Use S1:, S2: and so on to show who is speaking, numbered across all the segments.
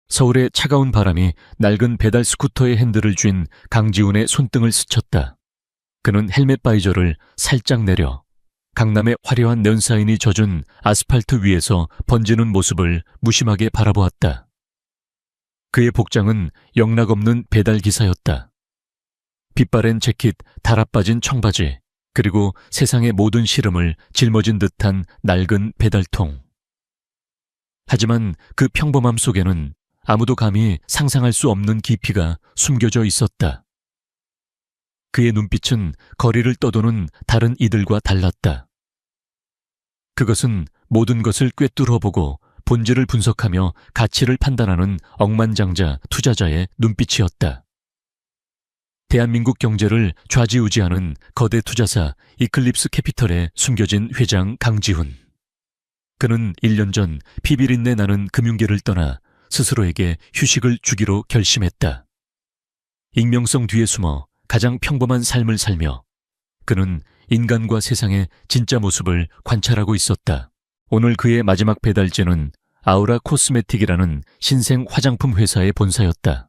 S1: 서울의 차가운 바람이 낡은 배달 스쿠터의 핸들을 쥔 강지훈의 손등을 스쳤다. 그는 헬멧 바이저를 살짝 내려 강남의 화려한 네온사인이 젖은 아스팔트 위에서 번지는 모습을 무심하게 바라보았다. 그의 복장은 영락없는 배달 기사였다. 빛바랜 재킷, 달아빠진 청바지, 그리고 세상의 모든 시름을 짊어진 듯한 낡은 배달통. 하지만 그 평범함 속에는 아무도 감히 상상할 수 없는 깊이가 숨겨져 있었다. 그의 눈빛은 거리를 떠도는 다른 이들과 달랐다. 그것은 모든 것을 꿰뚫어보고 본질을 분석하며 가치를 판단하는 억만장자 투자자의 눈빛이었다. 대한민국 경제를 좌지우지하는 거대 투자사 이클립스 캐피털에 숨겨진 회장 강지훈. 그는 1년 전 피비린내 나는 금융계를 떠나 스스로에게 휴식을 주기로 결심했다. 익명성 뒤에 숨어 가장 평범한 삶을 살며 그는 인간과 세상의 진짜 모습을 관찰하고 있었다. 오늘 그의 마지막 배달지는 아우라 코스메틱이라는 신생 화장품 회사의 본사였다.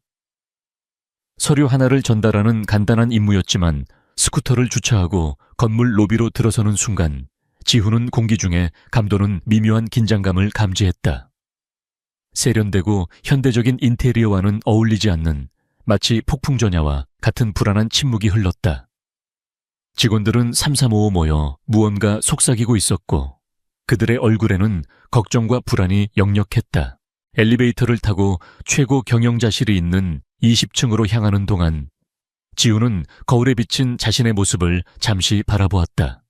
S1: 서류 하나를 전달하는 간단한 임무였지만 스쿠터를 주차하고 건물 로비로 들어서는 순간 지훈은 공기 중에 감도는 미묘한 긴장감을 감지했다. 세련되고 현대적인 인테리어와는 어울리지 않는 마치 폭풍전야와 같은 불안한 침묵이 흘렀다. 직원들은 삼삼오오 모여 무언가 속삭이고 있었고 그들의 얼굴에는 걱정과 불안이 역력했다. 엘리베이터를 타고 최고 경영자실이 있는 20층으로 향하는 동안 지훈은 거울에 비친 자신의 모습을 잠시 바라보았다.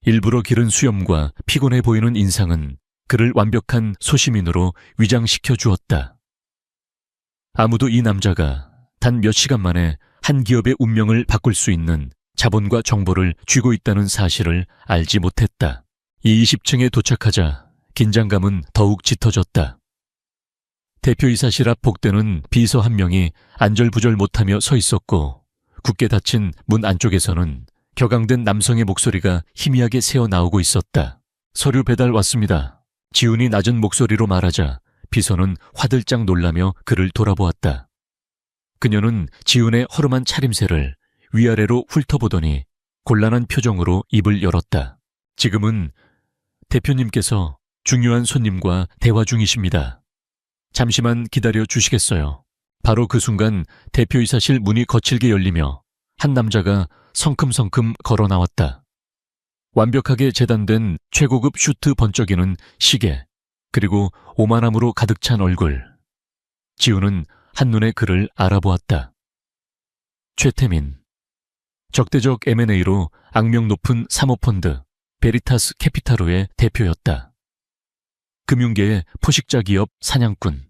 S1: 일부러 기른 수염과 피곤해 보이는 인상은 그를 완벽한 소시민으로 위장시켜 주었다. 아무도 이 남자가 단 몇 시간 만에 한 기업의 운명을 바꿀 수 있는 자본과 정보를 쥐고 있다는 사실을 알지 못했다. 이 20층에 도착하자 긴장감은 더욱 짙어졌다. 대표이사실 앞 복되는 비서 한 명이 안절부절 못하며 서 있었고 굳게 닫힌 문 안쪽에서는 격앙된 남성의 목소리가 희미하게 새어나오고 있었다. 서류 배달 왔습니다. 지훈이 낮은 목소리로 말하자 비서는 화들짝 놀라며 그를 돌아보았다. 그녀는 지훈의 허름한 차림새를 위아래로 훑어보더니 곤란한 표정으로 입을 열었다. 지금은 대표님께서 중요한 손님과 대화 중이십니다. 잠시만 기다려 주시겠어요? 바로 그 순간 대표이사실 문이 거칠게 열리며 한 남자가 성큼성큼 걸어 나왔다. 완벽하게 재단된 최고급 슈트 번쩍이는 시계, 그리고 오만함으로 가득 찬 얼굴. 지훈은 한눈에 그를 알아보았다. 최태민. 적대적 M&A로 악명 높은 사모펀드 베리타스 캐피타로의 대표였다. 금융계의 포식자 기업 사냥꾼.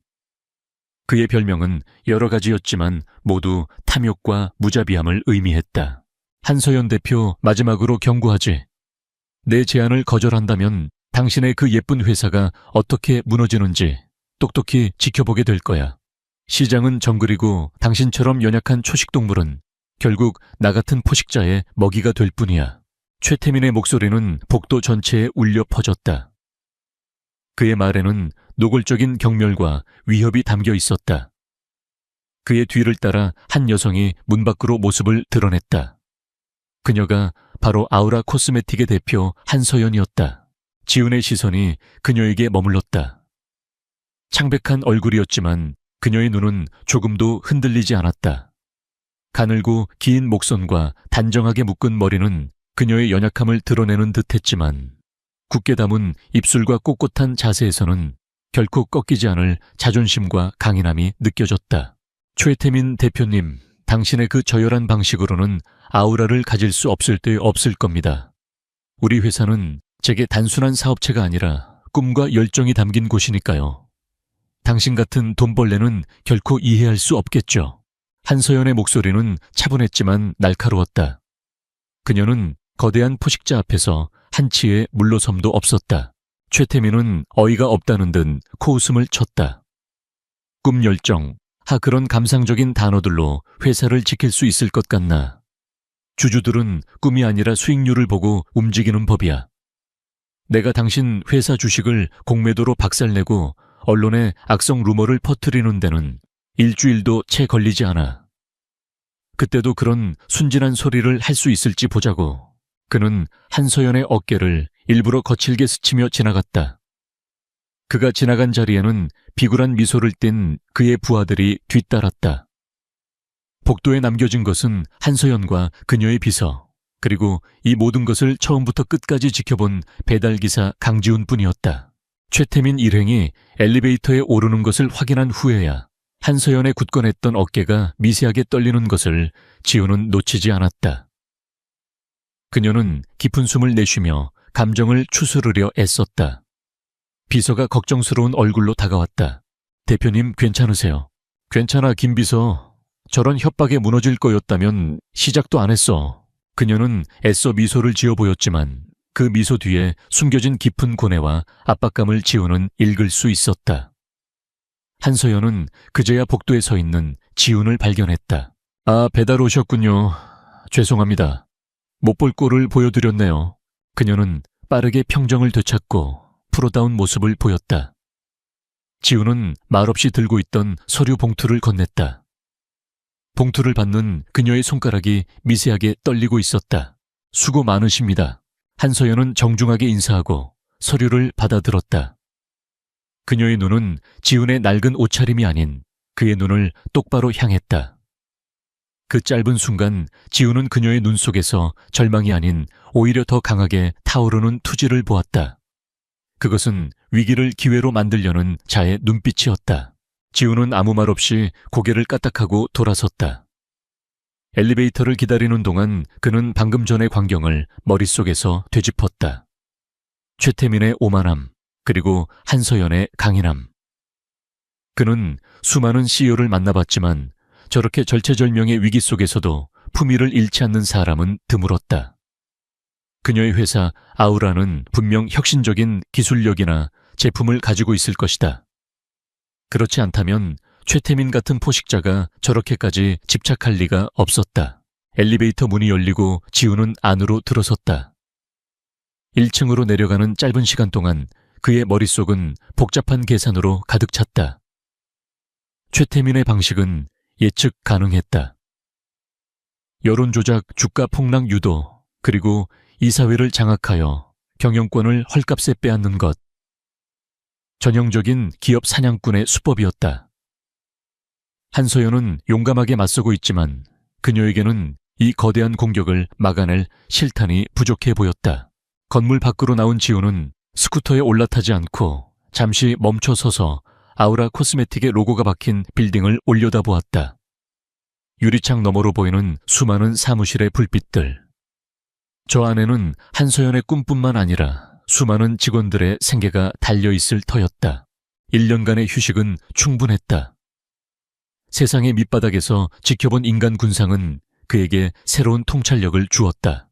S1: 그의 별명은 여러 가지였지만 모두 탐욕과 무자비함을 의미했다. 한서연 대표 마지막으로 경고하지. 내 제안을 거절한다면 당신의 그 예쁜 회사가 어떻게 무너지는지 똑똑히 지켜보게 될 거야. 시장은 정글이고 당신처럼 연약한 초식동물은 결국 나 같은 포식자의 먹이가 될 뿐이야. 최태민의 목소리는 복도 전체에 울려 퍼졌다. 그의 말에는 노골적인 경멸과 위협이 담겨 있었다. 그의 뒤를 따라 한 여성이 문 밖으로 모습을 드러냈다. 그녀가 바로 아우라 코스메틱의 대표 한서연이었다. 지훈의 시선이 그녀에게 머물렀다. 창백한 얼굴이었지만 그녀의 눈은 조금도 흔들리지 않았다. 가늘고 긴 목선과 단정하게 묶은 머리는 그녀의 연약함을 드러내는 듯했지만 굳게 담은 입술과 꼿꼿한 자세에서는 결코 꺾이지 않을 자존심과 강인함이 느껴졌다. 최태민 대표님, 당신의 그 저열한 방식으로는 아우라를 가질 수 없을 때 없을 겁니다. 우리 회사는 제게 단순한 사업체가 아니라 꿈과 열정이 담긴 곳이니까요. 당신 같은 돈벌레는 결코 이해할 수 없겠죠. 한서연의 목소리는 차분했지만 날카로웠다. 그녀는 거대한 포식자 앞에서 한치의 물러섬도 없었다. 최태민은 어이가 없다는 듯 코웃음을 쳤다. 꿈 열정, 그런 감상적인 단어들로 회사를 지킬 수 있을 것 같나. 주주들은 꿈이 아니라 수익률을 보고 움직이는 법이야. 내가 당신 회사 주식을 공매도로 박살내고 언론에 악성 루머를 퍼뜨리는 데는 일주일도 채 걸리지 않아. 그때도 그런 순진한 소리를 할 수 있을지 보자고 그는 한서연의 어깨를 일부러 거칠게 스치며 지나갔다. 그가 지나간 자리에는 비굴한 미소를 띤 그의 부하들이 뒤따랐다. 복도에 남겨진 것은 한서연과 그녀의 비서, 그리고 이 모든 것을 처음부터 끝까지 지켜본 배달기사 강지훈뿐이었다. 최태민 일행이 엘리베이터에 오르는 것을 확인한 후에야 한서연의 굳건했던 어깨가 미세하게 떨리는 것을 지훈은 놓치지 않았다. 그녀는 깊은 숨을 내쉬며 감정을 추스르려 애썼다. 비서가 걱정스러운 얼굴로 다가왔다. 대표님 괜찮으세요? 괜찮아 김 비서. 저런 협박에 무너질 거였다면 시작도 안 했어. 그녀는 애써 미소를 지어 보였지만 그 미소 뒤에 숨겨진 깊은 고뇌와 압박감을 지훈은 읽을 수 있었다. 한서연은 그제야 복도에 서 있는 지훈을 발견했다. 아, 배달 오셨군요. 죄송합니다. 못 볼 꼴을 보여드렸네요. 그녀는 빠르게 평정을 되찾고 프로다운 모습을 보였다. 지훈은 말없이 들고 있던 서류 봉투를 건넸다. 봉투를 받는 그녀의 손가락이 미세하게 떨리고 있었다. 수고 많으십니다. 한서연은 정중하게 인사하고 서류를 받아들었다. 그녀의 눈은 지훈의 낡은 옷차림이 아닌 그의 눈을 똑바로 향했다. 그 짧은 순간 지훈은 그녀의 눈 속에서 절망이 아닌 오히려 더 강하게 타오르는 투지를 보았다. 그것은 위기를 기회로 만들려는 자의 눈빛이었다. 지훈은 아무 말 없이 고개를 까딱하고 돌아섰다. 엘리베이터를 기다리는 동안 그는 방금 전의 광경을 머릿속에서 되짚었다. 최태민의 오만함, 그리고 한서연의 강인함. 그는 수많은 CEO를 만나봤지만 저렇게 절체절명의 위기 속에서도 품위를 잃지 않는 사람은 드물었다. 그녀의 회사 아우라는 분명 혁신적인 기술력이나 제품을 가지고 있을 것이다. 그렇지 않다면 최태민 같은 포식자가 저렇게까지 집착할 리가 없었다. 엘리베이터 문이 열리고 지훈은 안으로 들어섰다. 1층으로 내려가는 짧은 시간 동안 그의 머릿속은 복잡한 계산으로 가득 찼다. 최태민의 방식은 예측 가능했다. 여론조작, 주가 폭락 유도, 그리고 이사회를 장악하여 경영권을 헐값에 빼앗는 것. 전형적인 기업 사냥꾼의 수법이었다. 한서연은 용감하게 맞서고 있지만 그녀에게는 이 거대한 공격을 막아낼 실탄이 부족해 보였다. 건물 밖으로 나온 지훈은 스쿠터에 올라타지 않고 잠시 멈춰 서서 아우라 코스메틱의 로고가 박힌 빌딩을 올려다보았다. 유리창 너머로 보이는 수많은 사무실의 불빛들. 저 안에는 한서연의 꿈뿐만 아니라 수많은 직원들의 생계가 달려있을 터였다. 1년간의 휴식은 충분했다. 세상의 밑바닥에서 지켜본 인간 군상은 그에게 새로운 통찰력을 주었다.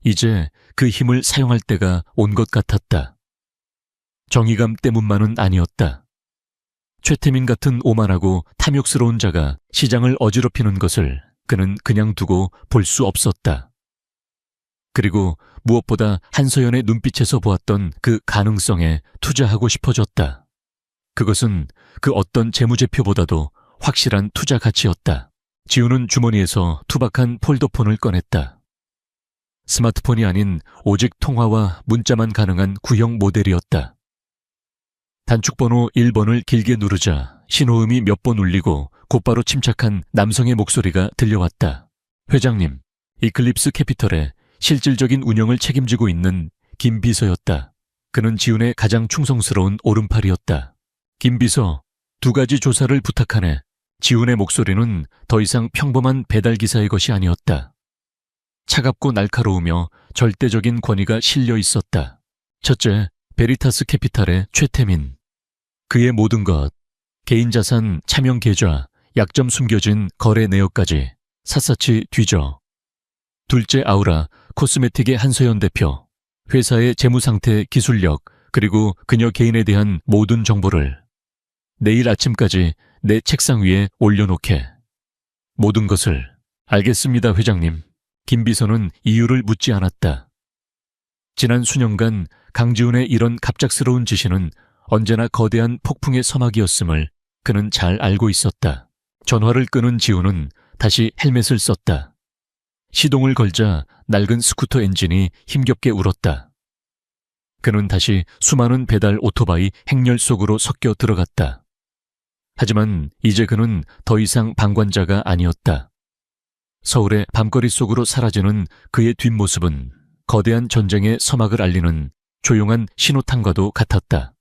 S1: 이제 그 힘을 사용할 때가 온 것 같았다. 정의감 때문만은 아니었다. 최태민 같은 오만하고 탐욕스러운 자가 시장을 어지럽히는 것을 그는 그냥 두고 볼 수 없었다. 그리고 무엇보다 한서연의 눈빛에서 보았던 그 가능성에 투자하고 싶어졌다. 그것은 그 어떤 재무제표보다도 확실한 투자 가치였다. 지훈은 주머니에서 투박한 폴더폰을 꺼냈다. 스마트폰이 아닌 오직 통화와 문자만 가능한 구형 모델이었다. 단축번호 1번을 길게 누르자 신호음이 몇 번 울리고 곧바로 침착한 남성의 목소리가 들려왔다. 회장님, 이클립스 캐피털의 실질적인 운영을 책임지고 있는 김 비서였다. 그는 지훈의 가장 충성스러운 오른팔이었다. 김 비서, 2가지 조사를 부탁하네. 지훈의 목소리는 더 이상 평범한 배달기사의 것이 아니었다. 차갑고 날카로우며 절대적인 권위가 실려 있었다. 첫째, 베리타스 캐피탈의 최태민. 그의 모든 것, 개인자산, 차명 계좌, 약점 숨겨진 거래 내역까지 샅샅이 뒤져. 둘째, 아우라 코스메틱의 한서연 대표. 회사의 재무상태, 기술력, 그리고 그녀 개인에 대한 모든 정보를 내일 아침까지 내 책상 위에 올려놓게. 모든 것을. 알겠습니다, 회장님. 김 비서는 이유를 묻지 않았다. 지난 수년간 강지훈의 이런 갑작스러운 지시는 언제나 거대한 폭풍의 서막이었음을 그는 잘 알고 있었다. 전화를 끊은 지우는 다시 헬멧을 썼다. 시동을 걸자 낡은 스쿠터 엔진이 힘겹게 울었다. 그는 다시 수많은 배달 오토바이 행렬 속으로 섞여 들어갔다. 하지만 이제 그는 더 이상 방관자가 아니었다. 서울의 밤거리 속으로 사라지는 그의 뒷모습은 거대한 전쟁의 서막을 알리는 조용한 신호탄과도 같았다.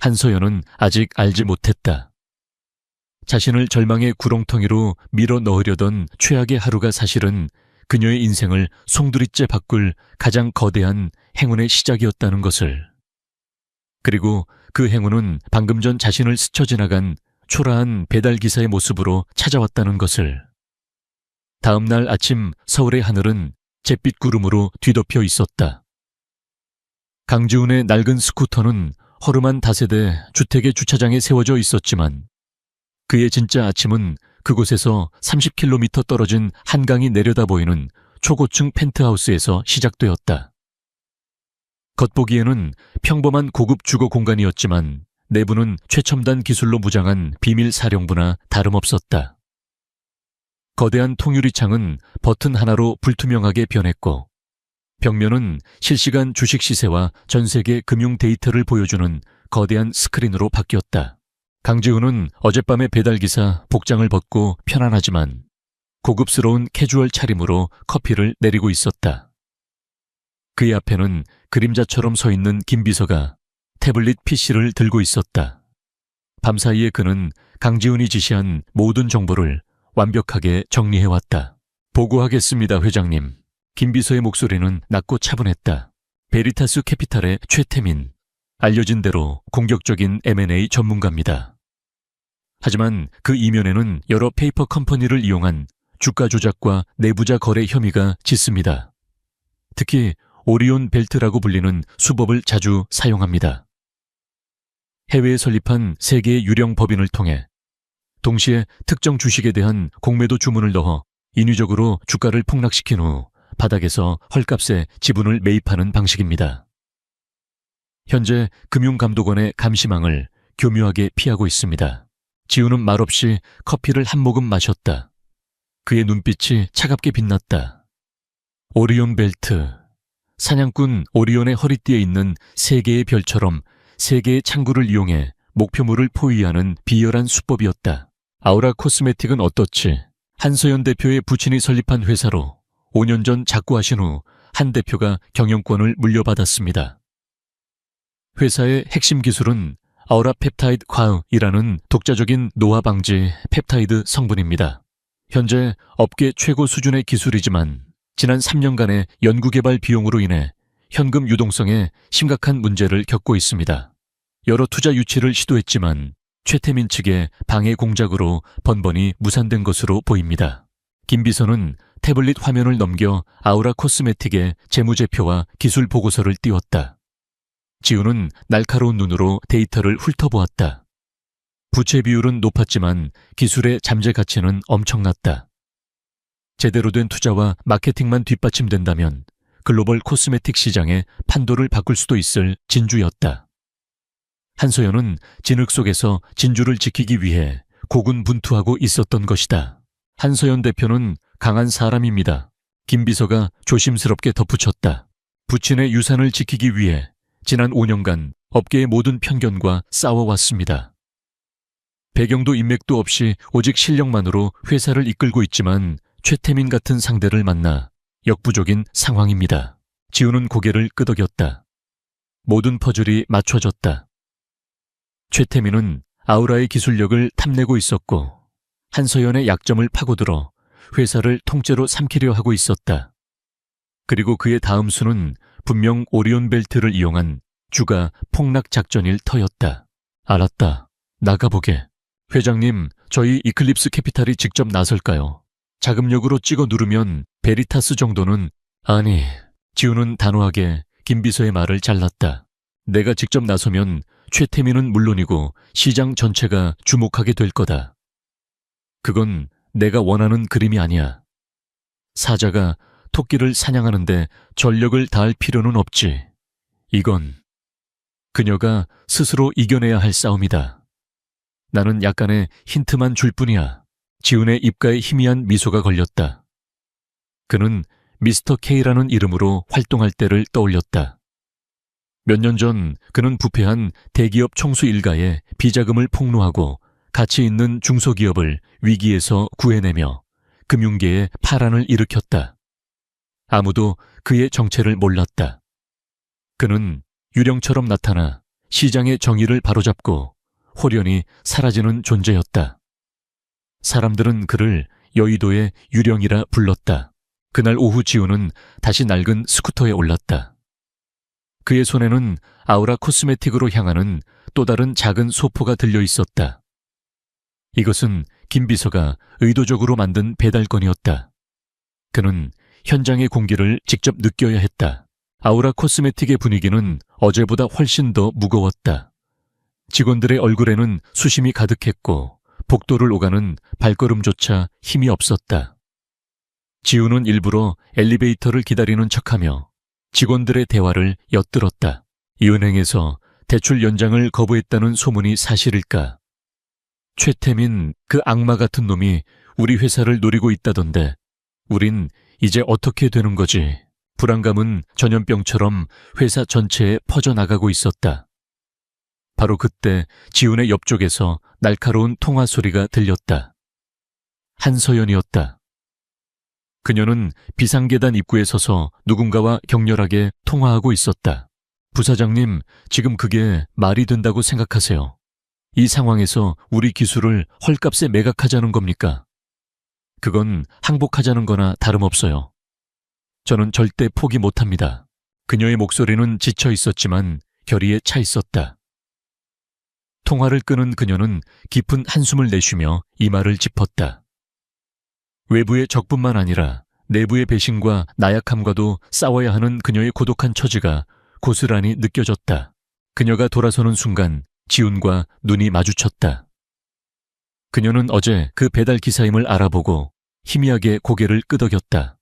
S1: 한서연은 아직 알지 못했다. 자신을 절망의 구렁텅이로 밀어 넣으려던 최악의 하루가 사실은 그녀의 인생을 송두리째 바꿀 가장 거대한 행운의 시작이었다는 것을. 그리고 그 행운은 방금 전 자신을 스쳐 지나간 초라한 배달기사의 모습으로 찾아왔다는 것을. 다음 날 아침 서울의 하늘은 잿빛 구름으로 뒤덮여 있었다. 강지훈의 낡은 스쿠터는 허름한 다세대 주택의 주차장에 세워져 있었지만 그의 진짜 아침은 그곳에서 30km 떨어진 한강이 내려다 보이는 초고층 펜트하우스에서 시작되었다. 겉보기에는 평범한 고급 주거 공간이었지만 내부는 최첨단 기술로 무장한 비밀 사령부나 다름없었다. 거대한 통유리창은 버튼 하나로 불투명하게 변했고 벽면은 실시간 주식 시세와 전 세계 금융 데이터를 보여주는 거대한 스크린으로 바뀌었다. 강지훈은 어젯밤의 배달기사 복장을 벗고 편안하지만 고급스러운 캐주얼 차림으로 커피를 내리고 있었다. 그의 앞에는 그림자처럼 서 있는 김 비서가 태블릿 PC를 들고 있었다. 밤사이에 그는 강지훈이 지시한 모든 정보를 완벽하게 정리해왔다. 보고하겠습니다, 회장님. 김 비서의 목소리는 낮고 차분했다. 베리타스 캐피탈의 최태민. 알려진 대로 공격적인 M&A 전문가입니다. 하지만 그 이면에는 여러 페이퍼 컴퍼니를 이용한 주가 조작과 내부자 거래 혐의가 짙습니다. 특히 오리온 벨트라고 불리는 수법을 자주 사용합니다. 해외에 설립한 세계의 유령 법인을 통해 동시에 특정 주식에 대한 공매도 주문을 넣어 인위적으로 주가를 폭락시킨 후 바닥에서 헐값에 지분을 매입하는 방식입니다. 현재 금융감독원의 감시망을 교묘하게 피하고 있습니다. 지우는 말없이 커피를 한 모금 마셨다. 그의 눈빛이 차갑게 빛났다. 오리온 벨트. 사냥꾼 오리온의 허리띠에 있는 세 개의 별처럼 세 개의 창구를 이용해 목표물을 포위하는 비열한 수법이었다. 아우라 코스메틱은 어떻지? 한서연 대표의 부친이 설립한 회사로 5년 전 작고하신 후 한 대표가 경영권을 물려받았습니다. 회사의 핵심 기술은 아우라 펩타이드 과이라는 독자적인 노화 방지 펩타이드 성분입니다. 현재 업계 최고 수준의 기술이지만 지난 3년간의 연구개발 비용으로 인해 현금 유동성에 심각한 문제를 겪고 있습니다. 여러 투자 유치를 시도했지만 최태민 측의 방해 공작으로 번번이 무산된 것으로 보입니다. 김 비서는 태블릿 화면을 넘겨 아우라 코스메틱의 재무제표와 기술 보고서를 띄웠다. 지우는 날카로운 눈으로 데이터를 훑어보았다. 부채 비율은 높았지만 기술의 잠재 가치는 엄청났다. 제대로 된 투자와 마케팅만 뒷받침된다면 글로벌 코스메틱 시장의 판도를 바꿀 수도 있을 진주였다. 한소연은 진흙 속에서 진주를 지키기 위해 고군분투하고 있었던 것이다. 한서연 대표는 강한 사람입니다. 김 비서가 조심스럽게 덧붙였다. 부친의 유산을 지키기 위해 지난 5년간 업계의 모든 편견과 싸워왔습니다. 배경도 인맥도 없이 오직 실력만으로 회사를 이끌고 있지만 최태민 같은 상대를 만나 역부족인 상황입니다. 지우는 고개를 끄덕였다. 모든 퍼즐이 맞춰졌다. 최태민은 아우라의 기술력을 탐내고 있었고 한서연의 약점을 파고들어 회사를 통째로 삼키려 하고 있었다. 그리고 그의 다음 수는 분명 오리온 벨트를 이용한 주가 폭락 작전일 터였다. 알았다. 나가보게. 회장님, 저희 이클립스 캐피탈이 직접 나설까요? 자금력으로 찍어 누르면 베리타스 정도는... 아니, 지우는 단호하게 김 비서의 말을 잘랐다. 내가 직접 나서면 최태민은 물론이고 시장 전체가 주목하게 될 거다. 그건 내가 원하는 그림이 아니야. 사자가 토끼를 사냥하는데 전력을 다할 필요는 없지. 이건 그녀가 스스로 이겨내야 할 싸움이다. 나는 약간의 힌트만 줄 뿐이야. 지훈의 입가에 희미한 미소가 걸렸다. 그는 미스터 K라는 이름으로 활동할 때를 떠올렸다. 몇 년 전 그는 부패한 대기업 총수 일가에 비자금을 폭로하고 가치 있는 중소기업을 위기에서 구해내며 금융계에 파란을 일으켰다. 아무도 그의 정체를 몰랐다. 그는 유령처럼 나타나 시장의 정의를 바로잡고 홀연히 사라지는 존재였다. 사람들은 그를 여의도의 유령이라 불렀다. 그날 오후 지훈은 다시 낡은 스쿠터에 올랐다. 그의 손에는 아우라 코스메틱으로 향하는 또 다른 작은 소포가 들려 있었다. 이것은 김 비서가 의도적으로 만든 배달건이었다. 그는 현장의 공기를 직접 느껴야 했다. 아우라 코스메틱의 분위기는 어제보다 훨씬 더 무거웠다. 직원들의 얼굴에는 수심이 가득했고 복도를 오가는 발걸음조차 힘이 없었다. 지훈은 일부러 엘리베이터를 기다리는 척하며 직원들의 대화를 엿들었다. 이 은행에서 대출 연장을 거부했다는 소문이 사실일까? 최태민, 그 악마 같은 놈이 우리 회사를 노리고 있다던데 우린 이제 어떻게 되는 거지? 불안감은 전염병처럼 회사 전체에 퍼져나가고 있었다. 바로 그때 지훈의 옆쪽에서 날카로운 통화 소리가 들렸다. 한서연이었다. 그녀는 비상계단 입구에 서서 누군가와 격렬하게 통화하고 있었다. 부사장님, 지금 그게 말이 된다고 생각하세요? 이 상황에서 우리 기술을 헐값에 매각하자는 겁니까? 그건 항복하자는 거나 다름없어요. 저는 절대 포기 못합니다. 그녀의 목소리는 지쳐 있었지만 결의에 차 있었다. 통화를 끄는 그녀는 깊은 한숨을 내쉬며 이마를 짚었다. 외부의 적뿐만 아니라 내부의 배신과 나약함과도 싸워야 하는 그녀의 고독한 처지가 고스란히 느껴졌다. 그녀가 돌아서는 순간 지훈과 눈이 마주쳤다. 그녀는 어제 그 배달 기사임을 알아보고 희미하게 고개를 끄덕였다.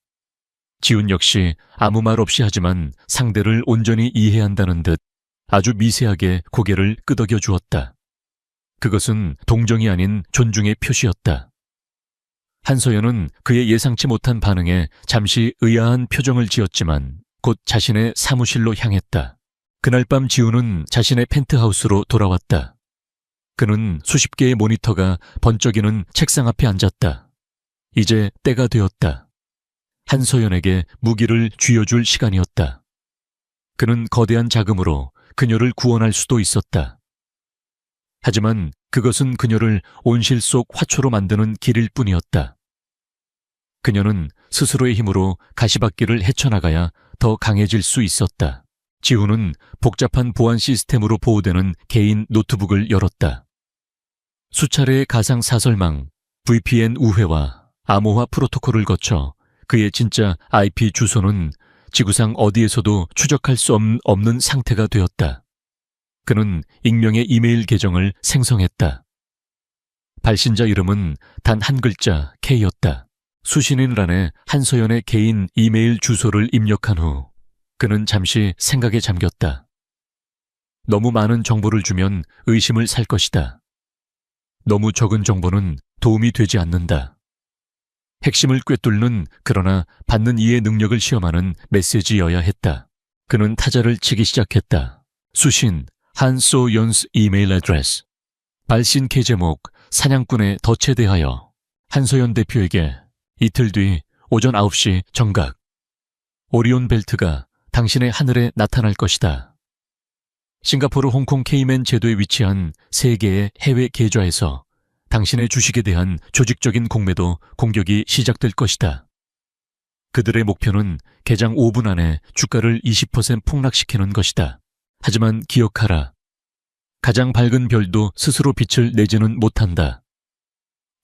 S1: 지훈 역시 아무 말 없이 하지만 상대를 온전히 이해한다는 듯 아주 미세하게 고개를 끄덕여 주었다. 그것은 동정이 아닌 존중의 표시였다. 한서연은 그의 예상치 못한 반응에 잠시 의아한 표정을 지었지만 곧 자신의 사무실로 향했다. 그날 밤 지훈은 자신의 펜트하우스로 돌아왔다. 그는 수십 개의 모니터가 번쩍이는 책상 앞에 앉았다. 이제 때가 되었다. 한서연에게 무기를 쥐어줄 시간이었다. 그는 거대한 자금으로 그녀를 구원할 수도 있었다. 하지만 그것은 그녀를 온실 속 화초로 만드는 길일 뿐이었다. 그녀는 스스로의 힘으로 가시밭길을 헤쳐나가야 더 강해질 수 있었다. 지훈은 복잡한 보안 시스템으로 보호되는 개인 노트북을 열었다. 수차례의 가상 사설망, VPN 우회와 암호화 프로토콜을 거쳐 그의 진짜 IP 주소는 지구상 어디에서도 추적할 수 없는 상태가 되었다. 그는 익명의 이메일 계정을 생성했다. 발신자 이름은 단 한 글자 K였다. 수신인란에 한서연의 개인 이메일 주소를 입력한 후 그는 잠시 생각에 잠겼다. 너무 많은 정보를 주면 의심을 살 것이다. 너무 적은 정보는 도움이 되지 않는다. 핵심을 꿰뚫는 그러나 받는 이의 능력을 시험하는 메시지여야 했다. 그는 타자를 치기 시작했다. 수신 한소연스 이메일 애드레스. 발신 K 제목 사냥꾼의 덫에 대하여. 한서연 대표에게 이틀 뒤 오전 9시 정각. 오리온 벨트가 당신의 하늘에 나타날 것이다. 싱가포르, 홍콩, 케이맨 제도에 위치한 3개의 해외 계좌에서 당신의 주식에 대한 조직적인 공매도 공격이 시작될 것이다. 그들의 목표는 개장 5분 안에 주가를 20% 폭락시키는 것이다. 하지만 기억하라. 가장 밝은 별도 스스로 빛을 내지는 못한다.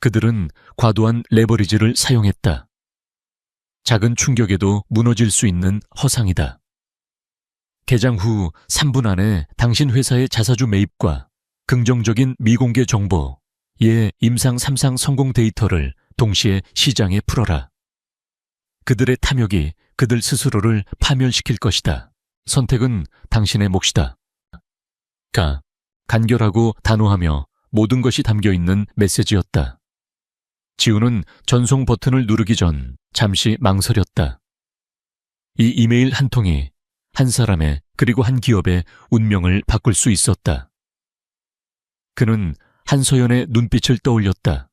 S1: 그들은 과도한 레버리지를 사용했다. 작은 충격에도 무너질 수 있는 허상이다. 개장 후 3분 안에 당신 회사의 자사주 매입과 긍정적인 미공개 정보, 임상 3상 성공 데이터를 동시에 시장에 풀어라. 그들의 탐욕이 그들 스스로를 파멸시킬 것이다. 선택은 당신의 몫이다. 솔직하, 간결하고 단호하며 모든 것이 담겨 있는 메시지였다. 지우는 전송 버튼을 누르기 전 잠시 망설였다. 이 이메일 한 통이 한 사람의 그리고 한 기업의 운명을 바꿀 수 있었다. 그는 한서연의 눈빛을 떠올렸다.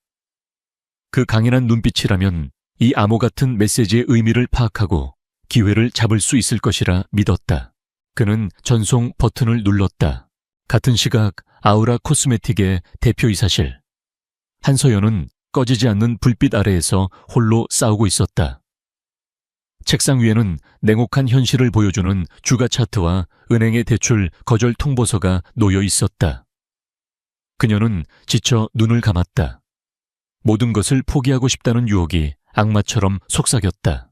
S1: 그 강인한 눈빛이라면 이 암호 같은 메시지의 의미를 파악하고 기회를 잡을 수 있을 것이라 믿었다. 그는 전송 버튼을 눌렀다. 같은 시각 아우라 코스메틱의 대표이사실. 한서연은 꺼지지 않는 불빛 아래에서 홀로 싸우고 있었다. 책상 위에는 냉혹한 현실을 보여주는 주가 차트와 은행의 대출 거절 통보서가 놓여 있었다. 그녀는 지쳐 눈을 감았다. 모든 것을 포기하고 싶다는 유혹이 악마처럼 속삭였다.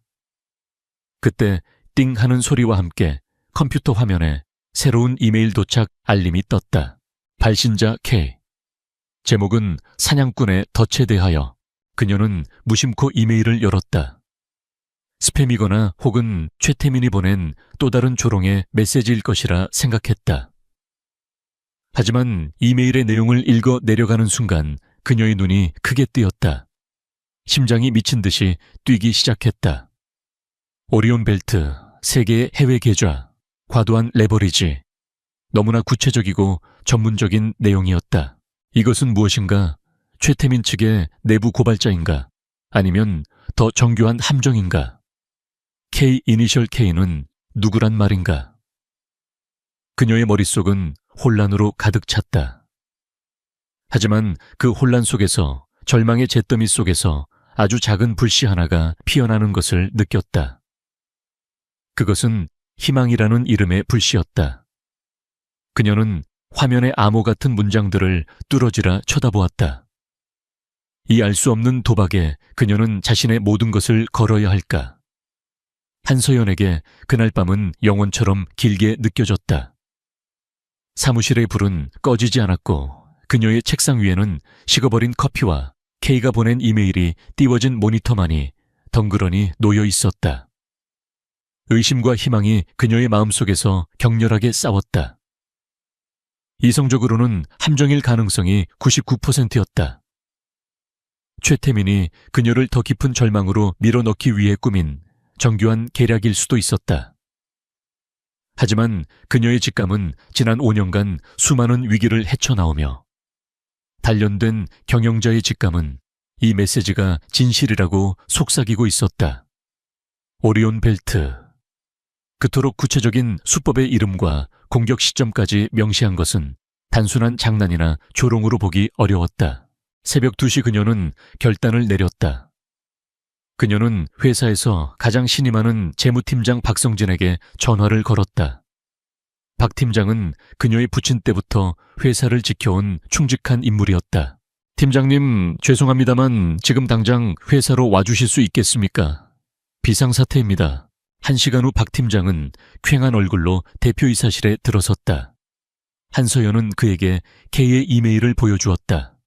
S1: 그때 띵 하는 소리와 함께 컴퓨터 화면에 새로운 이메일 도착 알림이 떴다. 발신자 K. 제목은 사냥꾼의 덫에 대하여. 그녀는 무심코 이메일을 열었다. 스팸이거나 혹은 최태민이 보낸 또 다른 조롱의 메시지일 것이라 생각했다. 하지만 이메일의 내용을 읽어 내려가는 순간 그녀의 눈이 크게 뜨였다. 심장이 미친 듯이 뛰기 시작했다. 오리온 벨트, 세계의 해외 계좌, 과도한 레버리지. 너무나 구체적이고 전문적인 내용이었다. 이것은 무엇인가? 최태민 측의 내부 고발자인가? 아니면 더 정교한 함정인가? K 이니셜 K는 누구란 말인가? 그녀의 머릿속은 혼란으로 가득 찼다. 하지만 그 혼란 속에서, 절망의 잿더미 속에서 아주 작은 불씨 하나가 피어나는 것을 느꼈다. 그것은 희망이라는 이름의 불씨였다. 그녀는 화면의 암호 같은 문장들을 뚫어지라 쳐다보았다. 이 알 수 없는 도박에 그녀는 자신의 모든 것을 걸어야 할까? 한서연에게 그날 밤은 영원처럼 길게 느껴졌다. 사무실의 불은 꺼지지 않았고 그녀의 책상 위에는 식어버린 커피와 K가 보낸 이메일이 띄워진 모니터만이 덩그러니 놓여 있었다. 의심과 희망이 그녀의 마음속에서 격렬하게 싸웠다. 이성적으로는 함정일 가능성이 99%였다. 최태민이 그녀를 더 깊은 절망으로 밀어넣기 위해 꾸민 정교한 계략일 수도 있었다. 하지만 그녀의 직감은 지난 5년간 수많은 위기를 헤쳐나오며 단련된 경영자의 직감은 이 메시지가 진실이라고 속삭이고 있었다. 오리온 벨트. 그토록 구체적인 수법의 이름과 공격 시점까지 명시한 것은 단순한 장난이나 조롱으로 보기 어려웠다. 새벽 2시 그녀는 결단을 내렸다. 그녀는 회사에서 가장 신임하는 재무팀장 박성진에게 전화를 걸었다. 박 팀장은 그녀의 부친 때부터 회사를 지켜온 충직한 인물이었다. 팀장님, 죄송합니다만 지금 당장 회사로 와주실 수 있겠습니까? 비상사태입니다. 1시간 후 박 팀장은 퀭한 얼굴로 대표이사실에 들어섰다. 한서연은 그에게 K의 이메일을 보여주었다.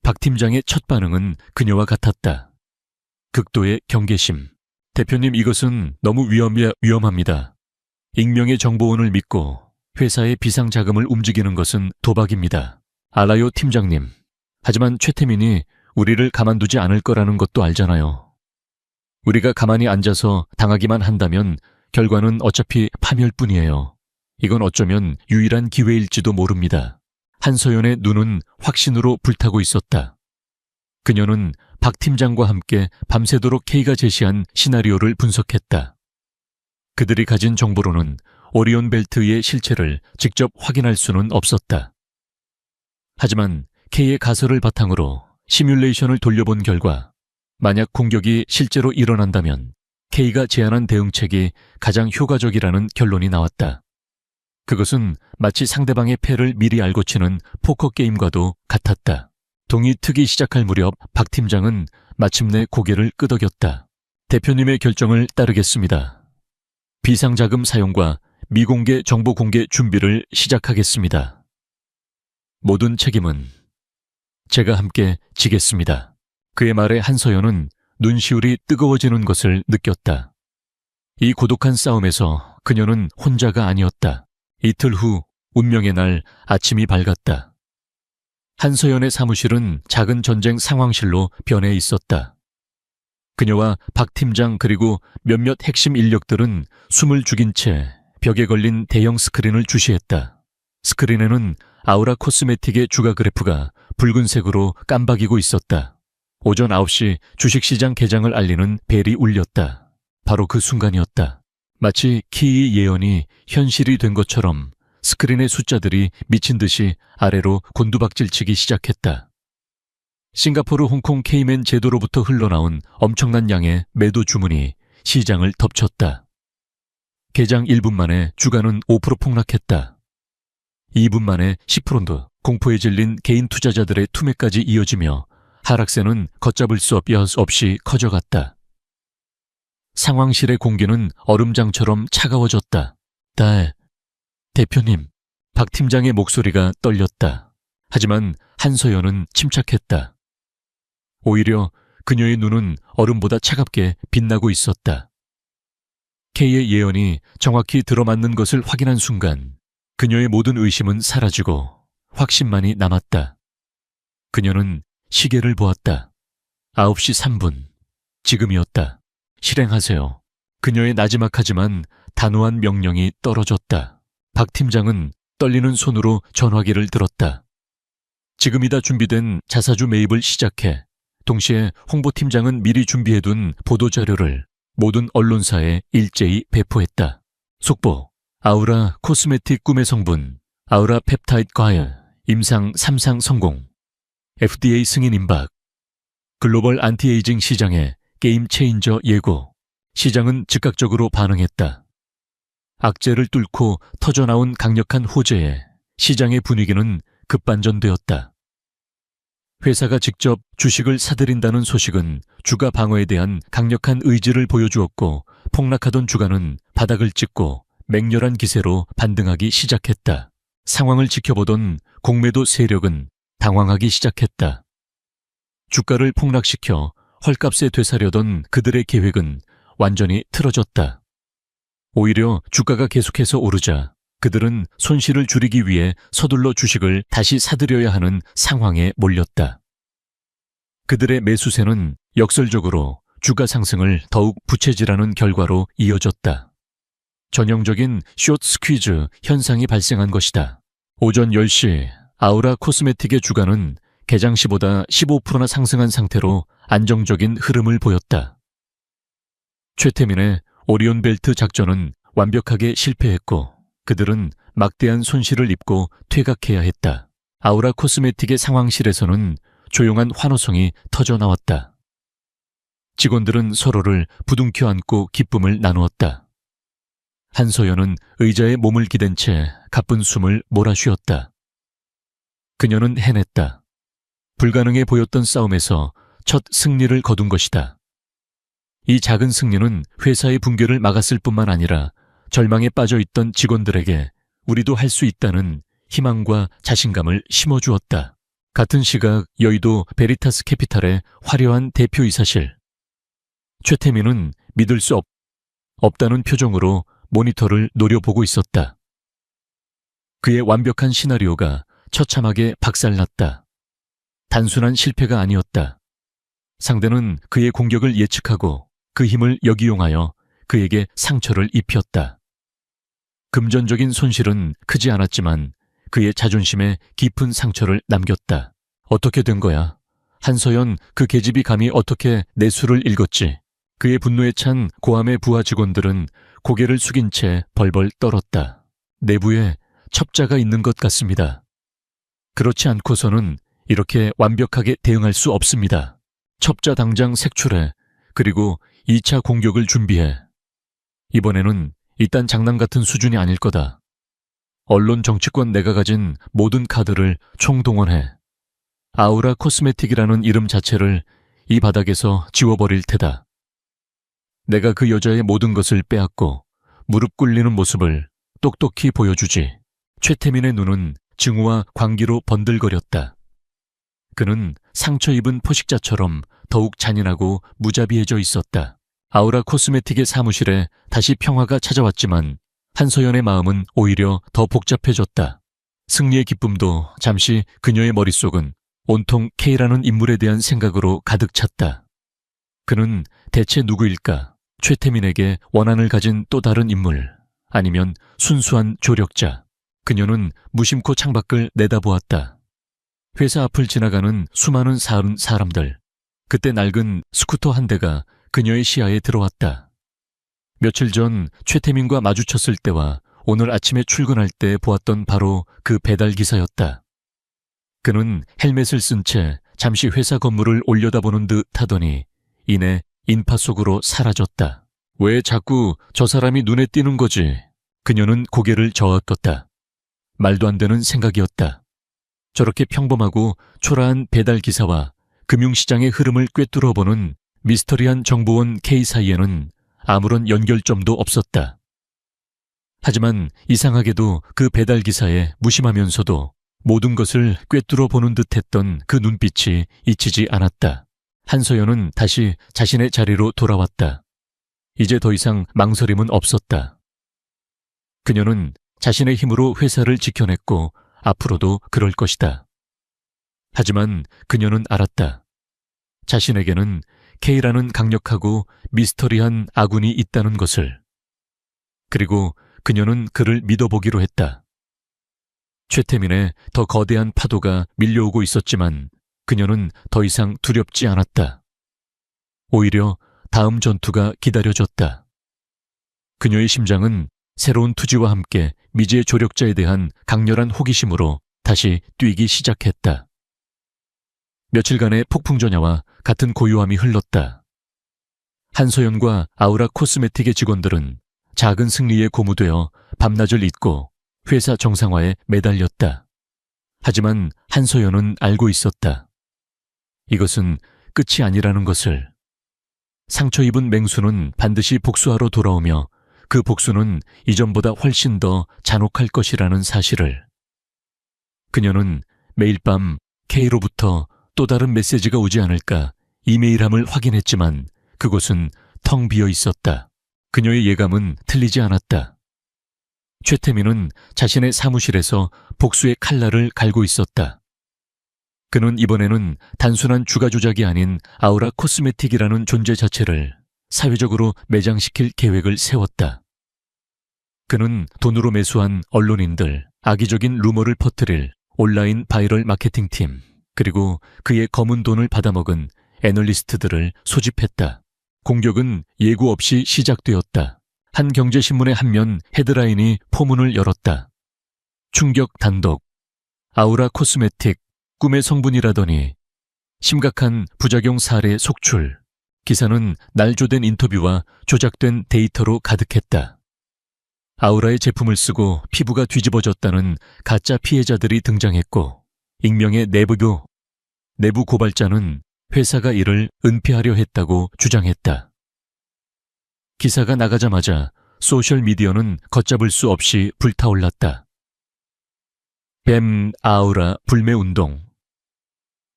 S1: 박 팀장의 첫 반응은 그녀와 같았다. 극도의 경계심. 대표님, 이것은 너무 위험합니다. 익명의 정보원을 믿고 회사의 비상자금을 움직이는 것은 도박입니다. 알아요, 팀장님. 하지만 최태민이 우리를 가만두지 않을 거라는 것도 알잖아요. 우리가 가만히 앉아서 당하기만 한다면 결과는 어차피 파멸뿐이에요. 이건 어쩌면 유일한 기회일지도 모릅니다. 한서연의 눈은 확신으로 불타고 있었다. 그녀는 박 팀장과 함께 밤새도록 K가 제시한 시나리오를 분석했다. 그들이 가진 정보로는 오리온 벨트의 실체를 직접 확인할 수는 없었다. 하지만 K의 가설을 바탕으로 시뮬레이션을 돌려본 결과 만약 공격이 실제로 일어난다면 K가 제안한 대응책이 가장 효과적이라는 결론이 나왔다. 그것은 마치 상대방의 패를 미리 알고 치는 포커 게임과도 같았다. 동이 트기 시작할 무렵 박 팀장은 마침내 고개를 끄덕였다. 대표님의 결정을 따르겠습니다. 비상자금 사용과 미공개 정보 공개 준비를 시작하겠습니다. 모든 책임은 제가 함께 지겠습니다. 그의 말에 한서연은 눈시울이 뜨거워지는 것을 느꼈다. 이 고독한 싸움에서 그녀는 혼자가 아니었다. 이틀 후 운명의 날 아침이 밝았다. 한서연의 사무실은 작은 전쟁 상황실로 변해 있었다. 그녀와 박 팀장 그리고 몇몇 핵심 인력들은 숨을 죽인 채 벽에 걸린 대형 스크린을 주시했다. 스크린에는 아우라 코스메틱의 주가 그래프가 붉은색으로 깜박이고 있었다. 오전 9시 주식시장 개장을 알리는 벨이 울렸다. 바로 그 순간이었다. 마치 키이 예언이 현실이 된 것처럼 스크린의 숫자들이 미친 듯이 아래로 곤두박질치기 시작했다. 싱가포르, 홍콩, 케이맨 제도로부터 흘러나온 엄청난 양의 매도 주문이 시장을 덮쳤다. 개장 1분 만에 주가는 5% 폭락했다. 2분 만에 10%도 공포에 질린 개인 투자자들의 투매까지 이어지며 하락세는 걷잡을 수 없이 커져갔다. 상황실의 공기는 얼음장처럼 차가워졌다. 대표님, 박 팀장의 목소리가 떨렸다. 하지만 한서연은 침착했다. 오히려 그녀의 눈은 얼음보다 차갑게 빛나고 있었다. K의 예언이 정확히 들어맞는 것을 확인한 순간 그녀의 모든 의심은 사라지고 확신만이 남았다. 그녀는 시계를 보았다. 9시 3분. 지금이었다. 실행하세요. 그녀의 나지막하지만 단호한 명령이 떨어졌다. 박 팀장은 떨리는 손으로 전화기를 들었다. 지금이다 준비된 자사주 매입을 시작해. 동시에 홍보팀장은 미리 준비해둔 보도자료를 모든 언론사에 일제히 배포했다. 속보, 아우라 코스메틱 꿈의 성분, 아우라 펩타이드 과열, 임상 3상 성공, FDA 승인 임박, 글로벌 안티에이징 시장에 게임 체인저 예고. 시장은 즉각적으로 반응했다. 악재를 뚫고 터져나온 강력한 호재에 시장의 분위기는 급반전되었다. 회사가 직접 주식을 사들인다는 소식은 주가 방어에 대한 강력한 의지를 보여주었고 폭락하던 주가는 바닥을 찍고 맹렬한 기세로 반등하기 시작했다. 상황을 지켜보던 공매도 세력은 당황하기 시작했다. 주가를 폭락시켜 헐값에 되사려던 그들의 계획은 완전히 틀어졌다. 오히려 주가가 계속해서 오르자 그들은 손실을 줄이기 위해 서둘러 주식을 다시 사들여야 하는 상황에 몰렸다. 그들의 매수세는 역설적으로 주가 상승을 더욱 부채질하는 결과로 이어졌다. 전형적인 숏 스퀴즈 현상이 발생한 것이다. 오전 10시 아우라 코스메틱의 주가는 개장 시보다 15%나 상승한 상태로 안정적인 흐름을 보였다. 최태민의 오리온벨트 작전은 완벽하게 실패했고 그들은 막대한 손실을 입고 퇴각해야 했다. 아우라 코스메틱의 상황실에서는 조용한 환호성이 터져나왔다. 직원들은 서로를 부둥켜 안고 기쁨을 나누었다. 한서연은 의자에 몸을 기댄 채 가쁜 숨을 몰아쉬었다. 그녀는 해냈다. 불가능해 보였던 싸움에서 첫 승리를 거둔 것이다. 이 작은 승리는 회사의 붕괴를 막았을 뿐만 아니라 절망에 빠져있던 직원들에게 우리도 할 수 있다는 희망과 자신감을 심어주었다. 같은 시각 여의도 베리타스 캐피탈의 화려한 대표이사실. 최태민은 믿을 수 없다는 표정으로 모니터를 노려보고 있었다. 그의 완벽한 시나리오가 처참하게 박살났다. 단순한 실패가 아니었다. 상대는 그의 공격을 예측하고 그 힘을 역이용하여 그에게 상처를 입혔다. 금전적인 손실은 크지 않았지만 그의 자존심에 깊은 상처를 남겼다. 어떻게 된 거야? 한서연 그 계집이 감히 어떻게 내 수를 읽었지? 그의 분노에 찬 고함의 부하 직원들은 고개를 숙인 채 벌벌 떨었다. 내부에 첩자가 있는 것 같습니다. 그렇지 않고서는 이렇게 완벽하게 대응할 수 없습니다. 첩자 당장 색출해. 그리고 2차 공격을 준비해. 이번에는 이딴 장난 같은 수준이 아닐 거다. 언론 정치권 내가 가진 모든 카드를 총동원해. 아우라 코스메틱이라는 이름 자체를 이 바닥에서 지워버릴 테다. 내가 그 여자의 모든 것을 빼앗고 무릎 꿇리는 모습을 똑똑히 보여주지. 최태민의 눈은 증오와 광기로 번들거렸다. 그는 상처 입은 포식자처럼 더욱 잔인하고 무자비해져 있었다. 아우라 코스메틱의 사무실에 다시 평화가 찾아왔지만 한서연의 마음은 오히려 더 복잡해졌다. 승리의 기쁨도 잠시 그녀의 머릿속은 온통 K라는 인물에 대한 생각으로 가득 찼다. 그는 대체 누구일까? 최태민에게 원한을 가진 또 다른 인물, 아니면 순수한 조력자. 그녀는 무심코 창밖을 내다보았다. 회사 앞을 지나가는 수많은 사은 사람들. 그때 낡은 스쿠터 한 대가 그녀의 시야에 들어왔다. 며칠 전 최태민과 마주쳤을 때와 오늘 아침에 출근할 때 보았던 바로 그 배달 기사였다. 그는 헬멧을 쓴 채 잠시 회사 건물을 올려다보는 듯 하더니 이내 인파 속으로 사라졌다. 왜 자꾸 저 사람이 눈에 띄는 거지? 그녀는 고개를 저었었다. 말도 안 되는 생각이었다. 저렇게 평범하고 초라한 배달 기사와 금융시장의 흐름을 꿰뚫어보는 미스터리한 정보원 K 사이에는 아무런 연결점도 없었다. 하지만 이상하게도 그 배달 기사에 무심하면서도 모든 것을 꿰뚫어보는 듯했던 그 눈빛이 잊히지 않았다. 한서연은 다시 자신의 자리로 돌아왔다. 이제 더 이상 망설임은 없었다. 그녀는 자신의 힘으로 회사를 지켜냈고 앞으로도 그럴 것이다. 하지만 그녀는 알았다. 자신에게는 K라는 강력하고 미스터리한 아군이 있다는 것을. 그리고 그녀는 그를 믿어보기로 했다. 최태민의 더 거대한 파도가 밀려오고 있었지만 그녀는 더 이상 두렵지 않았다. 오히려 다음 전투가 기다려졌다. 그녀의 심장은 새로운 투지와 함께 미지의 조력자에 대한 강렬한 호기심으로 다시 뛰기 시작했다. 며칠간의 폭풍전야와 같은 고요함이 흘렀다. 한서연과 아우라 코스메틱의 직원들은 작은 승리에 고무되어 밤낮을 잊고 회사 정상화에 매달렸다. 하지만 한서연은 알고 있었다. 이것은 끝이 아니라는 것을. 상처 입은 맹수는 반드시 복수하러 돌아오며 그 복수는 이전보다 훨씬 더 잔혹할 것이라는 사실을. 그녀는 매일 밤 K로부터 또 다른 메시지가 오지 않을까 이메일함을 확인했지만 그곳은 텅 비어 있었다. 그녀의 예감은 틀리지 않았다. 최태민은 자신의 사무실에서 복수의 칼날을 갈고 있었다. 그는 이번에는 단순한 주가 조작이 아닌 아우라 코스메틱이라는 존재 자체를 사회적으로 매장시킬 계획을 세웠다. 그는 돈으로 매수한 언론인들, 악의적인 루머를 퍼뜨릴 온라인 바이럴 마케팅팀, 그리고 그의 검은 돈을 받아먹은 애널리스트들을 소집했다. 공격은 예고 없이 시작되었다. 한 경제신문의 한 면 헤드라인이 포문을 열었다. 충격 단독. 아우라 코스메틱, 꿈의 성분이라더니 심각한 부작용 사례 속출. 기사는 날조된 인터뷰와 조작된 데이터로 가득했다. 아우라의 제품을 쓰고 피부가 뒤집어졌다는 가짜 피해자들이 등장했고 익명의 내부 고발자는 회사가 이를 은폐하려 했다고 주장했다. 기사가 나가자마자 소셜미디어는 걷잡을 수 없이 불타올랐다. 뱀 아우라 불매운동.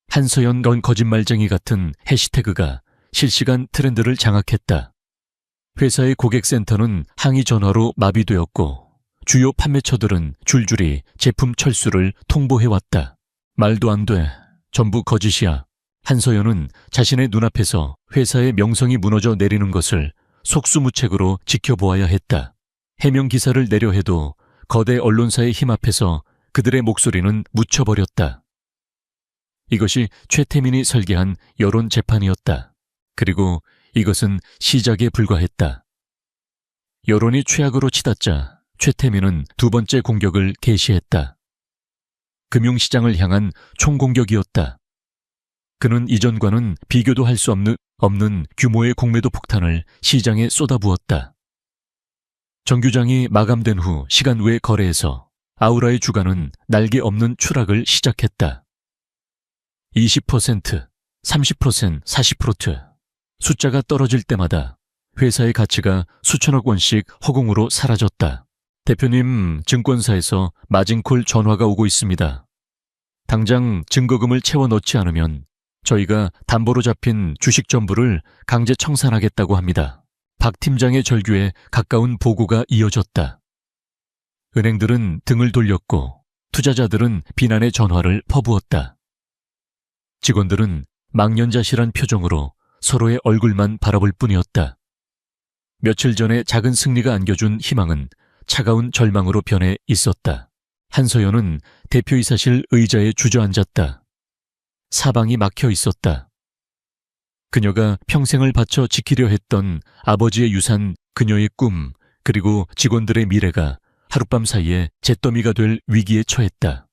S1: 한서연 건 거짓말쟁이 같은 해시태그가 실시간 트렌드를 장악했다. 회사의 고객센터는 항의 전화로 마비되었고 주요 판매처들은 줄줄이 제품 철수를 통보해왔다. 말도 안 돼. 전부 거짓이야. 한서연은 자신의 눈앞에서 회사의 명성이 무너져 내리는 것을 속수무책으로 지켜보아야 했다. 해명 기사를 내려 해도 거대 언론사의 힘 앞에서 그들의 목소리는 묻혀버렸다. 이것이 최태민이 설계한 여론 재판이었다. 그리고 이것은 시작에 불과했다. 여론이 최악으로 치닫자 최태민은 두 번째 공격을 개시했다. 금융시장을 향한 총공격이었다. 그는 이전과는 비교도 할 수 없는 규모의 공매도 폭탄을 시장에 쏟아부었다. 정규장이 마감된 후 시간 외 거래에서 아우라의 주가는 날개 없는 추락을 시작했다. 20%, 30%, 40%. 숫자가 떨어질 때마다 회사의 가치가 수천억 원씩 허공으로 사라졌다. 대표님, 증권사에서 마진콜 전화가 오고 있습니다. 당장 증거금을 채워 넣지 않으면 저희가 담보로 잡힌 주식 전부를 강제 청산하겠다고 합니다. 박 팀장의 절규에 가까운 보고가 이어졌다. 은행들은 등을 돌렸고 투자자들은 비난의 전화를 퍼부었다. 직원들은 망연자실한 표정으로 서로의 얼굴만 바라볼 뿐이었다. 며칠 전에 작은 승리가 안겨준 희망은 차가운 절망으로 변해 있었다. 한서연은 대표이사실 의자에 주저앉았다. 사방이 막혀 있었다. 그녀가 평생을 바쳐 지키려 했던 아버지의 유산, 그녀의 꿈, 그리고 직원들의 미래가 하룻밤 사이에 잿더미가 될 위기에 처했다.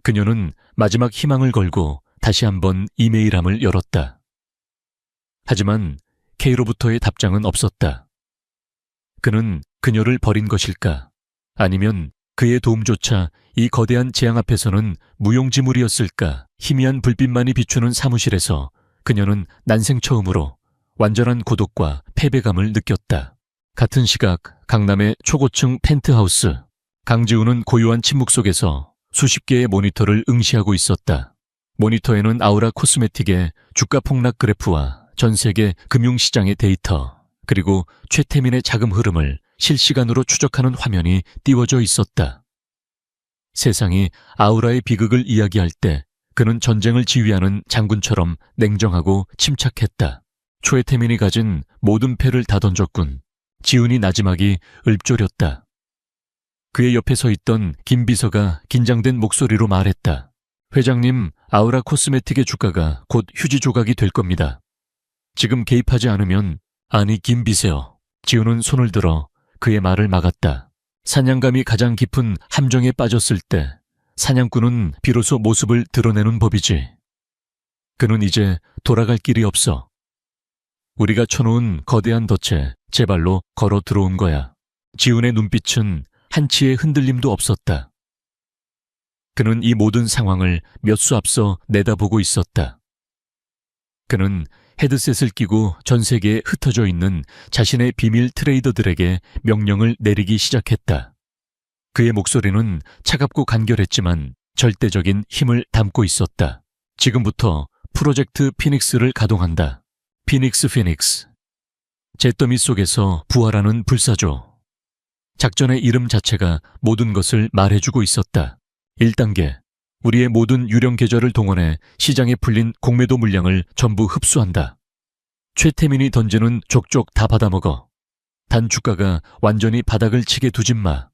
S1: 그녀는 마지막 희망을 걸고 다시 한번 이메일함을 열었다. 하지만 K로부터의 답장은 없었다. 그는 그녀를 버린 것일까? 아니면 그의 도움조차 이 거대한 재앙 앞에서는 무용지물이었을까? 희미한 불빛만이 비추는 사무실에서 그녀는 난생 처음으로 완전한 고독과 패배감을 느꼈다. 같은 시각 강남의 초고층 펜트하우스. 강지우는 고요한 침묵 속에서 수십 개의 모니터를 응시하고 있었다. 모니터에는 아우라 코스메틱의 주가 폭락 그래프와 전 세계 금융시장의 데이터, 그리고 최태민의 자금 흐름을 실시간으로 추적하는 화면이 띄워져 있었다. 세상이 아우라의 비극을 이야기할 때 그는 전쟁을 지휘하는 장군처럼 냉정하고 침착했다. 최태민이 가진 모든 패를 다 던졌군. 지훈이 나지막이 읊조렸다. 그의 옆에 서 있던 김 비서가 긴장된 목소리로 말했다. 회장님, 아우라 코스메틱의 주가가 곧 휴지 조각이 될 겁니다. 지금 개입하지 않으면. 아니, 김 비서요. 지훈은 손을 들어 그의 말을 막았다. 사냥감이 가장 깊은 함정에 빠졌을 때 사냥꾼은 비로소 모습을 드러내는 법이지. 그는 이제 돌아갈 길이 없어. 우리가 쳐놓은 거대한 덫에 제 발로 걸어 들어온 거야. 지훈의 눈빛은 한치의 흔들림도 없었다. 그는 이 모든 상황을 몇 수 앞서 내다보고 있었다. 그는 헤드셋을 끼고 전 세계에 흩어져 있는 자신의 비밀 트레이더들에게 명령을 내리기 시작했다. 그의 목소리는 차갑고 간결했지만 절대적인 힘을 담고 있었다. 지금부터 프로젝트 피닉스를 가동한다. 피닉스. 잿더미 속에서 부활하는 불사조. 작전의 이름 자체가 모든 것을 말해주고 있었다. 1단계. 우리의 모든 유령 계좌를 동원해 시장에 풀린 공매도 물량을 전부 흡수한다. 최태민이 던지는 족족 다 받아먹어. 단 주가가 완전히 바닥을 치게 두진 마.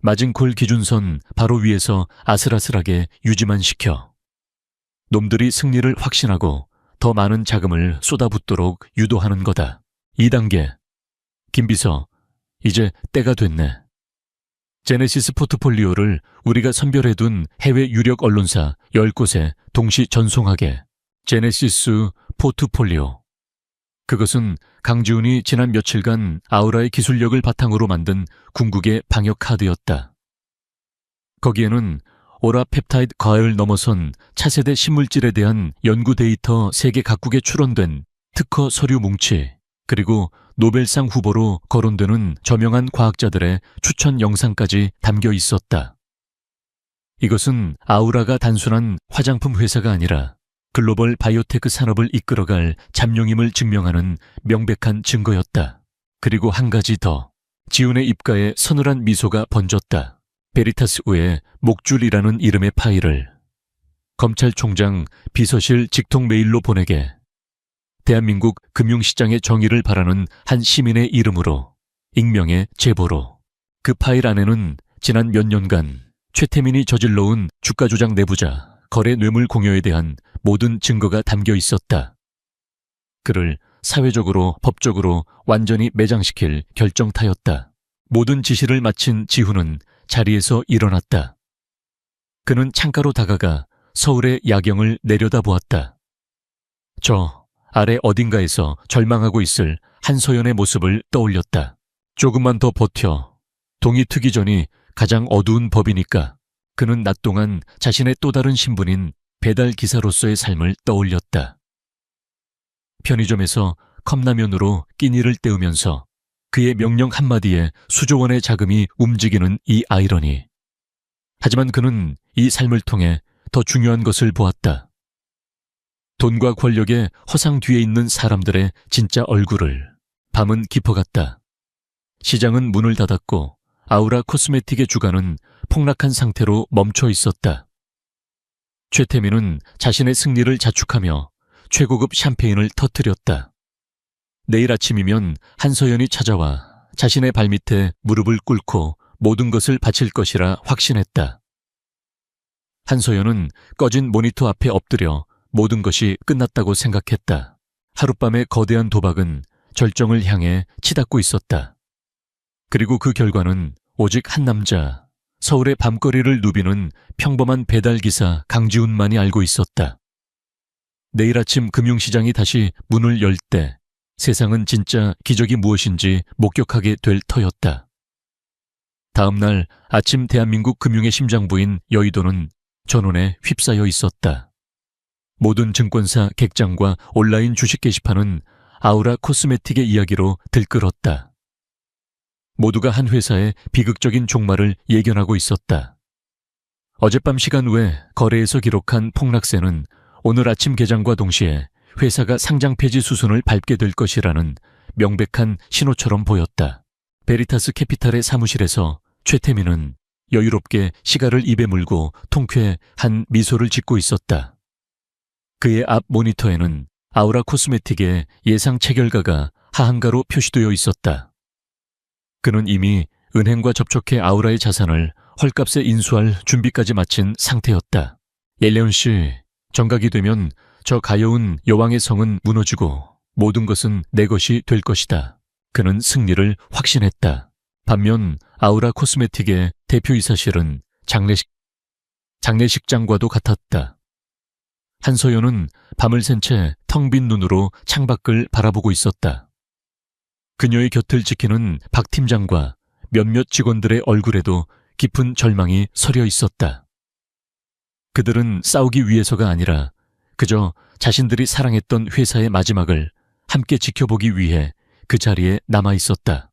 S1: 마진콜 기준선 바로 위에서 아슬아슬하게 유지만 시켜. 놈들이 승리를 확신하고 더 많은 자금을 쏟아붓도록 유도하는 거다. 2단계. 김비서, 이제 때가 됐네. 제네시스 포트폴리오를 우리가 선별해둔 해외 유력 언론사 10곳에 동시 전송하게. 제네시스 포트폴리오. 그것은 강지훈이 지난 며칠간 아우라의 기술력을 바탕으로 만든 궁극의 방역 카드였다. 거기에는 오라 펩타이드 과혈을 넘어선 차세대 신물질에 대한 연구 데이터 세계 각국에 출원된 특허 서류 뭉치, 그리고 노벨상 후보로 거론되는 저명한 과학자들의 추천 영상까지 담겨 있었다. 이것은 아우라가 단순한 화장품 회사가 아니라 글로벌 바이오테크 산업을 이끌어갈 잠룡임을 증명하는 명백한 증거였다. 그리고 한 가지 더. 지훈의 입가에 서늘한 미소가 번졌다. 베리타스 외에 목줄이라는 이름의 파일을 검찰총장 비서실 직통 메일로 보내게. 대한민국 금융시장의 정의를 바라는 한 시민의 이름으로, 익명의 제보로. 그 파일 안에는 지난 몇 년간 최태민이 저질러온 주가 조작 내부자, 거래 뇌물 공여에 대한 모든 증거가 담겨 있었다. 그를 사회적으로, 법적으로 완전히 매장시킬 결정타였다. 모든 지시를 마친 지훈은 자리에서 일어났다. 그는 창가로 다가가 서울의 야경을 내려다보았다. 저 아래 어딘가에서 절망하고 있을 한서연의 모습을 떠올렸다. 조금만 더 버텨. 동이 트기 전이 가장 어두운 법이니까. 그는 낮 동안 자신의 또 다른 신분인 배달 기사로서의 삶을 떠올렸다. 편의점에서 컵라면으로 끼니를 때우면서 그의 명령 한마디에 수조 원의 자금이 움직이는 이 아이러니. 하지만 그는 이 삶을 통해 더 중요한 것을 보았다. 돈과 권력의 허상 뒤에 있는 사람들의 진짜 얼굴을. 밤은 깊어갔다. 시장은 문을 닫았고 아우라 코스메틱의 주가는 폭락한 상태로 멈춰 있었다. 최태민은 자신의 승리를 자축하며 최고급 샴페인을 터뜨렸다. 내일 아침이면 한서연이 찾아와 자신의 발밑에 무릎을 꿇고 모든 것을 바칠 것이라 확신했다. 한서연은 꺼진 모니터 앞에 엎드려 모든 것이 끝났다고 생각했다. 하룻밤의 거대한 도박은 절정을 향해 치닫고 있었다. 그리고 그 결과는 오직 한 남자, 서울의 밤거리를 누비는 평범한 배달기사 강지훈만이 알고 있었다. 내일 아침 금융시장이 다시 문을 열 때 세상은 진짜 기적이 무엇인지 목격하게 될 터였다. 다음 날 아침 대한민국 금융의 심장부인 여의도는 전원에 휩싸여 있었다. 모든 증권사 객장과 온라인 주식 게시판은 아우라 코스메틱의 이야기로 들끓었다. 모두가 한 회사의 비극적인 종말을 예견하고 있었다. 어젯밤 시간 외 거래에서 기록한 폭락세는 오늘 아침 개장과 동시에 회사가 상장 폐지 수순을 밟게 될 것이라는 명백한 신호처럼 보였다. 베리타스 캐피탈의 사무실에서 최태민은 여유롭게 시가를 입에 물고 통쾌한 미소를 짓고 있었다. 그의 앞 모니터에는 아우라 코스메틱의 예상 체결가가 하한가로 표시되어 있었다. 그는 이미 은행과 접촉해 아우라의 자산을 헐값에 인수할 준비까지 마친 상태였다. 엘레온 씨, 정각이 되면 저 가여운 여왕의 성은 무너지고 모든 것은 내 것이 될 것이다. 그는 승리를 확신했다. 반면 아우라 코스메틱의 대표이사실은 장례식장과도 같았다. 한서연은 밤을 샌 채 텅 빈 눈으로 창밖을 바라보고 있었다. 그녀의 곁을 지키는 박 팀장과 몇몇 직원들의 얼굴에도 깊은 절망이 서려 있었다. 그들은 싸우기 위해서가 아니라 그저 자신들이 사랑했던 회사의 마지막을 함께 지켜보기 위해 그 자리에 남아 있었다.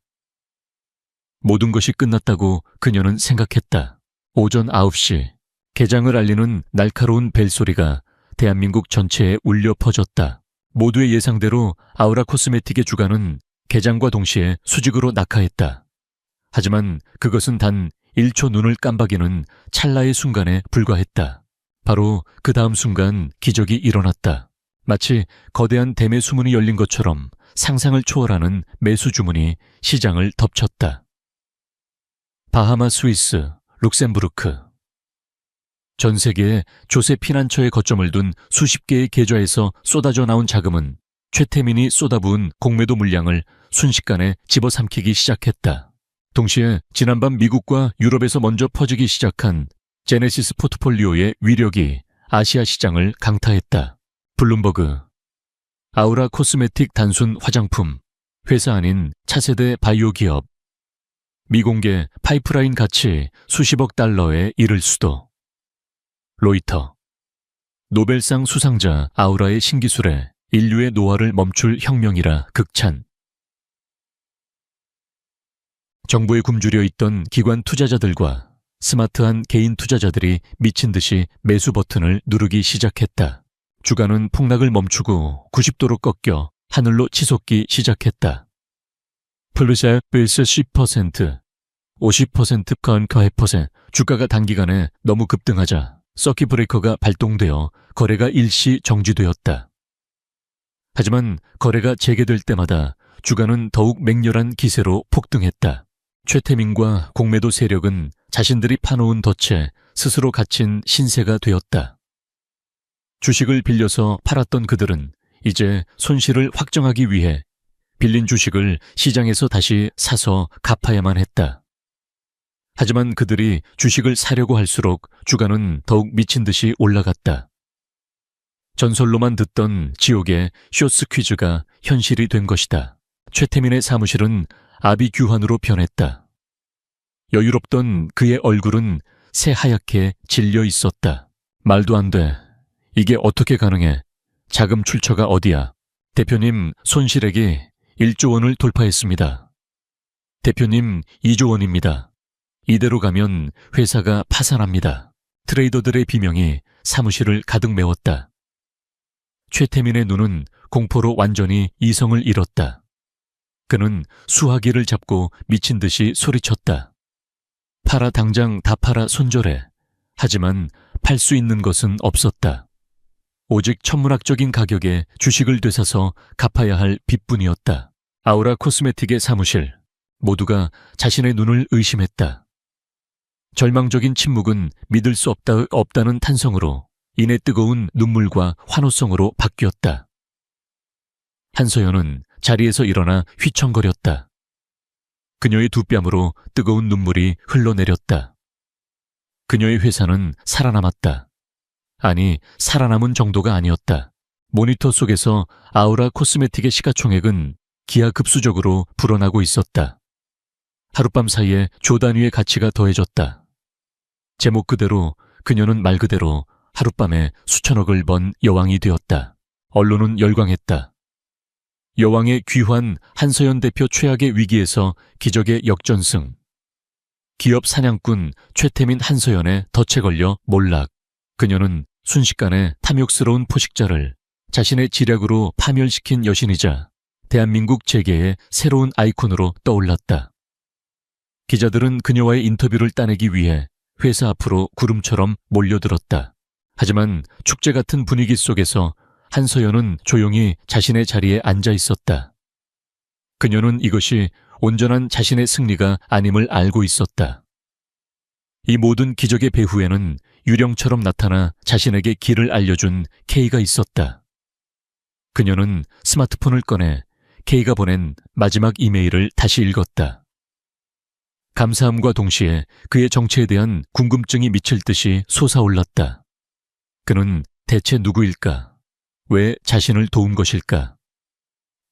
S1: 모든 것이 끝났다고 그녀는 생각했다. 오전 9시, 개장을 알리는 날카로운 벨소리가 대한민국 전체에 울려 퍼졌다. 모두의 예상대로 아우라 코스메틱의 주가는 개장과 동시에 수직으로 낙하했다. 하지만 그것은 단 1초 눈을 깜박이는 찰나의 순간에 불과했다. 바로 그 다음 순간 기적이 일어났다. 마치 거대한 대매 수문이 열린 것처럼 상상을 초월하는 매수 주문이 시장을 덮쳤다. 바하마, 스위스, 룩셈부르크. 전 세계에 조세 피난처에 거점을 둔 수십 개의 계좌에서 쏟아져 나온 자금은 최태민이 쏟아부은 공매도 물량을 순식간에 집어삼키기 시작했다. 동시에 지난밤 미국과 유럽에서 먼저 퍼지기 시작한 제네시스 포트폴리오의 위력이 아시아 시장을 강타했다. 블룸버그, 아우라 코스메틱 단순 화장품, 회사 아닌 차세대 바이오 기업, 미공개 파이프라인 가치 수십억 달러에 이를 수도. 로이터, 노벨상 수상자 아우라의 신기술에 인류의 노화를 멈출 혁명이라 극찬. 정부에 굶주려 있던 기관 투자자들과 스마트한 개인 투자자들이 미친 듯이 매수 버튼을 누르기 시작했다. 주가는 폭락을 멈추고 90도로 꺾여 하늘로 치솟기 시작했다. 플루스 10%, 50% 건커%. 주가가 단기간에 너무 급등하자 서킷 브레이커가 발동되어 거래가 일시 정지되었다. 하지만 거래가 재개될 때마다 주가는 더욱 맹렬한 기세로 폭등했다. 최태민과 공매도 세력은 자신들이 파놓은 덫에 스스로 갇힌 신세가 되었다. 주식을 빌려서 팔았던 그들은 이제 손실을 확정하기 위해 빌린 주식을 시장에서 다시 사서 갚아야만 했다. 하지만 그들이 주식을 사려고 할수록 주가는 더욱 미친 듯이 올라갔다. 전설로만 듣던 지옥의 쇼스 퀴즈가 현실이 된 것이다. 최태민의 사무실은 아비규환으로 변했다. 여유롭던 그의 얼굴은 새하얗게 질려 있었다. 말도 안 돼. 이게 어떻게 가능해? 자금 출처가 어디야? 대표님, 손실액이 1조 원을 돌파했습니다. 대표님, 2조 원입니다. 이대로 가면 회사가 파산합니다. 트레이더들의 비명이 사무실을 가득 메웠다. 최태민의 눈은 공포로 완전히 이성을 잃었다. 그는 수화기를 잡고 미친 듯이 소리쳤다. 팔아 당장 다 팔아 손절해. 하지만 팔 수 있는 것은 없었다. 오직 천문학적인 가격에 주식을 되사서 갚아야 할 빚뿐이었다. 아우라 코스메틱의 사무실, 모두가 자신의 눈을 의심했다. 절망적인 침묵은 믿을 수 없다는 탄성으로 이내 뜨거운 눈물과 환호성으로 바뀌었다. 한서연은 자리에서 일어나 휘청거렸다. 그녀의 두 뺨으로 뜨거운 눈물이 흘러내렸다. 그녀의 회사는 살아남았다. 아니, 살아남은 정도가 아니었다. 모니터 속에서 아우라 코스메틱의 시가총액은 기하급수적으로 불어나고 있었다. 하룻밤 사이에 조 단위의 가치가 더해졌다. 제목 그대로 그녀는 말 그대로 하룻밤에 수천억을 번 여왕이 되었다. 언론은 열광했다. 여왕의 귀환, 한서연 대표 최악의 위기에서 기적의 역전승. 기업 사냥꾼 최태민 한서연의 덫에 걸려 몰락. 그녀는 순식간에 탐욕스러운 포식자를 자신의 지략으로 파멸시킨 여신이자 대한민국 재계의 새로운 아이콘으로 떠올랐다. 기자들은 그녀와의 인터뷰를 따내기 위해 회사 앞으로 구름처럼 몰려들었다. 하지만 축제 같은 분위기 속에서 한서연은 조용히 자신의 자리에 앉아 있었다. 그녀는 이것이 온전한 자신의 승리가 아님을 알고 있었다. 이 모든 기적의 배후에는 유령처럼 나타나 자신에게 길을 알려준 K가 있었다. 그녀는 스마트폰을 꺼내 K가 보낸 마지막 이메일을 다시 읽었다. 감사함과 동시에 그의 정체에 대한 궁금증이 미칠 듯이 솟아올랐다. 그는 대체 누구일까? 왜 자신을 도운 것일까?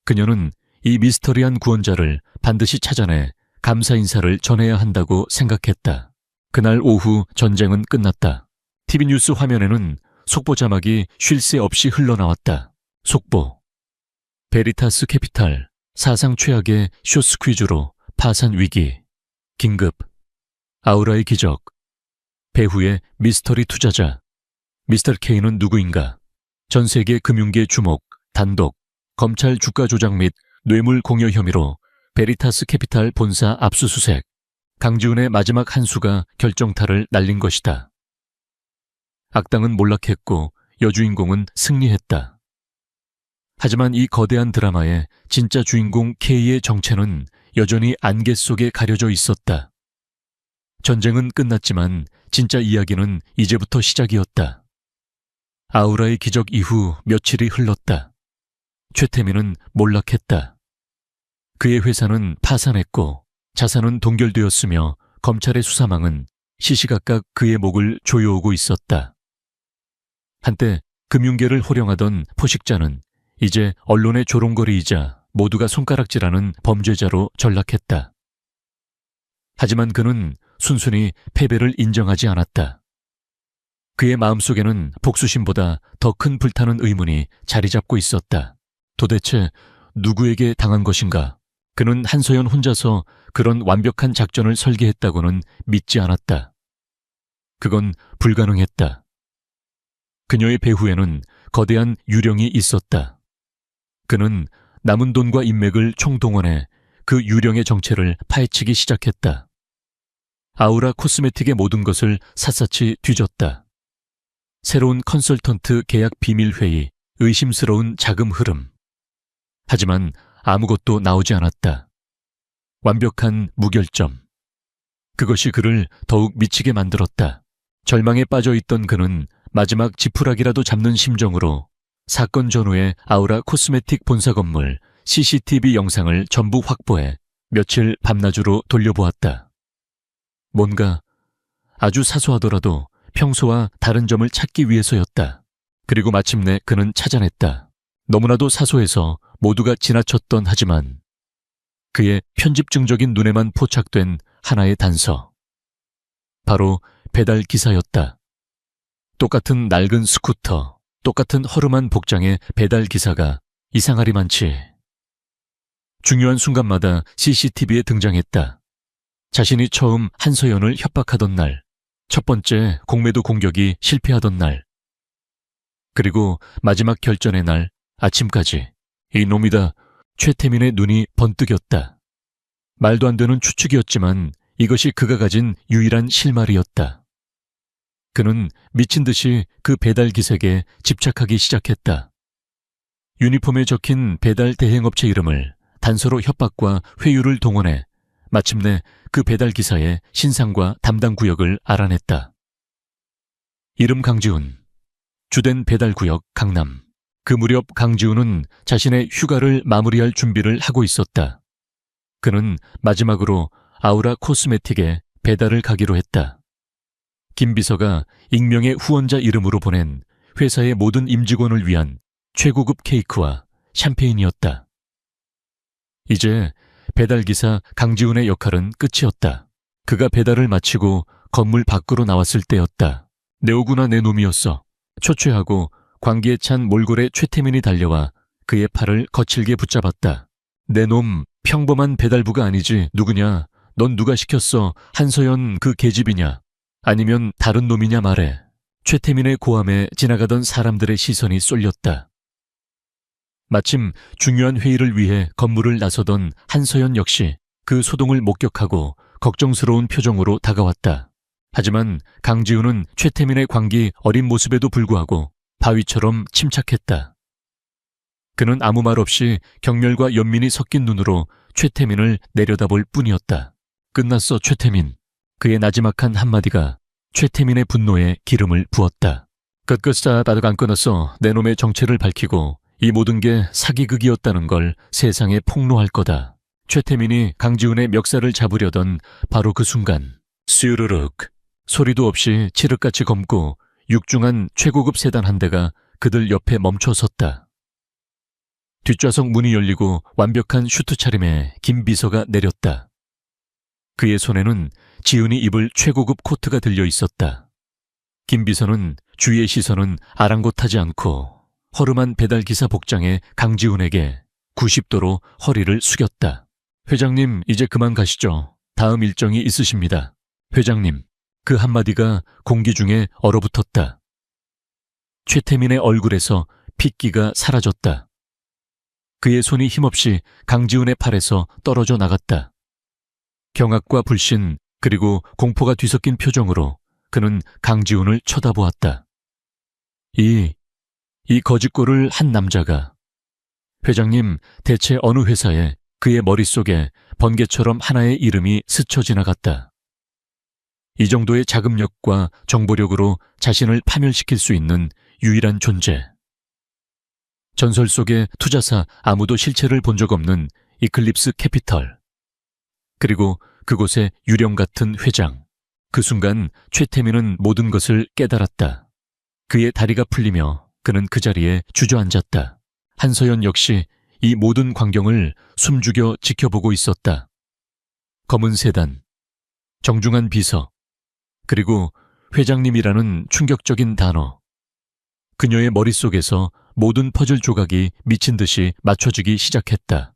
S1: 그녀는 이 미스터리한 구원자를 반드시 찾아내 감사 인사를 전해야 한다고 생각했다. 그날 오후 전쟁은 끝났다. TV 뉴스 화면에는 속보 자막이 쉴 새 없이 흘러나왔다. 속보. 베리타스 캐피탈 사상 최악의 숏 스퀴즈로 파산 위기. 긴급. 아우라의 기적. 배후의 미스터리 투자자. 미스터 K는 누구인가? 전 세계 금융계 주목, 단독, 검찰 주가 조작 및 뇌물 공여 혐의로 베리타스 캐피탈 본사 압수수색. 강지훈의 마지막 한 수가 결정타를 날린 것이다. 악당은 몰락했고 여주인공은 승리했다. 하지만 이 거대한 드라마의 진짜 주인공 K의 정체는 여전히 안개 속에 가려져 있었다. 전쟁은 끝났지만 진짜 이야기는 이제부터 시작이었다. 아우라의 기적 이후 며칠이 흘렀다. 최태민은 몰락했다. 그의 회사는 파산했고 자산은 동결되었으며 검찰의 수사망은 시시각각 그의 목을 조여오고 있었다. 한때 금융계를 호령하던 포식자는 이제 언론의 조롱거리이자 모두가 손가락질하는 범죄자로 전락했다. 하지만 그는 순순히 패배를 인정하지 않았다. 그의 마음속에는 복수심보다 더 큰 불타는 의문이 자리 잡고 있었다. 도대체 누구에게 당한 것인가? 그는 한서연 혼자서 그런 완벽한 작전을 설계했다고는 믿지 않았다. 그건 불가능했다. 그녀의 배후에는 거대한 유령이 있었다. 그는 남은 돈과 인맥을 총동원해 그 유령의 정체를 파헤치기 시작했다. 아우라 코스메틱의 모든 것을 샅샅이 뒤졌다. 새로운 컨설턴트 계약 비밀회의, 의심스러운 자금 흐름. 하지만 아무것도 나오지 않았다. 완벽한 무결점. 그것이 그를 더욱 미치게 만들었다. 절망에 빠져있던 그는 마지막 지푸라기라도 잡는 심정으로 사건 전후의 아우라 코스메틱 본사 건물 CCTV 영상을 전부 확보해 며칠 밤낮으로 돌려보았다. 뭔가 아주 사소하더라도 평소와 다른 점을 찾기 위해서였다. 그리고 마침내 그는 찾아냈다. 너무나도 사소해서 모두가 지나쳤던 하지만 그의 편집증적인 눈에만 포착된 하나의 단서. 바로 배달 기사였다. 똑같은 낡은 스쿠터, 똑같은 허름한 복장의 배달 기사가 이상하리만치. 중요한 순간마다 CCTV에 등장했다. 자신이 처음 한서연을 협박하던 날, 첫 번째 공매도 공격이 실패하던 날, 그리고 마지막 결전의 날 아침까지. 이놈이다. 최태민의 눈이 번뜩였다. 말도 안 되는 추측이었지만 이것이 그가 가진 유일한 실마리였다. 그는 미친 듯이 그 배달 기색에 집착하기 시작했다. 유니폼에 적힌 배달 대행업체 이름을 단서로 협박과 회유를 동원해 마침내 그 배달 기사의 신상과 담당 구역을 알아냈다. 이름 강지훈, 주된 배달 구역 강남. 그 무렵 강지훈은 자신의 휴가를 마무리할 준비를 하고 있었다. 그는 마지막으로 아우라 코스메틱에 배달을 가기로 했다. 김 비서가 익명의 후원자 이름으로 보낸 회사의 모든 임직원을 위한 최고급 케이크와 샴페인이었다. 이제 배달기사 강지훈의 역할은 끝이었다. 그가 배달을 마치고 건물 밖으로 나왔을 때였다. 내 오구나 내 놈이었어. 초췌하고 광기에 찬 몰골의 최태민이 달려와 그의 팔을 거칠게 붙잡았다. 내 놈, 평범한 배달부가 아니지. 누구냐? 넌 누가 시켰어? 한서연 그 계집이냐? 아니면 다른 놈이냐 말해. 최태민의 고함에 지나가던 사람들의 시선이 쏠렸다. 마침 중요한 회의를 위해 건물을 나서던 한서연 역시 그 소동을 목격하고 걱정스러운 표정으로 다가왔다. 하지만 강지훈은 최태민의 광기 어린 모습에도 불구하고 바위처럼 침착했다. 그는 아무 말 없이 경멸과 연민이 섞인 눈으로 최태민을 내려다볼 뿐이었다. 끝났어, 최태민. 그의 나지막한 한마디가 최태민의 분노에 기름을 부었다. 끝끝싸 아직 안 끊었어. 내 놈의 정체를 밝히고 이 모든 게 사기극이었다는 걸 세상에 폭로할 거다. 최태민이 강지훈의 멱살을 잡으려던 바로 그 순간 스르륵 소리도 없이 칠흑같이 검고 육중한 최고급 세단 한 대가 그들 옆에 멈춰 섰다. 뒷좌석 문이 열리고 완벽한 슈트 차림에 김 비서가 내렸다. 그의 손에는 지훈이 입을 최고급 코트가 들려 있었다. 김 비서는 주위의 시선은 아랑곳하지 않고 허름한 배달기사 복장의 강지훈에게 90도로 허리를 숙였다. 회장님, 이제 그만 가시죠. 다음 일정이 있으십니다. 회장님, 그 한마디가 공기 중에 얼어붙었다. 최태민의 얼굴에서 핏기가 사라졌다. 그의 손이 힘없이 강지훈의 팔에서 떨어져 나갔다. 경악과 불신 그리고 공포가 뒤섞인 표정으로 그는 강지훈을 쳐다보았다. 이 거짓골을 한 남자가 회장님, 대체 어느 회사에 그의 머릿속에 번개처럼 하나의 이름이 스쳐 지나갔다. 이 정도의 자금력과 정보력으로 자신을 파멸시킬 수 있는 유일한 존재. 전설 속의 투자사 아무도 실체를 본 적 없는 이클립스 캐피털. 그리고 그곳의 유령 같은 회장. 그 순간 최태민은 모든 것을 깨달았다. 그의 다리가 풀리며 그는 그 자리에 주저앉았다. 한서연 역시 이 모든 광경을 숨죽여 지켜보고 있었다. 검은 세단, 정중한 비서, 그리고 회장님이라는 충격적인 단어. 그녀의 머릿속에서 모든 퍼즐 조각이 미친 듯이 맞춰지기 시작했다.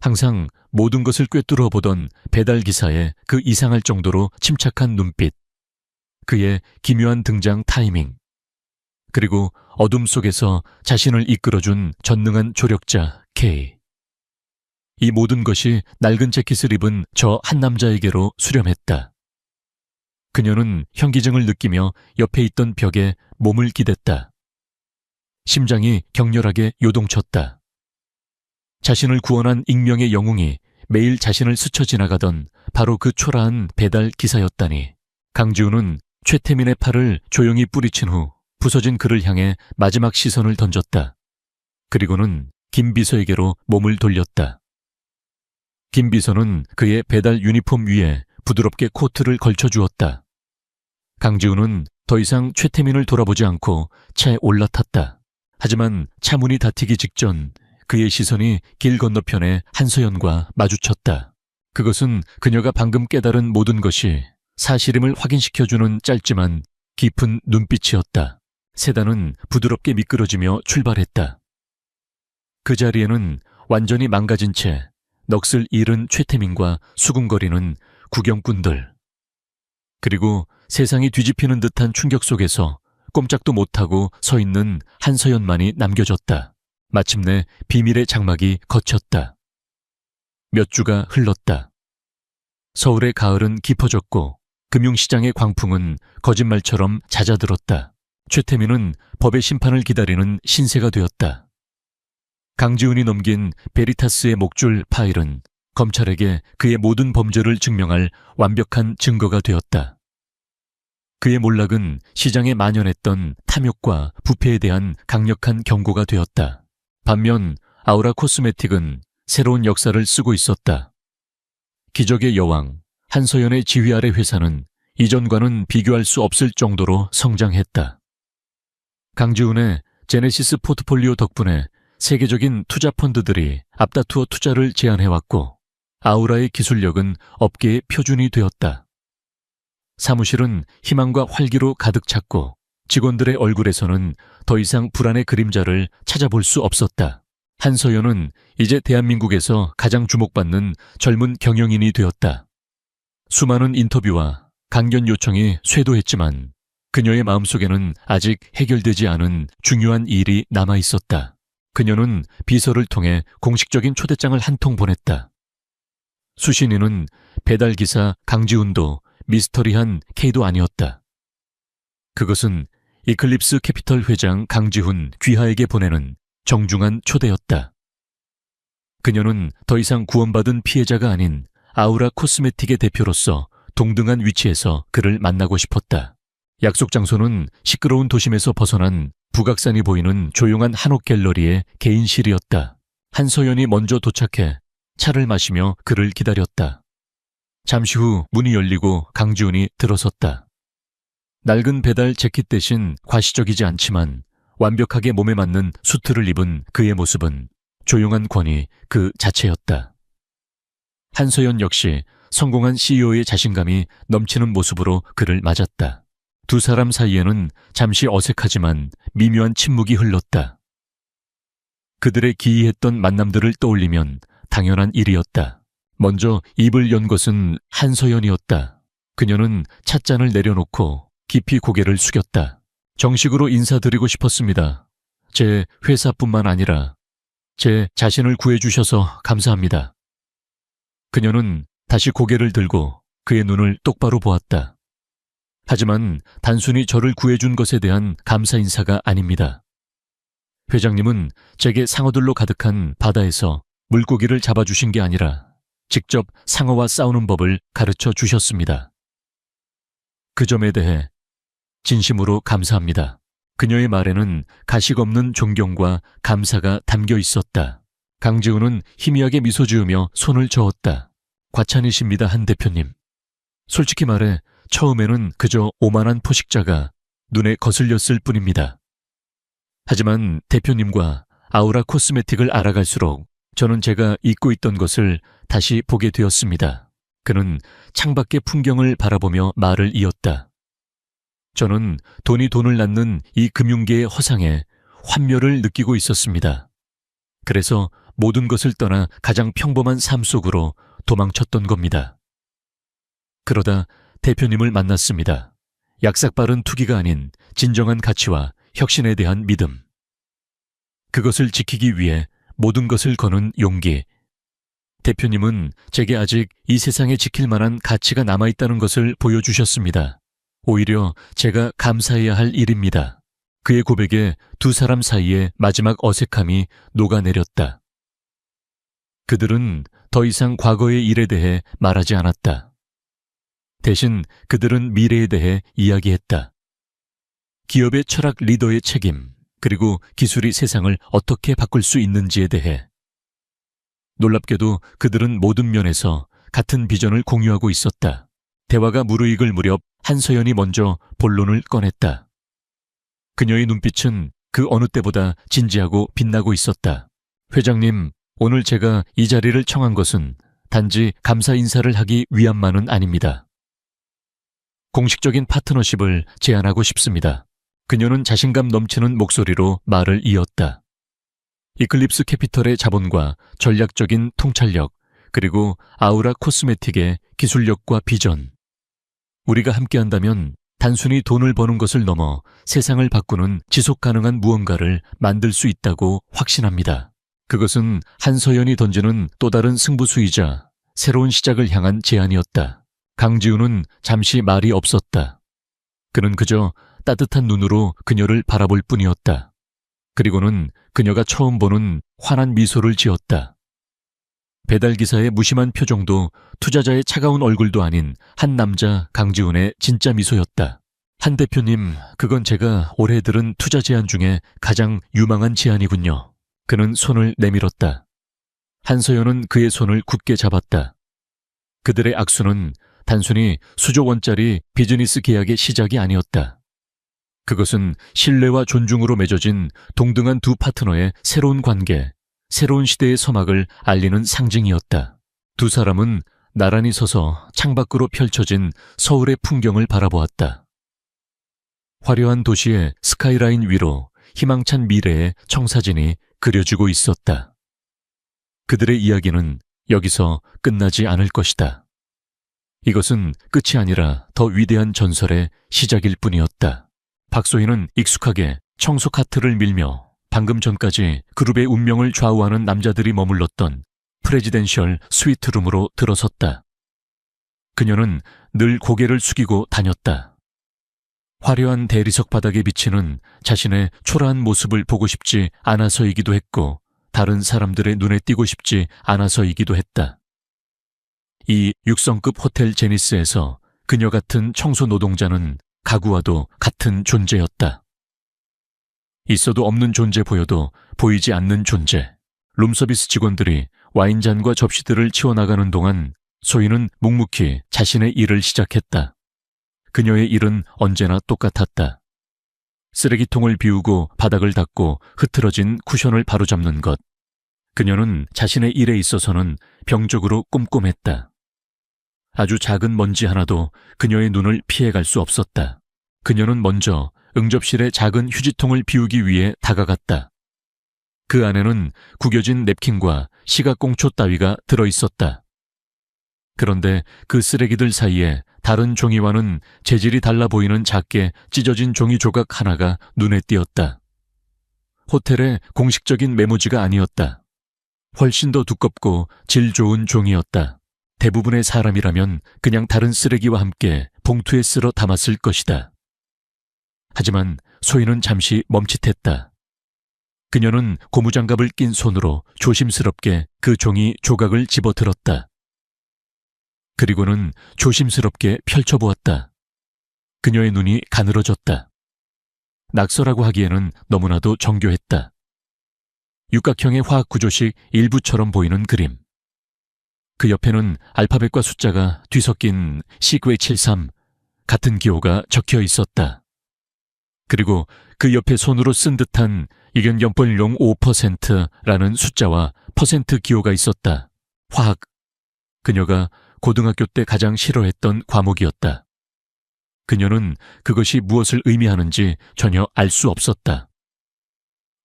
S1: 항상 모든 것을 꿰뚫어 보던 배달기사의 그 이상할 정도로 침착한 눈빛, 그의 기묘한 등장 타이밍, 그리고 어둠 속에서 자신을 이끌어준 전능한 조력자 K. 이 모든 것이 낡은 재킷을 입은 저 한 남자에게로 수렴했다. 그녀는 현기증을 느끼며 옆에 있던 벽에 몸을 기댔다. 심장이 격렬하게 요동쳤다. 자신을 구원한 익명의 영웅이 매일 자신을 스쳐 지나가던 바로 그 초라한 배달 기사였다니. 강지훈은 최태민의 팔을 조용히 뿌리친 후 부서진 그를 향해 마지막 시선을 던졌다. 그리고는 김 비서에게로 몸을 돌렸다. 김 비서는 그의 배달 유니폼 위에 부드럽게 코트를 걸쳐주었다. 강지훈은 더 이상 최태민을 돌아보지 않고 차에 올라탔다. 하지만 차 문이 닫히기 직전 그의 시선이 길 건너편의 한서연과 마주쳤다. 그것은 그녀가 방금 깨달은 모든 것이 사실임을 확인시켜주는 짧지만 깊은 눈빛이었다. 세단은 부드럽게 미끄러지며 출발했다. 그 자리에는 완전히 망가진 채 넋을 잃은 최태민과 수군거리는 구경꾼들. 그리고 세상이 뒤집히는 듯한 충격 속에서 꼼짝도 못하고 서 있는 한서연만이 남겨졌다. 마침내 비밀의 장막이 걷혔다. 몇 주가 흘렀다. 서울의 가을은 깊어졌고 금융시장의 광풍은 거짓말처럼 잦아들었다. 최태민은 법의 심판을 기다리는 신세가 되었다. 강지훈이 넘긴 베리타스의 목줄 파일은 검찰에게 그의 모든 범죄를 증명할 완벽한 증거가 되었다. 그의 몰락은 시장에 만연했던 탐욕과 부패에 대한 강력한 경고가 되었다. 반면 아우라 코스메틱은 새로운 역사를 쓰고 있었다. 기적의 여왕, 한서연의 지휘 아래 회사는 이전과는 비교할 수 없을 정도로 성장했다. 강지훈의 제네시스 포트폴리오 덕분에 세계적인 투자 펀드들이 앞다투어 투자를 제안해왔고 아우라의 기술력은 업계의 표준이 되었다. 사무실은 희망과 활기로 가득 찼고 직원들의 얼굴에서는 더 이상 불안의 그림자를 찾아볼 수 없었다. 한서연은 이제 대한민국에서 가장 주목받는 젊은 경영인이 되었다. 수많은 인터뷰와 강연 요청이 쇄도했지만 그녀의 마음속에는 아직 해결되지 않은 중요한 일이 남아 있었다. 그녀는 비서를 통해 공식적인 초대장을 한 통 보냈다. 수신인은 배달기사 강지훈도 미스터리한 K도 아니었다. 그것은 이클립스 캐피털 회장 강지훈 귀하에게 보내는 정중한 초대였다. 그녀는 더 이상 구원받은 피해자가 아닌 아우라 코스메틱의 대표로서 동등한 위치에서 그를 만나고 싶었다. 약속 장소는 시끄러운 도심에서 벗어난 북악산이 보이는 조용한 한옥 갤러리의 개인실이었다. 한서연이 먼저 도착해 차를 마시며 그를 기다렸다. 잠시 후 문이 열리고 강지훈이 들어섰다. 낡은 배달 재킷 대신 과시적이지 않지만 완벽하게 몸에 맞는 수트를 입은 그의 모습은 조용한 권위 그 자체였다. 한서연 역시 성공한 CEO의 자신감이 넘치는 모습으로 그를 맞았다. 두 사람 사이에는 잠시 어색하지만 미묘한 침묵이 흘렀다. 그들의 기이했던 만남들을 떠올리면 당연한 일이었다. 먼저 입을 연 것은 한서연이었다. 그녀는 찻잔을 내려놓고 깊이 고개를 숙였다. 정식으로 인사드리고 싶었습니다. 제 회사뿐만 아니라 제 자신을 구해주셔서 감사합니다. 그녀는 다시 고개를 들고 그의 눈을 똑바로 보았다. 하지만 단순히 저를 구해준 것에 대한 감사 인사가 아닙니다. 회장님은 제게 상어들로 가득한 바다에서 물고기를 잡아주신 게 아니라 직접 상어와 싸우는 법을 가르쳐 주셨습니다. 그 점에 대해 진심으로 감사합니다. 그녀의 말에는 가식 없는 존경과 감사가 담겨 있었다. 강지훈은 희미하게 미소 지으며 손을 저었다. 과찬이십니다, 한 대표님. 솔직히 말해 처음에는 그저 오만한 포식자가 눈에 거슬렸을 뿐입니다. 하지만 대표님과 아우라 코스메틱을 알아갈수록 저는 제가 잊고 있던 것을 다시 보게 되었습니다. 그는 창밖의 풍경을 바라보며 말을 이었다. 저는 돈이 돈을 낳는 이 금융계의 허상에 환멸을 느끼고 있었습니다. 그래서 모든 것을 떠나 가장 평범한 삶 속으로 도망쳤던 겁니다. 그러다 대표님을 만났습니다. 약삭빠른 투기가 아닌 진정한 가치와 혁신에 대한 믿음. 그것을 지키기 위해 모든 것을 거는 용기. 대표님은 제게 아직 이 세상에 지킬 만한 가치가 남아있다는 것을 보여주셨습니다. 오히려 제가 감사해야 할 일입니다. 그의 고백에 두 사람 사이에 마지막 어색함이 녹아내렸다. 그들은 더 이상 과거의 일에 대해 말하지 않았다. 대신 그들은 미래에 대해 이야기했다. 기업의 철학 리더의 책임, 그리고 기술이 세상을 어떻게 바꿀 수 있는지에 대해. 놀랍게도 그들은 모든 면에서 같은 비전을 공유하고 있었다. 대화가 무르익을 무렵 한서연이 먼저 본론을 꺼냈다. 그녀의 눈빛은 그 어느 때보다 진지하고 빛나고 있었다. 회장님, 오늘 제가 이 자리를 청한 것은 단지 감사 인사를 하기 위함만은 아닙니다. 공식적인 파트너십을 제안하고 싶습니다. 그녀는 자신감 넘치는 목소리로 말을 이었다. 이클립스 캐피털의 자본과 전략적인 통찰력, 그리고 아우라 코스메틱의 기술력과 비전. 우리가 함께한다면 단순히 돈을 버는 것을 넘어 세상을 바꾸는 지속 가능한 무언가를 만들 수 있다고 확신합니다. 그것은 한서연이 던지는 또 다른 승부수이자 새로운 시작을 향한 제안이었다. 강지우는 잠시 말이 없었다. 그는 그저 따뜻한 눈으로 그녀를 바라볼 뿐이었다. 그리고는 그녀가 처음 보는 환한 미소를 지었다. 배달기사의 무심한 표정도 투자자의 차가운 얼굴도 아닌 한 남자 강지훈의 진짜 미소였다. 한 대표님, 그건 제가 올해 들은 투자 제안 중에 가장 유망한 제안이군요. 그는 손을 내밀었다. 한서연은 그의 손을 굳게 잡았다. 그들의 악수는 단순히 수조 원짜리 비즈니스 계약의 시작이 아니었다. 그것은 신뢰와 존중으로 맺어진 동등한 두 파트너의 새로운 관계, 새로운 시대의 서막을 알리는 상징이었다. 두 사람은 나란히 서서 창밖으로 펼쳐진 서울의 풍경을 바라보았다. 화려한 도시의 스카이라인 위로 희망찬 미래의 청사진이 그려지고 있었다. 그들의 이야기는 여기서 끝나지 않을 것이다. 이것은 끝이 아니라 더 위대한 전설의 시작일 뿐이었다. 박소희는 익숙하게 청소 카트를 밀며 방금 전까지 그룹의 운명을 좌우하는 남자들이 머물렀던 프레지덴셜 스위트룸으로 들어섰다. 그녀는 늘 고개를 숙이고 다녔다. 화려한 대리석 바닥에 비치는 자신의 초라한 모습을 보고 싶지 않아서이기도 했고 다른 사람들의 눈에 띄고 싶지 않아서이기도 했다. 이 6성급 호텔 제니스에서 그녀 같은 청소 노동자는 가구와도 같은 존재였다. 있어도 없는 존재 보여도 보이지 않는 존재. 룸서비스 직원들이 와인잔과 접시들을 치워나가는 동안 소희는 묵묵히 자신의 일을 시작했다. 그녀의 일은 언제나 똑같았다. 쓰레기통을 비우고 바닥을 닦고 흐트러진 쿠션을 바로잡는 것. 그녀는 자신의 일에 있어서는 병적으로 꼼꼼했다. 아주 작은 먼지 하나도 그녀의 눈을 피해갈 수 없었다. 그녀는 먼저 응접실의 작은 휴지통을 비우기 위해 다가갔다. 그 안에는 구겨진 냅킨과 시각공초 따위가 들어있었다. 그런데 그 쓰레기들 사이에 다른 종이와는 재질이 달라 보이는 작게 찢어진 종이 조각 하나가 눈에 띄었다. 호텔의 공식적인 메모지가 아니었다. 훨씬 더 두껍고 질 좋은 종이었다. 대부분의 사람이라면 그냥 다른 쓰레기와 함께 봉투에 쓸어 담았을 것이다. 하지만 소희는 잠시 멈칫했다. 그녀는 고무장갑을 낀 손으로 조심스럽게 그 종이 조각을 집어들었다. 그리고는 조심스럽게 펼쳐보았다. 그녀의 눈이 가늘어졌다. 낙서라고 하기에는 너무나도 정교했다. 육각형의 화학 구조식 일부처럼 보이는 그림. 그 옆에는 알파벳과 숫자가 뒤섞인 시그웨73 같은 기호가 적혀 있었다. 그리고 그 옆에 손으로 쓴 듯한 2.05%라는 숫자와 퍼센트 기호가 있었다. 화학. 그녀가 고등학교 때 가장 싫어했던 과목이었다. 그녀는 그것이 무엇을 의미하는지 전혀 알 수 없었다.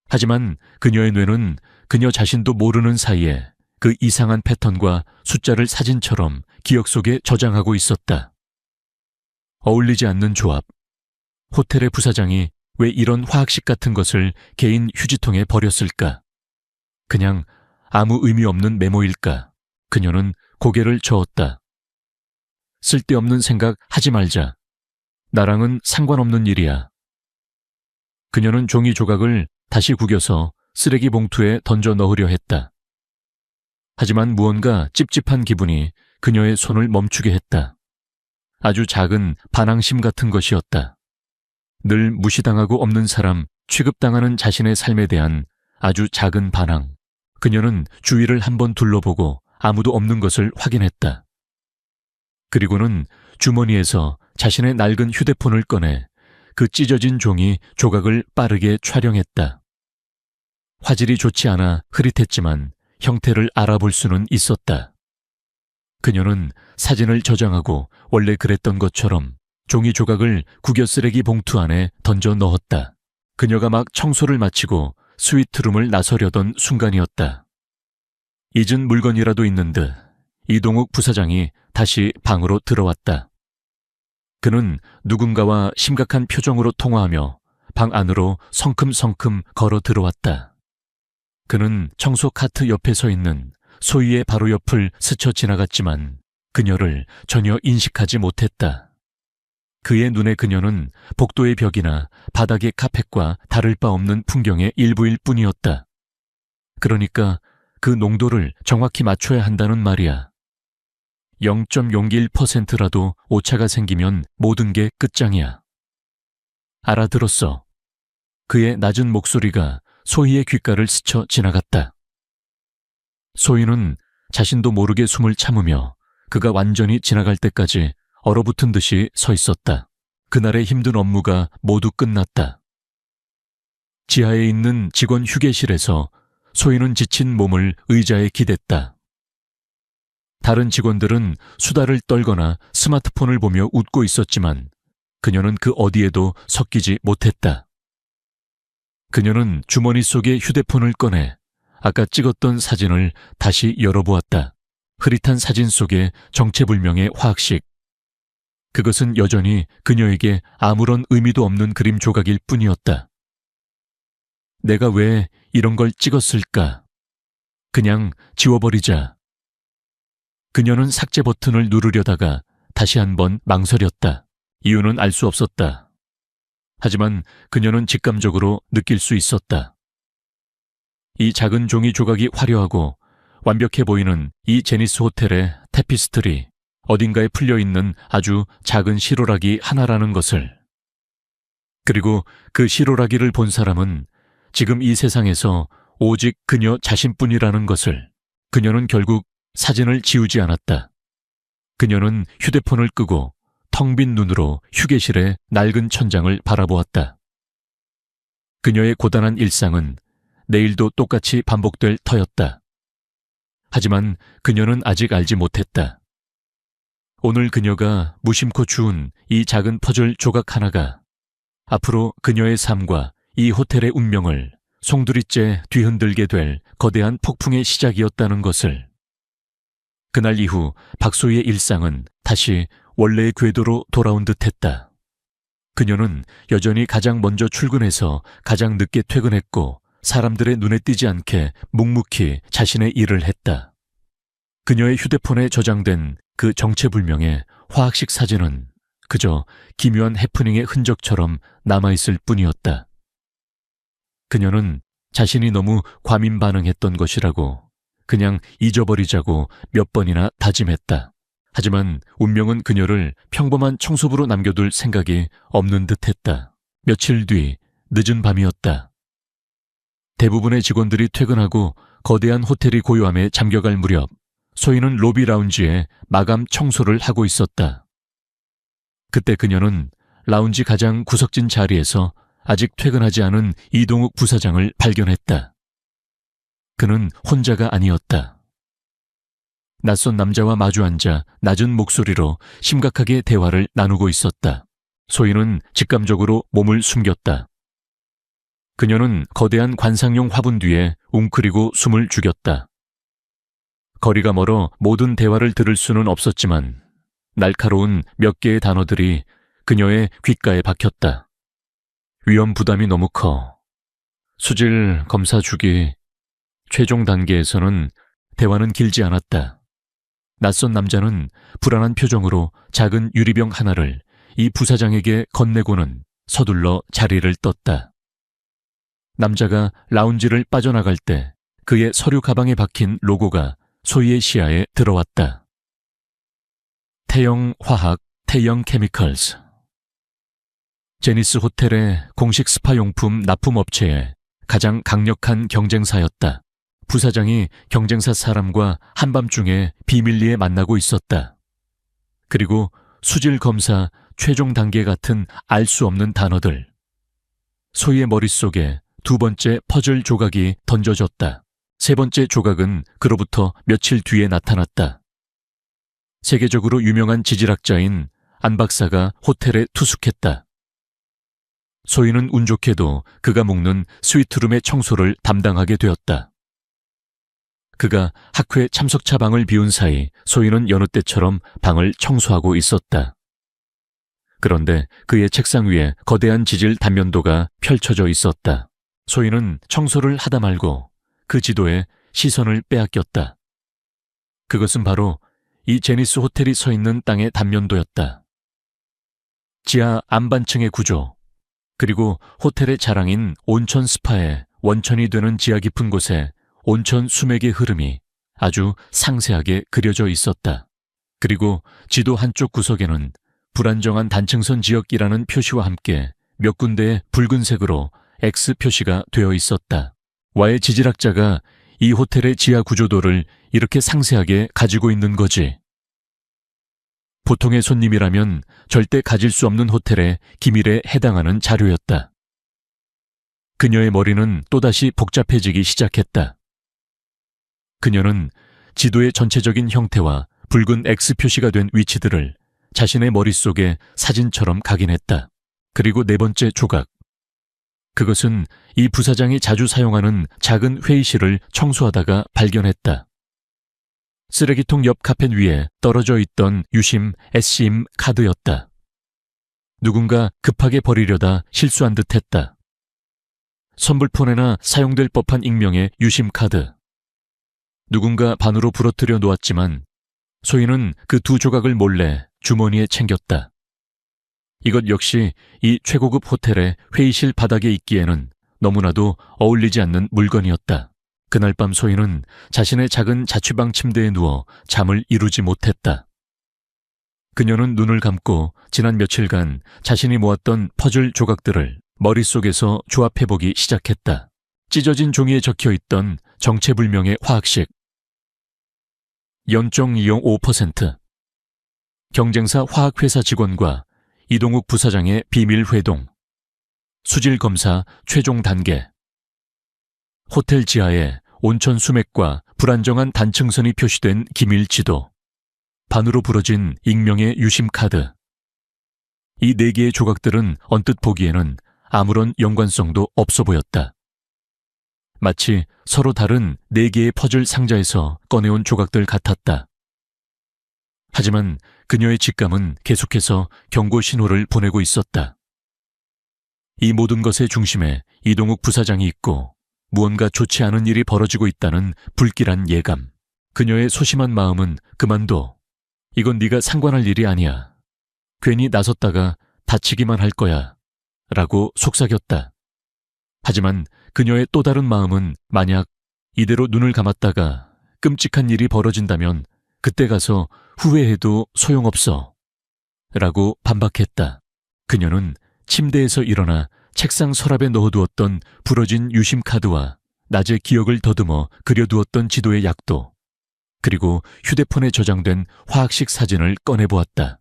S1: 하지만 그녀의 뇌는 그녀 자신도 모르는 사이에 그 이상한 패턴과 숫자를 사진처럼 기억 속에 저장하고 있었다. 어울리지 않는 조합. 호텔의 부사장이 왜 이런 화학식 같은 것을 개인 휴지통에 버렸을까? 그냥 아무 의미 없는 메모일까? 그녀는 고개를 저었다. 쓸데없는 생각 하지 말자. 나랑은 상관없는 일이야. 그녀는 종이 조각을 다시 구겨서 쓰레기 봉투에 던져 넣으려 했다. 하지만 무언가 찝찝한 기분이 그녀의 손을 멈추게 했다. 아주 작은 반항심 같은 것이었다. 늘 무시당하고 없는 사람, 취급당하는 자신의 삶에 대한 아주 작은 반항. 그녀는 주위를 한번 둘러보고 아무도 없는 것을 확인했다. 그리고는 주머니에서 자신의 낡은 휴대폰을 꺼내 그 찢어진 종이 조각을 빠르게 촬영했다. 화질이 좋지 않아 흐릿했지만 형태를 알아볼 수는 있었다. 그녀는 사진을 저장하고 원래 그랬던 것처럼 종이 조각을 구겨 쓰레기 봉투 안에 던져 넣었다. 그녀가 막 청소를 마치고 스위트룸을 나서려던 순간이었다. 잊은 물건이라도 있는 듯 이동욱 부사장이 다시 방으로 들어왔다. 그는 누군가와 심각한 표정으로 통화하며 방 안으로 성큼성큼 걸어 들어왔다. 그는 청소 카트 옆에 서 있는 소희의 바로 옆을 스쳐 지나갔지만 그녀를 전혀 인식하지 못했다. 그의 눈에 그녀는 복도의 벽이나 바닥의 카펫과 다를 바 없는 풍경의 일부일 뿐이었다. 그러니까 그 농도를 정확히 맞춰야 한다는 말이야. 0.01%라도 오차가 생기면 모든 게 끝장이야. 알아들었어. 그의 낮은 목소리가 소희의 귓가를 스쳐 지나갔다. 소희는 자신도 모르게 숨을 참으며 그가 완전히 지나갈 때까지 얼어붙은 듯이 서 있었다. 그날의 힘든 업무가 모두 끝났다. 지하에 있는 직원 휴게실에서 소희는 지친 몸을 의자에 기댔다. 다른 직원들은 수다를 떨거나 스마트폰을 보며 웃고 있었지만 그녀는 그 어디에도 섞이지 못했다. 그녀는 주머니 속의 휴대폰을 꺼내 아까 찍었던 사진을 다시 열어보았다. 흐릿한 사진 속에 정체불명의 화학식. 그것은 여전히 그녀에게 아무런 의미도 없는 그림 조각일 뿐이었다. 내가 왜 이런 걸 찍었을까? 그냥 지워버리자. 그녀는 삭제 버튼을 누르려다가 다시 한번 망설였다. 이유는 알 수 없었다. 하지만 그녀는 직감적으로 느낄 수 있었다. 이 작은 종이 조각이 화려하고 완벽해 보이는 이 제니스 호텔의 테피스트리, 어딘가에 풀려있는 아주 작은 시로라기 하나라는 것을. 그리고 그 시로라기를 본 사람은 지금 이 세상에서 오직 그녀 자신뿐이라는 것을. 그녀는 결국 사진을 지우지 않았다. 그녀는 휴대폰을 끄고 텅 빈 눈으로 휴게실의 낡은 천장을 바라보았다. 그녀의 고단한 일상은 내일도 똑같이 반복될 터였다. 하지만 그녀는 아직 알지 못했다. 오늘 그녀가 무심코 주운 이 작은 퍼즐 조각 하나가 앞으로 그녀의 삶과 이 호텔의 운명을 송두리째 뒤흔들게 될 거대한 폭풍의 시작이었다는 것을. 그날 이후 박소희의 일상은 다시 원래의 궤도로 돌아온 듯했다. 그녀는 여전히 가장 먼저 출근해서 가장 늦게 퇴근했고 사람들의 눈에 띄지 않게 묵묵히 자신의 일을 했다. 그녀의 휴대폰에 저장된 그 정체불명의 화학식 사진은 그저 기묘한 해프닝의 흔적처럼 남아있을 뿐이었다. 그녀는 자신이 너무 과민 반응했던 것이라고 그냥 잊어버리자고 몇 번이나 다짐했다. 하지만 운명은 그녀를 평범한 청소부로 남겨둘 생각이 없는 듯했다. 며칠 뒤 늦은 밤이었다. 대부분의 직원들이 퇴근하고 거대한 호텔이 고요함에 잠겨갈 무렵 소희는 로비 라운지에 마감 청소를 하고 있었다. 그때 그녀는 라운지 가장 구석진 자리에서 아직 퇴근하지 않은 이동욱 부사장을 발견했다. 그는 혼자가 아니었다. 낯선 남자와 마주 앉아 낮은 목소리로 심각하게 대화를 나누고 있었다. 소희는 직감적으로 몸을 숨겼다. 그녀는 거대한 관상용 화분 뒤에 웅크리고 숨을 죽였다. 거리가 멀어 모든 대화를 들을 수는 없었지만 날카로운 몇 개의 단어들이 그녀의 귓가에 박혔다. 위험 부담이 너무 커. 수질 검사 주기. 최종 단계에서는 대화는 길지 않았다. 낯선 남자는 불안한 표정으로 작은 유리병 하나를 이 부사장에게 건네고는 서둘러 자리를 떴다. 남자가 라운지를 빠져나갈 때 그의 서류 가방에 박힌 로고가 소희의 시야에 들어왔다. 태영 화학, 태영 케미컬스. 제니스 호텔의 공식 스파용품 납품업체의 가장 강력한 경쟁사였다. 부사장이 경쟁사 사람과 한밤중에 비밀리에 만나고 있었다. 그리고 수질 검사 최종 단계 같은 알 수 없는 단어들. 소희의 머릿속에 두 번째 퍼즐 조각이 던져졌다. 세 번째 조각은 그로부터 며칠 뒤에 나타났다. 세계적으로 유명한 지질학자인 안 박사가 호텔에 투숙했다. 소희는 운 좋게도 그가 묵는 스위트룸의 청소를 담당하게 되었다. 그가 학회 참석차 방을 비운 사이 소희는 여느 때처럼 방을 청소하고 있었다. 그런데 그의 책상 위에 거대한 지질 단면도가 펼쳐져 있었다. 소희는 청소를 하다 말고 그 지도에 시선을 빼앗겼다. 그것은 바로 이 제니스 호텔이 서 있는 땅의 단면도였다. 지하 안반층의 구조, 그리고 호텔의 자랑인 온천 스파의 원천이 되는 지하 깊은 곳에 온천 수맥의 흐름이 아주 상세하게 그려져 있었다. 그리고 지도 한쪽 구석에는 불안정한 단층선 지역이라는 표시와 함께 몇 군데의 붉은색으로 X 표시가 되어 있었다. 와의 지질학자가 이 호텔의 지하 구조도를 이렇게 상세하게 가지고 있는 거지. 보통의 손님이라면 절대 가질 수 없는 호텔의 기밀에 해당하는 자료였다. 그녀의 머리는 또다시 복잡해지기 시작했다. 그녀는 지도의 전체적인 형태와 붉은 X 표시가 된 위치들을 자신의 머릿속에 사진처럼 각인했다. 그리고 네 번째 조각. 그것은 이 부사장이 자주 사용하는 작은 회의실을 청소하다가 발견했다. 쓰레기통 옆 카펫 위에 떨어져 있던 유심 SIM 카드였다. 누군가 급하게 버리려다 실수한 듯했다. 선불폰에나 사용될 법한 익명의 유심 카드. 누군가 반으로 부러뜨려 놓았지만 소희는 그 두 조각을 몰래 주머니에 챙겼다. 이것 역시 이 최고급 호텔의 회의실 바닥에 있기에는 너무나도 어울리지 않는 물건이었다. 그날 밤 소희는 자신의 작은 자취방 침대에 누워 잠을 이루지 못했다. 그녀는 눈을 감고 지난 며칠간 자신이 모았던 퍼즐 조각들을 머릿속에서 조합해보기 시작했다. 찢어진 종이에 적혀있던 정체불명의 화학식 0.205%, 경쟁사 화학회사 직원과 이동욱 부사장의 비밀 회동, 수질 검사 최종 단계, 호텔 지하에 온천 수맥과 불안정한 단층선이 표시된 기밀 지도, 반으로 부러진 익명의 유심 카드. 이 네 개의 조각들은 언뜻 보기에는 아무런 연관성도 없어 보였다. 마치 서로 다른 네 개의 퍼즐 상자에서 꺼내온 조각들 같았다. 하지만 그녀의 직감은 계속해서 경고 신호를 보내고 있었다. 이 모든 것의 중심에 이동욱 부사장이 있고 무언가 좋지 않은 일이 벌어지고 있다는 불길한 예감. 그녀의 소심한 마음은 그만둬. 이건 네가 상관할 일이 아니야. 괜히 나섰다가 다치기만 할 거야. 라고 속삭였다. 하지만 그녀의 또 다른 마음은 만약 이대로 눈을 감았다가 끔찍한 일이 벌어진다면 그때 가서 후회해도 소용없어. 라고 반박했다. 그녀는 침대에서 일어나 책상 서랍에 넣어두었던 부러진 유심 카드와 낮에 기억을 더듬어 그려두었던 지도의 약도, 그리고 휴대폰에 저장된 화학식 사진을 꺼내보았다.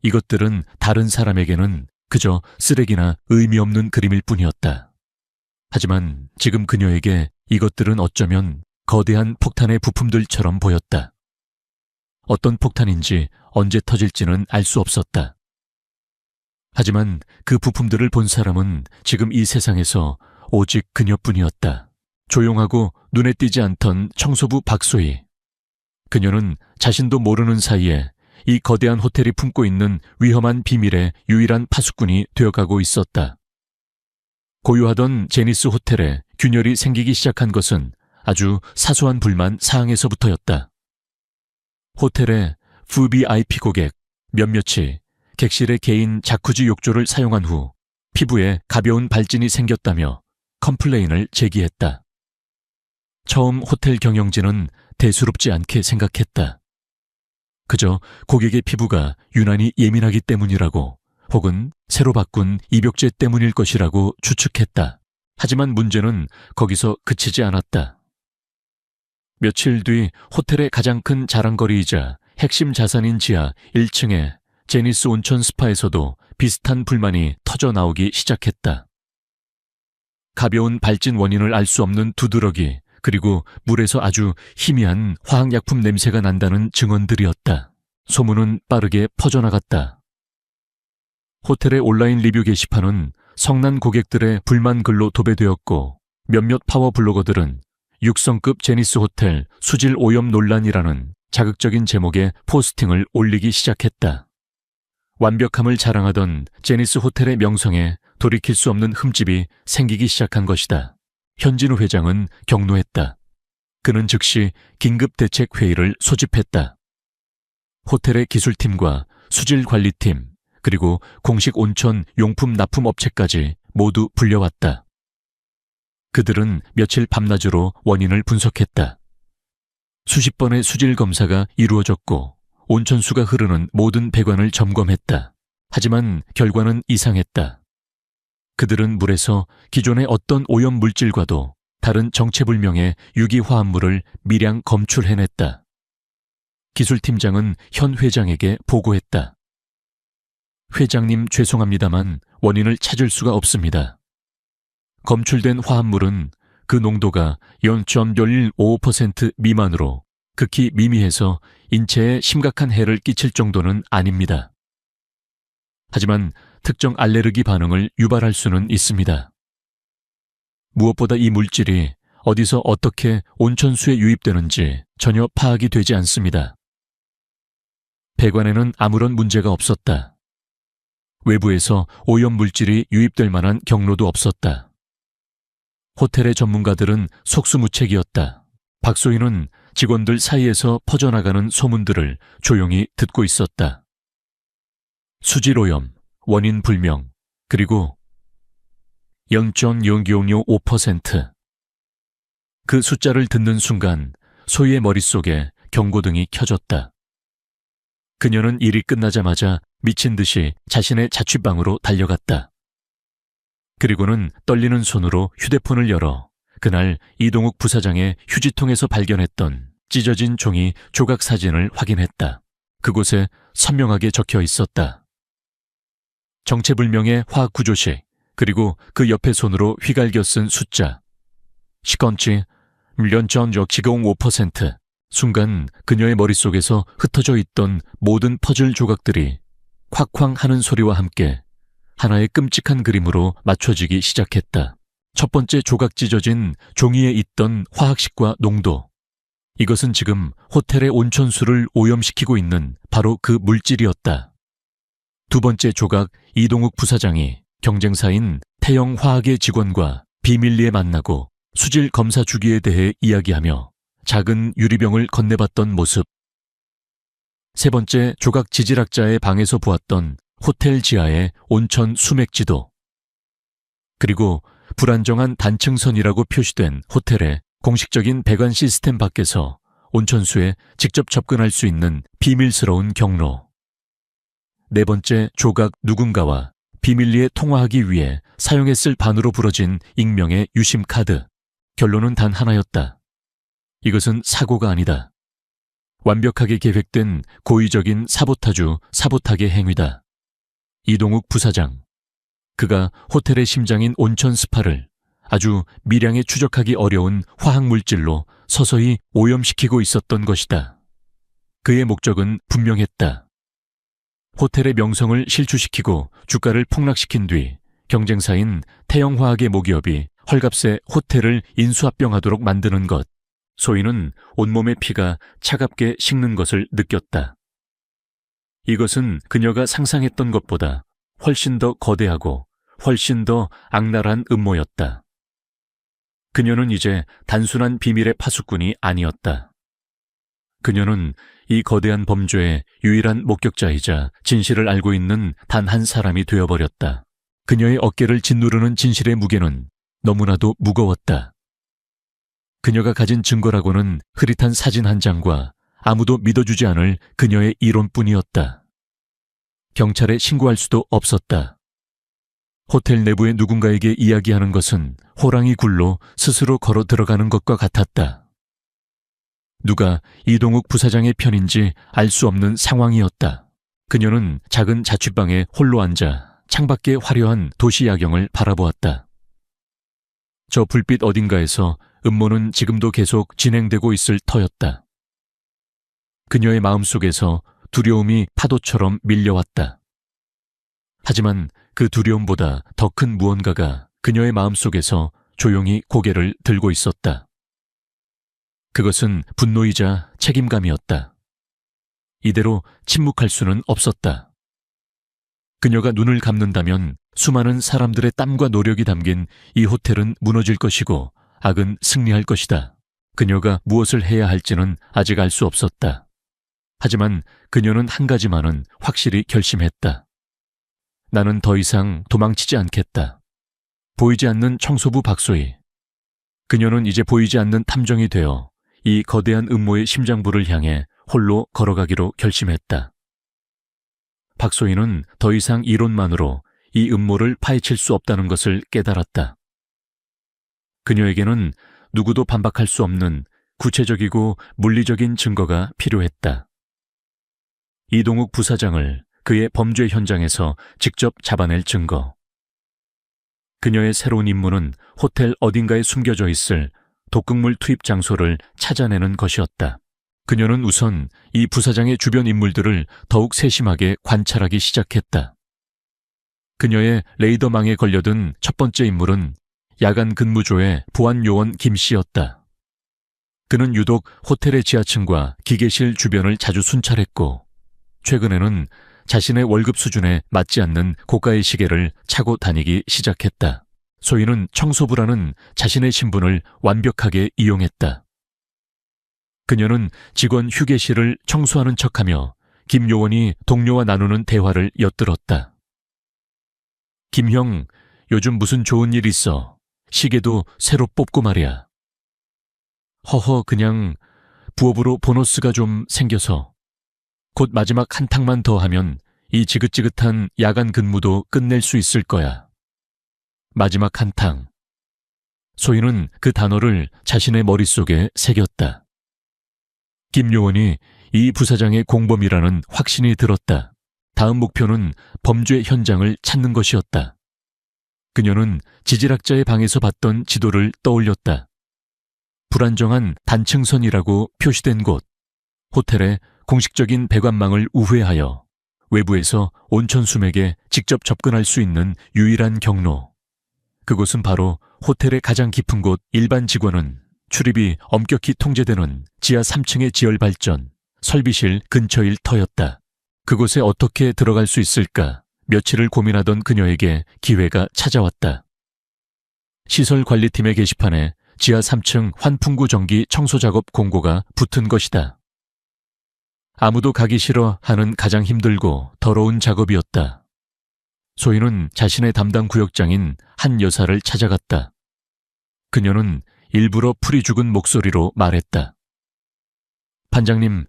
S1: 이것들은 다른 사람에게는 그저 쓰레기나 의미 없는 그림일 뿐이었다. 하지만 지금 그녀에게 이것들은 어쩌면 거대한 폭탄의 부품들처럼 보였다. 어떤 폭탄인지 언제 터질지는 알 수 없었다. 하지만 그 부품들을 본 사람은 지금 이 세상에서 오직 그녀뿐이었다. 조용하고 눈에 띄지 않던 청소부 박소희. 그녀는 자신도 모르는 사이에 이 거대한 호텔이 품고 있는 위험한 비밀의 유일한 파수꾼이 되어가고 있었다. 고유하던 제니스 호텔에 균열이 생기기 시작한 것은 아주 사소한 불만 사항에서부터였다. 호텔의 VIP 고객 몇몇이 객실의 개인 자쿠지 욕조를 사용한 후 피부에 가벼운 발진이 생겼다며 컴플레인을 제기했다. 처음 호텔 경영진은 대수롭지 않게 생각했다. 그저 고객의 피부가 유난히 예민하기 때문이라고 혹은 새로 바꾼 입욕제 때문일 것이라고 추측했다. 하지만 문제는 거기서 그치지 않았다. 며칠 뒤 호텔의 가장 큰 자랑거리이자 핵심 자산인 지하 1층의 제니스 온천 스파에서도 비슷한 불만이 터져 나오기 시작했다. 가벼운 발진 원인을 알 수 없는 두드러기, 그리고 물에서 아주 희미한 화학약품 냄새가 난다는 증언들이었다. 소문은 빠르게 퍼져나갔다. 호텔의 온라인 리뷰 게시판은 성난 고객들의 불만 글로 도배되었고 몇몇 파워 블로거들은 6성급 제니스 호텔 수질 오염 논란이라는 자극적인 제목의 포스팅을 올리기 시작했다. 완벽함을 자랑하던 제니스 호텔의 명성에 돌이킬 수 없는 흠집이 생기기 시작한 것이다. 현진우 회장은 격노했다. 그는 즉시 긴급대책회의를 소집했다. 호텔의 기술팀과 수질관리팀, 그리고 공식 온천 용품 납품업체까지 모두 불려왔다. 그들은 며칠 밤낮으로 원인을 분석했다. 수십 번의 수질 검사가 이루어졌고 온천수가 흐르는 모든 배관을 점검했다. 하지만 결과는 이상했다. 그들은 물에서 기존의 어떤 오염 물질과도 다른 정체불명의 유기화합물을 미량 검출해냈다. 기술팀장은 현 회장에게 보고했다. 회장님, 죄송합니다만 원인을 찾을 수가 없습니다. 검출된 화합물은 그 농도가 0.115% 미만으로 극히 미미해서 인체에 심각한 해를 끼칠 정도는 아닙니다. 하지만 특정 알레르기 반응을 유발할 수는 있습니다. 무엇보다 이 물질이 어디서 어떻게 온천수에 유입되는지 전혀 파악이 되지 않습니다. 배관에는 아무런 문제가 없었다. 외부에서 오염 물질이 유입될 만한 경로도 없었다. 호텔의 전문가들은 속수무책이었다. 박소희는 직원들 사이에서 퍼져나가는 소문들을 조용히 듣고 있었다. 수질오염, 원인 불명, 그리고 0.0005%. 그 숫자를 듣는 순간 소희의 머릿속에 경고등이 켜졌다. 그녀는 일이 끝나자마자 미친 듯이 자신의 자취방으로 달려갔다. 그리고는 떨리는 손으로 휴대폰을 열어 그날 이동욱 부사장의 휴지통에서 발견했던 찢어진 종이 조각 사진을 확인했다. 그곳에 선명하게 적혀 있었다. 정체불명의 화학구조식, 그리고 그 옆에 손으로 휘갈겨 쓴 숫자. 시건치 0.005%. 순간 그녀의 머릿속에서 흩어져 있던 모든 퍼즐 조각들이 콱쾅 하는 소리와 함께 하나의 끔찍한 그림으로 맞춰지기 시작했다. 첫 번째 조각 찢어진 종이에 있던 화학식과 농도. 이것은 지금 호텔의 온천수를 오염시키고 있는 바로 그 물질이었다. 두 번째 조각, 이동욱 부사장이 경쟁사인 태영화학의 직원과 비밀리에 만나고 수질 검사 주기에 대해 이야기하며 작은 유리병을 건네봤던 모습. 세 번째 조각 지질학자의 방에서 보았던 호텔 지하의 온천 수맥 지도. 그리고 불안정한 단층선이라고 표시된 호텔의 공식적인 배관 시스템 밖에서 온천수에 직접 접근할 수 있는 비밀스러운 경로. 네 번째 조각, 누군가와 비밀리에 통화하기 위해 사용했을 반으로 부러진 익명의 유심 카드. 결론은 단 하나였다. 이것은 사고가 아니다. 완벽하게 계획된 고의적인 사보타게 행위다. 이동욱 부사장. 그가 호텔의 심장인 온천 스파를 아주 미량에 추적하기 어려운 화학물질로 서서히 오염시키고 있었던 것이다. 그의 목적은 분명했다. 호텔의 명성을 실추시키고 주가를 폭락시킨 뒤 경쟁사인 태영화학의 모기업이 헐값에 호텔을 인수합병하도록 만드는 것. 소희는 온몸의 피가 차갑게 식는 것을 느꼈다. 이것은 그녀가 상상했던 것보다 훨씬 더 거대하고 훨씬 더 악랄한 음모였다. 그녀는 이제 단순한 비밀의 파수꾼이 아니었다. 그녀는 이 거대한 범죄의 유일한 목격자이자 진실을 알고 있는 단 한 사람이 되어버렸다. 그녀의 어깨를 짓누르는 진실의 무게는 너무나도 무거웠다. 그녀가 가진 증거라고는 흐릿한 사진 한 장과 아무도 믿어주지 않을 그녀의 이론뿐이었다. 경찰에 신고할 수도 없었다. 호텔 내부의 누군가에게 이야기하는 것은 호랑이 굴로 스스로 걸어 들어가는 것과 같았다. 누가 이동욱 부사장의 편인지 알 수 없는 상황이었다. 그녀는 작은 자취방에 홀로 앉아 창밖의 화려한 도시 야경을 바라보았다. 저 불빛 어딘가에서 음모는 지금도 계속 진행되고 있을 터였다. 그녀의 마음속에서 두려움이 파도처럼 밀려왔다. 하지만 그 두려움보다 더 큰 무언가가 그녀의 마음속에서 조용히 고개를 들고 있었다. 그것은 분노이자 책임감이었다. 이대로 침묵할 수는 없었다. 그녀가 눈을 감는다면 수많은 사람들의 땀과 노력이 담긴 이 호텔은 무너질 것이고 악은 승리할 것이다. 그녀가 무엇을 해야 할지는 아직 알 수 없었다. 하지만 그녀는 한 가지만은 확실히 결심했다. 나는 더 이상 도망치지 않겠다. 보이지 않는 청소부 박소희. 그녀는 이제 보이지 않는 탐정이 되어 이 거대한 음모의 심장부를 향해 홀로 걸어가기로 결심했다. 박소희는 더 이상 이론만으로 이 음모를 파헤칠 수 없다는 것을 깨달았다. 그녀에게는 누구도 반박할 수 없는 구체적이고 물리적인 증거가 필요했다. 이동욱 부사장을 그의 범죄 현장에서 직접 잡아낼 증거. 그녀의 새로운 임무는 호텔 어딘가에 숨겨져 있을 독극물 투입 장소를 찾아내는 것이었다. 그녀는 우선 이 부사장의 주변 인물들을 더욱 세심하게 관찰하기 시작했다. 그녀의 레이더망에 걸려든 첫 번째 인물은 야간 근무조의 보안요원 김 씨였다. 그는 유독 호텔의 지하층과 기계실 주변을 자주 순찰했고 최근에는 자신의 월급 수준에 맞지 않는 고가의 시계를 차고 다니기 시작했다. 소희는 청소부라는 자신의 신분을 완벽하게 이용했다. 그녀는 직원 휴게실을 청소하는 척하며 김 요원이 동료와 나누는 대화를 엿들었다. 김형, 요즘 무슨 좋은 일 있어? 시계도 새로 뽑고 말이야. 허허, 그냥 부업으로 보너스가 좀 생겨서. 곧 마지막 한 탕만 더 하면 이 지긋지긋한 야간 근무도 끝낼 수 있을 거야. 마지막 한 탕. 소희는 그 단어를 자신의 머릿속에 새겼다. 김 요원이 이 부사장의 공범이라는 확신이 들었다. 다음 목표는 범죄 현장을 찾는 것이었다. 그녀는 지질학자의 방에서 봤던 지도를 떠올렸다. 불안정한 단층선이라고 표시된 곳, 호텔의 공식적인 배관망을 우회하여 외부에서 온천 수맥에 직접 접근할 수 있는 유일한 경로. 그곳은 바로 호텔의 가장 깊은 곳. 일반 직원은 출입이 엄격히 통제되는 지하 3층의 지열 발전, 설비실 근처일 터였다. 그곳에 어떻게 들어갈 수 있을까? 며칠을 고민하던 그녀에게 기회가 찾아왔다. 시설관리팀의 게시판에 지하 3층 환풍구 전기 청소 작업 공고가 붙은 것이다. 아무도 가기 싫어 하는 가장 힘들고 더러운 작업이었다. 소희는 자신의 담당 구역장인 한 여사를 찾아갔다. 그녀는 일부러 풀이 죽은 목소리로 말했다. 반장님,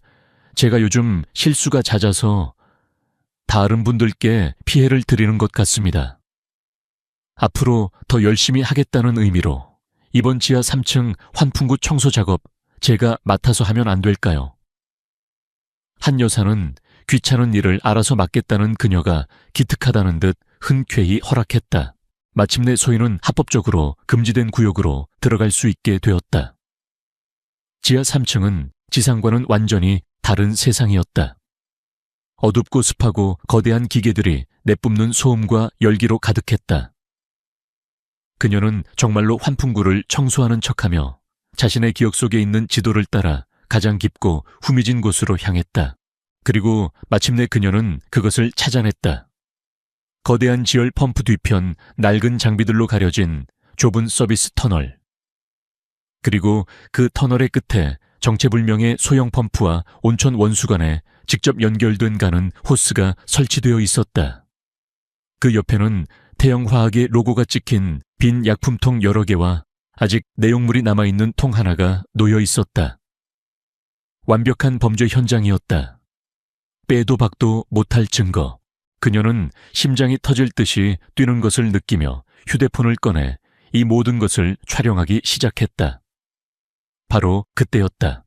S1: 제가 요즘 실수가 잦아서 다른 분들께 피해를 드리는 것 같습니다. 앞으로 더 열심히 하겠다는 의미로 이번 지하 3층 환풍구 청소 작업 제가 맡아서 하면 안 될까요? 한 여사는 귀찮은 일을 알아서 맡겠다는 그녀가 기특하다는 듯 흔쾌히 허락했다. 마침내 소희는 합법적으로 금지된 구역으로 들어갈 수 있게 되었다. 지하 3층은 지상과는 완전히 다른 세상이었다. 어둡고 습하고 거대한 기계들이 내뿜는 소음과 열기로 가득했다. 그녀는 정말로 환풍구를 청소하는 척하며 자신의 기억 속에 있는 지도를 따라 가장 깊고 후미진 곳으로 향했다. 그리고 마침내 그녀는 그것을 찾아냈다. 거대한 지열 펌프 뒤편 낡은 장비들로 가려진 좁은 서비스 터널. 그리고 그 터널의 끝에 정체불명의 소형 펌프와 온천 원수관에 직접 연결된 가는 호스가 설치되어 있었다. 그 옆에는 태영화학의 로고가 찍힌 빈 약품통 여러 개와 아직 내용물이 남아있는 통 하나가 놓여 있었다. 완벽한 범죄 현장이었다. 빼도 박도 못할 증거. 그녀는 심장이 터질 듯이 뛰는 것을 느끼며 휴대폰을 꺼내 이 모든 것을 촬영하기 시작했다. 바로 그때였다.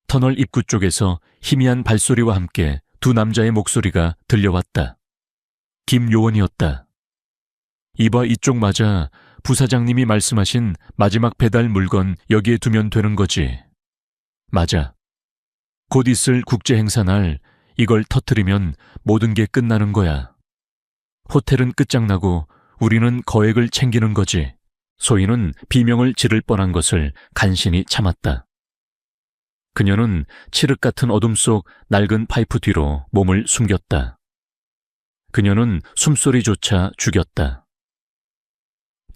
S1: 터널 입구 쪽에서 희미한 발소리와 함께 두 남자의 목소리가 들려왔다. 김 요원이었다. 이봐, 이쪽 맞아. 부사장님이 말씀하신 마지막 배달 물건 여기에 두면 되는 거지. 맞아. 곧 있을 국제행사 날 이걸 터뜨리면 모든 게 끝나는 거야. 호텔은 끝장나고 우리는 거액을 챙기는 거지. 소희는 비명을 지를 뻔한 것을 간신히 참았다. 그녀는 칠흑 같은 어둠 속 낡은 파이프 뒤로 몸을 숨겼다. 그녀는 숨소리조차 죽였다.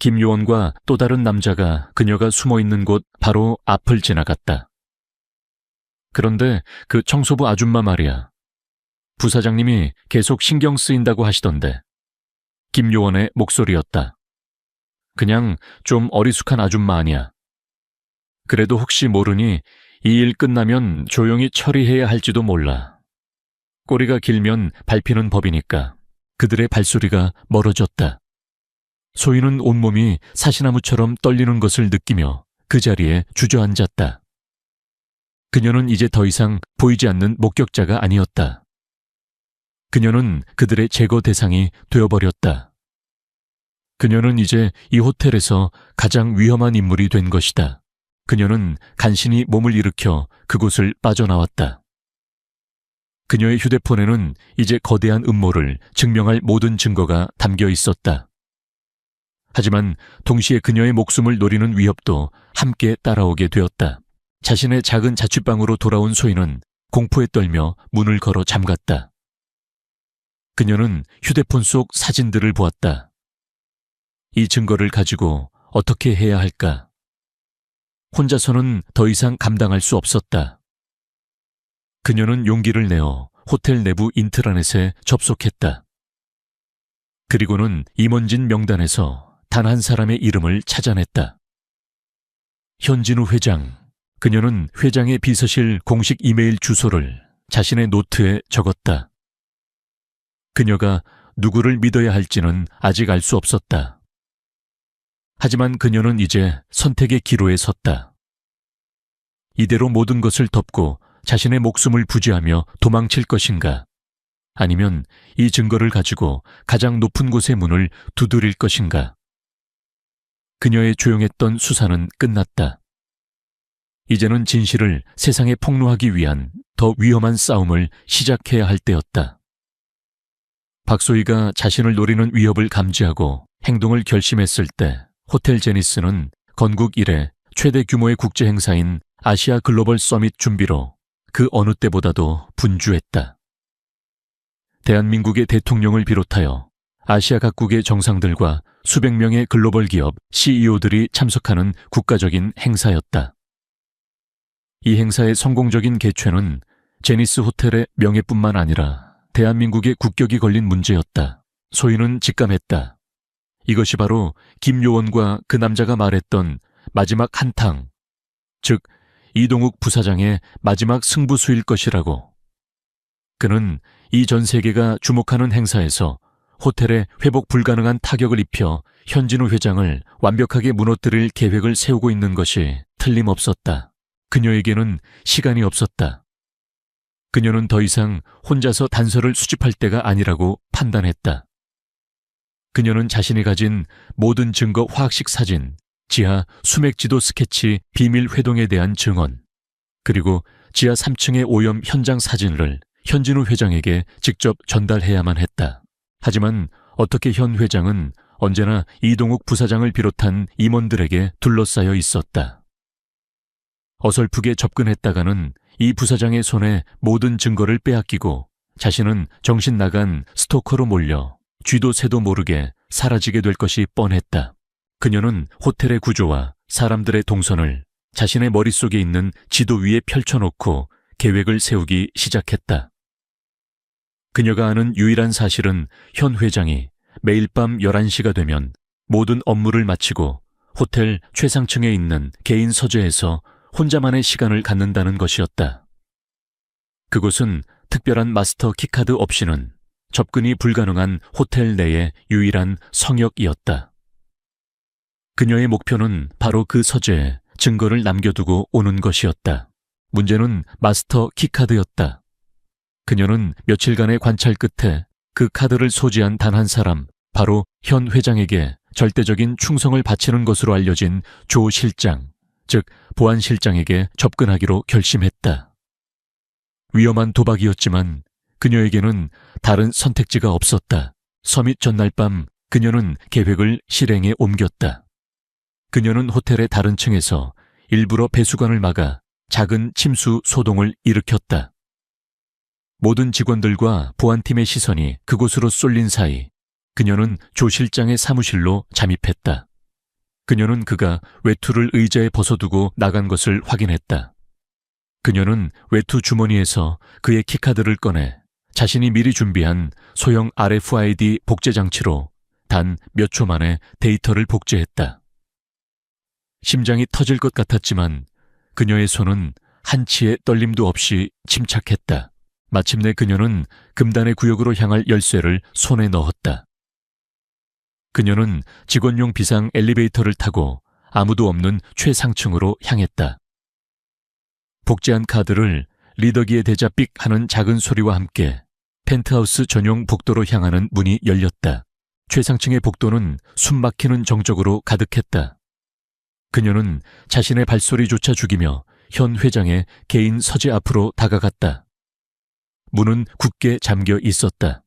S1: 김요원과 또 다른 남자가 그녀가 숨어 있는 곳 바로 앞을 지나갔다. 그런데 그 청소부 아줌마 말이야. 부사장님이 계속 신경 쓰인다고 하시던데. 김요원의 목소리였다. 그냥 좀 어리숙한 아줌마 아니야. 그래도 혹시 모르니 이 일 끝나면 조용히 처리해야 할지도 몰라. 꼬리가 길면 밟히는 법이니까. 그들의 발소리가 멀어졌다. 소희는 온몸이 사시나무처럼 떨리는 것을 느끼며 그 자리에 주저앉았다. 그녀는 이제 더 이상 보이지 않는 목격자가 아니었다. 그녀는 그들의 제거 대상이 되어버렸다. 그녀는 이제 이 호텔에서 가장 위험한 인물이 된 것이다. 그녀는 간신히 몸을 일으켜 그곳을 빠져나왔다. 그녀의 휴대폰에는 이제 거대한 음모를 증명할 모든 증거가 담겨 있었다. 하지만 동시에 그녀의 목숨을 노리는 위협도 함께 따라오게 되었다. 자신의 작은 자취방으로 돌아온 소희는 공포에 떨며 문을 걸어 잠갔다. 그녀는 휴대폰 속 사진들을 보았다. 이 증거를 가지고 어떻게 해야 할까? 혼자서는 더 이상 감당할 수 없었다. 그녀는 용기를 내어 호텔 내부 인트라넷에 접속했다. 그리고는 임원진 명단에서 단 한 사람의 이름을 찾아냈다. 현진우 회장. 그녀는 회장의 비서실 공식 이메일 주소를 자신의 노트에 적었다. 그녀가 누구를 믿어야 할지는 아직 알 수 없었다. 하지만 그녀는 이제 선택의 기로에 섰다. 이대로 모든 것을 덮고 자신의 목숨을 부지하며 도망칠 것인가? 아니면 이 증거를 가지고 가장 높은 곳의 문을 두드릴 것인가? 그녀의 조용했던 수사는 끝났다. 이제는 진실을 세상에 폭로하기 위한 더 위험한 싸움을 시작해야 할 때였다. 박소희가 자신을 노리는 위협을 감지하고 행동을 결심했을 때 호텔 제니스는 건국 이래 최대 규모의 국제 행사인 아시아 글로벌 서밋 준비로 그 어느 때보다도 분주했다. 대한민국의 대통령을 비롯하여 아시아 각국의 정상들과 수백 명의 글로벌 기업 CEO들이 참석하는 국가적인 행사였다. 이 행사의 성공적인 개최는 제니스 호텔의 명예뿐만 아니라 대한민국의 국격이 걸린 문제였다. 소희는 직감했다. 이것이 바로 김요원과 그 남자가 말했던 마지막 한탕, 즉 이동욱 부사장의 마지막 승부수일 것이라고. 그는 이 전 세계가 주목하는 행사에서 호텔에 회복 불가능한 타격을 입혀 현진우 회장을 완벽하게 무너뜨릴 계획을 세우고 있는 것이 틀림없었다. 그녀에게는 시간이 없었다. 그녀는 더 이상 혼자서 단서를 수집할 때가 아니라고 판단했다. 그녀는 자신이 가진 모든 증거 화학식 사진, 지하 수맥지도 스케치 비밀 회동에 대한 증언, 그리고 지하 3층의 오염 현장 사진을 현진우 회장에게 직접 전달해야만 했다. 하지만 어떻게 현 회장은 언제나 이동욱 부사장을 비롯한 임원들에게 둘러싸여 있었다. 어설프게 접근했다가는 이 부사장의 손에 모든 증거를 빼앗기고 자신은 정신 나간 스토커로 몰려 쥐도 새도 모르게 사라지게 될 것이 뻔했다. 그녀는 호텔의 구조와 사람들의 동선을 자신의 머릿속에 있는 지도 위에 펼쳐놓고 계획을 세우기 시작했다. 그녀가 아는 유일한 사실은 현 회장이 매일 밤 11시가 되면 모든 업무를 마치고 호텔 최상층에 있는 개인 서재에서 혼자만의 시간을 갖는다는 것이었다. 그곳은 특별한 마스터 키카드 없이는 접근이 불가능한 호텔 내의 유일한 성역이었다. 그녀의 목표는 바로 그 서재에 증거를 남겨두고 오는 것이었다. 문제는 마스터 키카드였다. 그녀는 며칠간의 관찰 끝에 그 카드를 소지한 단 한 사람, 바로 현 회장에게 절대적인 충성을 바치는 것으로 알려진 조 실장, 즉 보안 실장에게 접근하기로 결심했다. 위험한 도박이었지만 그녀에게는 다른 선택지가 없었다. 서밋 전날 밤 그녀는 계획을 실행에 옮겼다. 그녀는 호텔의 다른 층에서 일부러 배수관을 막아 작은 침수 소동을 일으켰다. 모든 직원들과 보안팀의 시선이 그곳으로 쏠린 사이 그녀는 조 실장의 사무실로 잠입했다. 그녀는 그가 외투를 의자에 벗어두고 나간 것을 확인했다. 그녀는 외투 주머니에서 그의 키카드를 꺼내 자신이 미리 준비한 소형 RFID 복제 장치로 단 몇 초 만에 데이터를 복제했다. 심장이 터질 것 같았지만 그녀의 손은 한치의 떨림도 없이 침착했다. 마침내 그녀는 금단의 구역으로 향할 열쇠를 손에 넣었다. 그녀는 직원용 비상 엘리베이터를 타고 아무도 없는 최상층으로 향했다. 복제한 카드를 리더기에 대자 삑 하는 작은 소리와 함께 펜트하우스 전용 복도로 향하는 문이 열렸다. 최상층의 복도는 숨막히는 정적으로 가득했다. 그녀는 자신의 발소리조차 죽이며 현 회장의 개인 서재 앞으로 다가갔다. 문은 굳게 잠겨 있었다.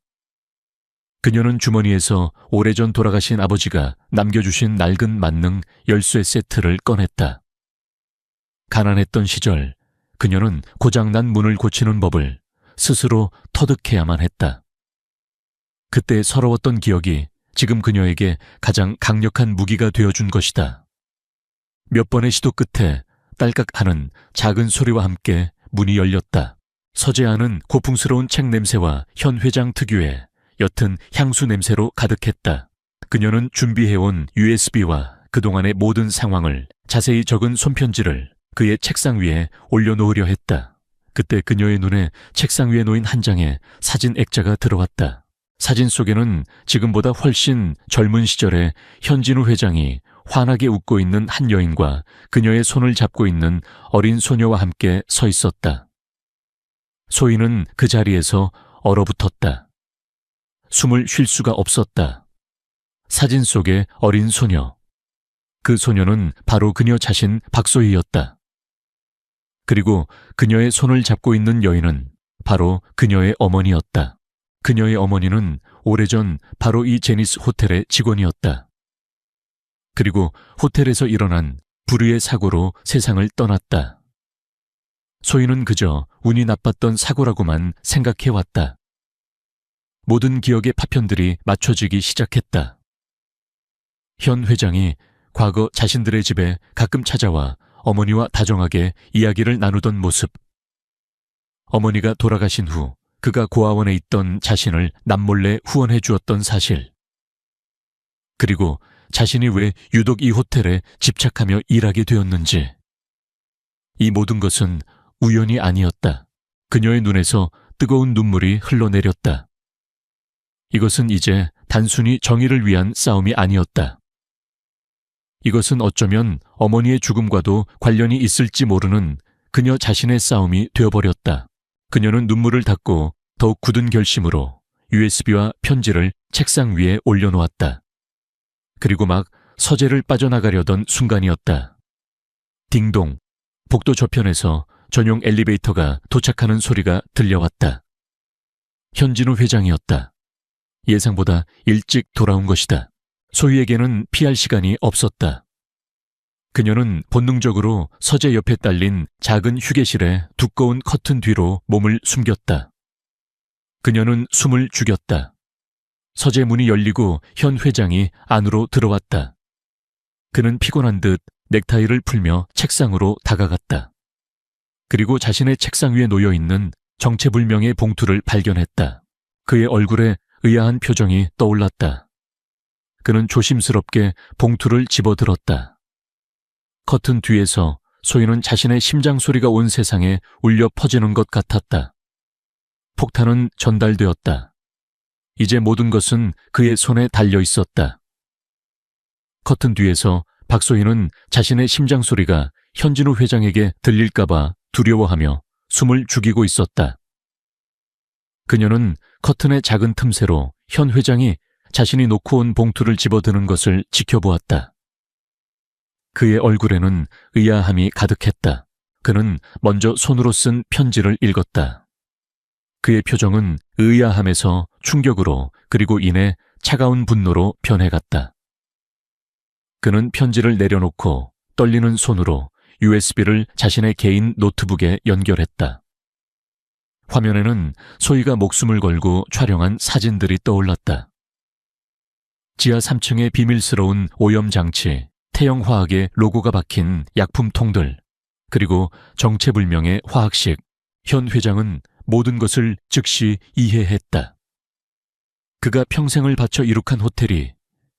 S1: 그녀는 주머니에서 오래전 돌아가신 아버지가 남겨주신 낡은 만능 열쇠 세트를 꺼냈다. 가난했던 시절 그녀는 고장난 문을 고치는 법을 스스로 터득해야만 했다. 그때 서러웠던 기억이 지금 그녀에게 가장 강력한 무기가 되어준 것이다. 몇 번의 시도 끝에 딸깍하는 작은 소리와 함께 문이 열렸다. 서재 안은 고풍스러운 책 냄새와 현 회장 특유의 옅은 향수 냄새로 가득했다. 그녀는 준비해온 USB와 그동안의 모든 상황을 자세히 적은 손편지를 그의 책상 위에 올려놓으려 했다. 그때 그녀의 눈에 책상 위에 놓인 한 장의 사진 액자가 들어왔다. 사진 속에는 지금보다 훨씬 젊은 시절에 현진우 회장이 환하게 웃고 있는 한 여인과 그녀의 손을 잡고 있는 어린 소녀와 함께 서 있었다. 소희는 그 자리에서 얼어붙었다. 숨을 쉴 수가 없었다. 사진 속의 어린 소녀. 그 소녀는 바로 그녀 자신 박소희였다. 그리고 그녀의 손을 잡고 있는 여인은 바로 그녀의 어머니였다. 그녀의 어머니는 오래전 바로 이 제니스 호텔의 직원이었다. 그리고 호텔에서 일어난 불의의 사고로 세상을 떠났다. 소희는 그저 운이 나빴던 사고라고만 생각해왔다. 모든 기억의 파편들이 맞춰지기 시작했다. 현 회장이 과거 자신들의 집에 가끔 찾아와 어머니와 다정하게 이야기를 나누던 모습. 어머니가 돌아가신 후 그가 고아원에 있던 자신을 남몰래 후원해 주었던 사실. 그리고 자신이 왜 유독 이 호텔에 집착하며 일하게 되었는지. 이 모든 것은 우연이 아니었다. 그녀의 눈에서 뜨거운 눈물이 흘러내렸다. 이것은 이제 단순히 정의를 위한 싸움이 아니었다. 이것은 어쩌면 어머니의 죽음과도 관련이 있을지 모르는 그녀 자신의 싸움이 되어버렸다. 그녀는 눈물을 닦고 더욱 굳은 결심으로 USB와 편지를 책상 위에 올려놓았다. 그리고 막 서재를 빠져나가려던 순간이었다. 딩동, 복도 저편에서 전용 엘리베이터가 도착하는 소리가 들려왔다. 현진우 회장이었다. 예상보다 일찍 돌아온 것이다. 소희에게는 피할 시간이 없었다. 그녀는 본능적으로 서재 옆에 딸린 작은 휴게실의 두꺼운 커튼 뒤로 몸을 숨겼다. 그녀는 숨을 죽였다. 서재 문이 열리고 현 회장이 안으로 들어왔다. 그는 피곤한 듯 넥타이를 풀며 책상으로 다가갔다. 그리고 자신의 책상 위에 놓여있는 정체불명의 봉투를 발견했다. 그의 얼굴에 의아한 표정이 떠올랐다. 그는 조심스럽게 봉투를 집어들었다. 커튼 뒤에서 소희는 자신의 심장 소리가 온 세상에 울려 퍼지는 것 같았다. 폭탄은 전달되었다. 이제 모든 것은 그의 손에 달려 있었다. 커튼 뒤에서 박소희는 자신의 심장 소리가 현진우 회장에게 들릴까봐 두려워하며 숨을 죽이고 있었다. 그녀는 커튼의 작은 틈새로 현 회장이 자신이 놓고 온 봉투를 집어드는 것을 지켜보았다. 그의 얼굴에는 의아함이 가득했다. 그는 먼저 손으로 쓴 편지를 읽었다. 그의 표정은 의아함에서 충격으로 그리고 이내 차가운 분노로 변해갔다. 그는 편지를 내려놓고 떨리는 손으로 USB를 자신의 개인 노트북에 연결했다. 화면에는 소희가 목숨을 걸고 촬영한 사진들이 떠올랐다. 지하 3층의 비밀스러운 오염 장치, 태영화학의 로고가 박힌 약품통들, 그리고 정체불명의 화학식. 현 회장은 모든 것을 즉시 이해했다. 그가 평생을 바쳐 이룩한 호텔이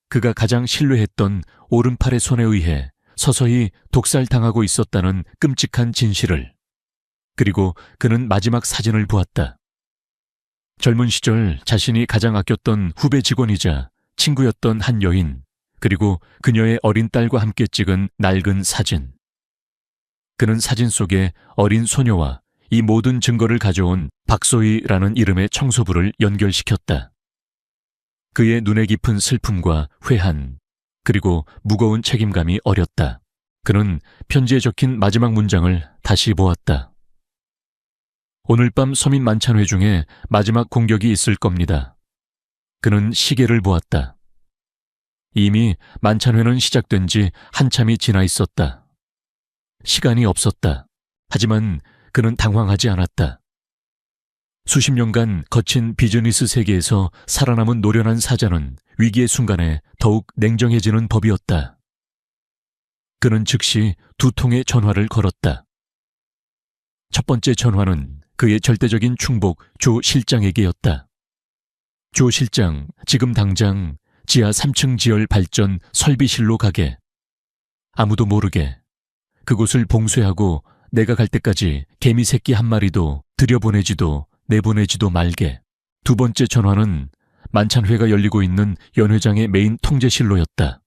S1: 그가 가장 신뢰했던 오른팔의 손에 의해 서서히 독살당하고 있었다는 끔찍한 진실을. 그리고 그는 마지막 사진을 보았다. 젊은 시절 자신이 가장 아꼈던 후배 직원이자 친구였던 한 여인, 그리고 그녀의 어린 딸과 함께 찍은 낡은 사진. 그는 사진 속에 어린 소녀와 이 모든 증거를 가져온 박소희라는 이름의 청소부를 연결시켰다. 그의 눈에 깊은 슬픔과 회한, 그리고 무거운 책임감이 어렸다. 그는 편지에 적힌 마지막 문장을 다시 보았다. 오늘 밤 서민 만찬회 중에 마지막 공격이 있을 겁니다. 그는 시계를 보았다. 이미 만찬회는 시작된 지 한참이 지나 있었다. 시간이 없었다. 하지만 그는 당황하지 않았다. 수십 년간 거친 비즈니스 세계에서 살아남은 노련한 사자는 위기의 순간에 더욱 냉정해지는 법이었다. 그는 즉시 2통의 전화를 걸었다. 첫 번째 전화는 그의 절대적인 충복 조 실장에게였다. 조 실장, 지금 당장 지하 3층 지열 발전 설비실로 가게. 아무도 모르게. 그곳을 봉쇄하고 내가 갈 때까지 개미 새끼 한 마리도 들여보내지도 내보내지도 말게. 두 번째 전화는 만찬회가 열리고 있는 연 회장의 메인 통제실로였다.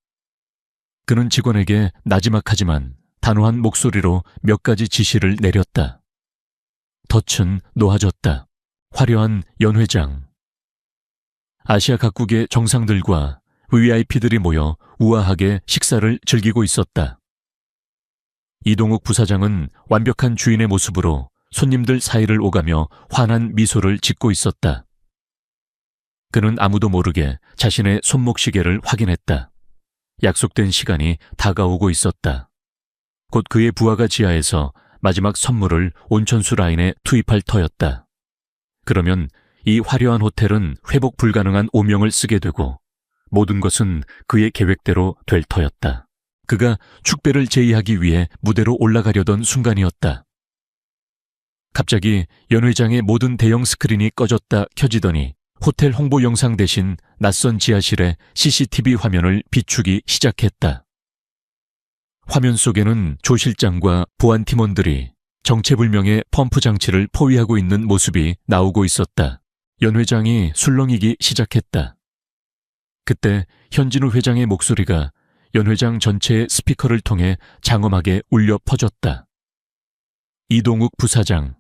S1: 그는 직원에게 나지막하지만 단호한 목소리로 몇 가지 지시를 내렸다. 덫은 놓아졌다. 화려한 연 회장. 아시아 각국의 정상들과 VIP들이 모여 우아하게 식사를 즐기고 있었다. 이동욱 부사장은 완벽한 주인의 모습으로 손님들 사이를 오가며 환한 미소를 짓고 있었다. 그는 아무도 모르게 자신의 손목시계를 확인했다. 약속된 시간이 다가오고 있었다. 곧 그의 부하가 지하에서 마지막 선물을 온천수 라인에 투입할 터였다. 그러면 이 화려한 호텔은 회복 불가능한 오명을 쓰게 되고 모든 것은 그의 계획대로 될 터였다. 그가 축배를 제의하기 위해 무대로 올라가려던 순간이었다. 갑자기 연 회장의 모든 대형 스크린이 꺼졌다 켜지더니 호텔 홍보 영상 대신 낯선 지하실의 CCTV 화면을 비추기 시작했다. 화면 속에는 조 실장과 보안 팀원들이 정체불명의 펌프 장치를 포위하고 있는 모습이 나오고 있었다. 연 회장이 술렁이기 시작했다. 그때 현진우 회장의 목소리가 연 회장 전체의 스피커를 통해 장엄하게 울려 퍼졌다. 이동욱 부사장,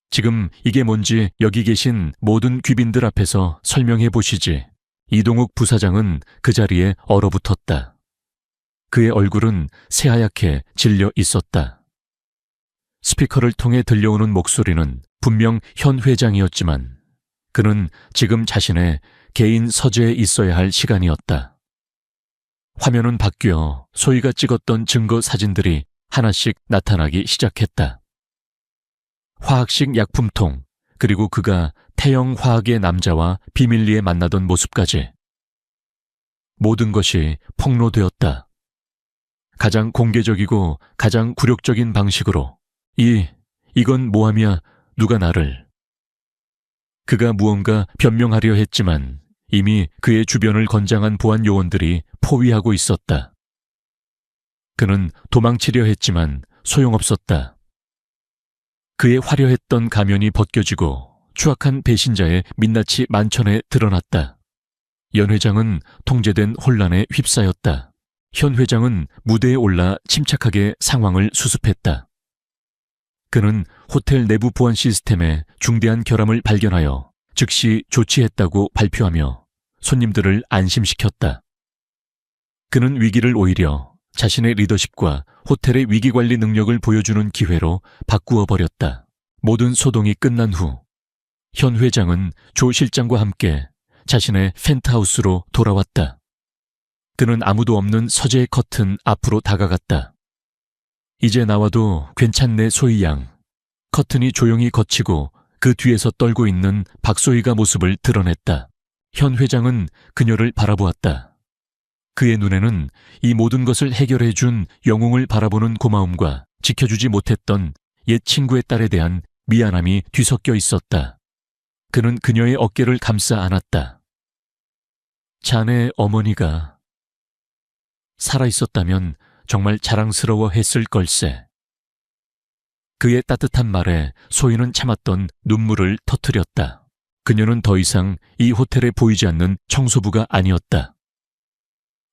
S1: 지금 이게 뭔지 여기 계신 모든 귀빈들 앞에서 설명해 보시지. 이동욱 부사장은 그 자리에 얼어붙었다. 그의 얼굴은 새하얗게 질려 있었다. 스피커를 통해 들려오는 목소리는 분명 현 회장이었지만 그는 지금 자신의 개인 서재에 있어야 할 시간이었다. 화면은 바뀌어 소희가 찍었던 증거 사진들이 하나씩 나타나기 시작했다. 화학식 약품통, 그리고 그가 태영화학의 남자와 비밀리에 만나던 모습까지. 모든 것이 폭로되었다. 가장 공개적이고 가장 굴욕적인 방식으로. 이건 모함이야. 누가 나를. 그가 무언가 변명하려 했지만 이미 그의 주변을 건장한 보안 요원들이 포위하고 있었다. 그는 도망치려 했지만 소용없었다. 그의 화려했던 가면이 벗겨지고 추악한 배신자의 민낯이 만천에 드러났다. 연 회장은 통제된 혼란에 휩싸였다. 현 회장은 무대에 올라 침착하게 상황을 수습했다. 그는 호텔 내부 보안 시스템에 중대한 결함을 발견하여 즉시 조치했다고 발표하며 손님들을 안심시켰다. 그는 위기를 오히려 자신의 리더십과 호텔의 위기관리 능력을 보여주는 기회로 바꾸어 버렸다. 모든 소동이 끝난 후 현 회장은 조 실장과 함께 자신의 펜트하우스로 돌아왔다. 그는 아무도 없는 서재의 커튼 앞으로 다가갔다. 이제 나와도 괜찮네, 소희 양. 커튼이 조용히 걷히고 그 뒤에서 떨고 있는 박소희가 모습을 드러냈다. 현 회장은 그녀를 바라보았다. 그의 눈에는 이 모든 것을 해결해 준 영웅을 바라보는 고마움과 지켜주지 못했던 옛 친구의 딸에 대한 미안함이 뒤섞여 있었다. 그는 그녀의 어깨를 감싸 안았다. 자네 어머니가 살아있었다면 정말 자랑스러워했을 걸세. 그의 따뜻한 말에 소희는 참았던 눈물을 터뜨렸다. 그녀는 더 이상 이 호텔에 보이지 않는 청소부가 아니었다.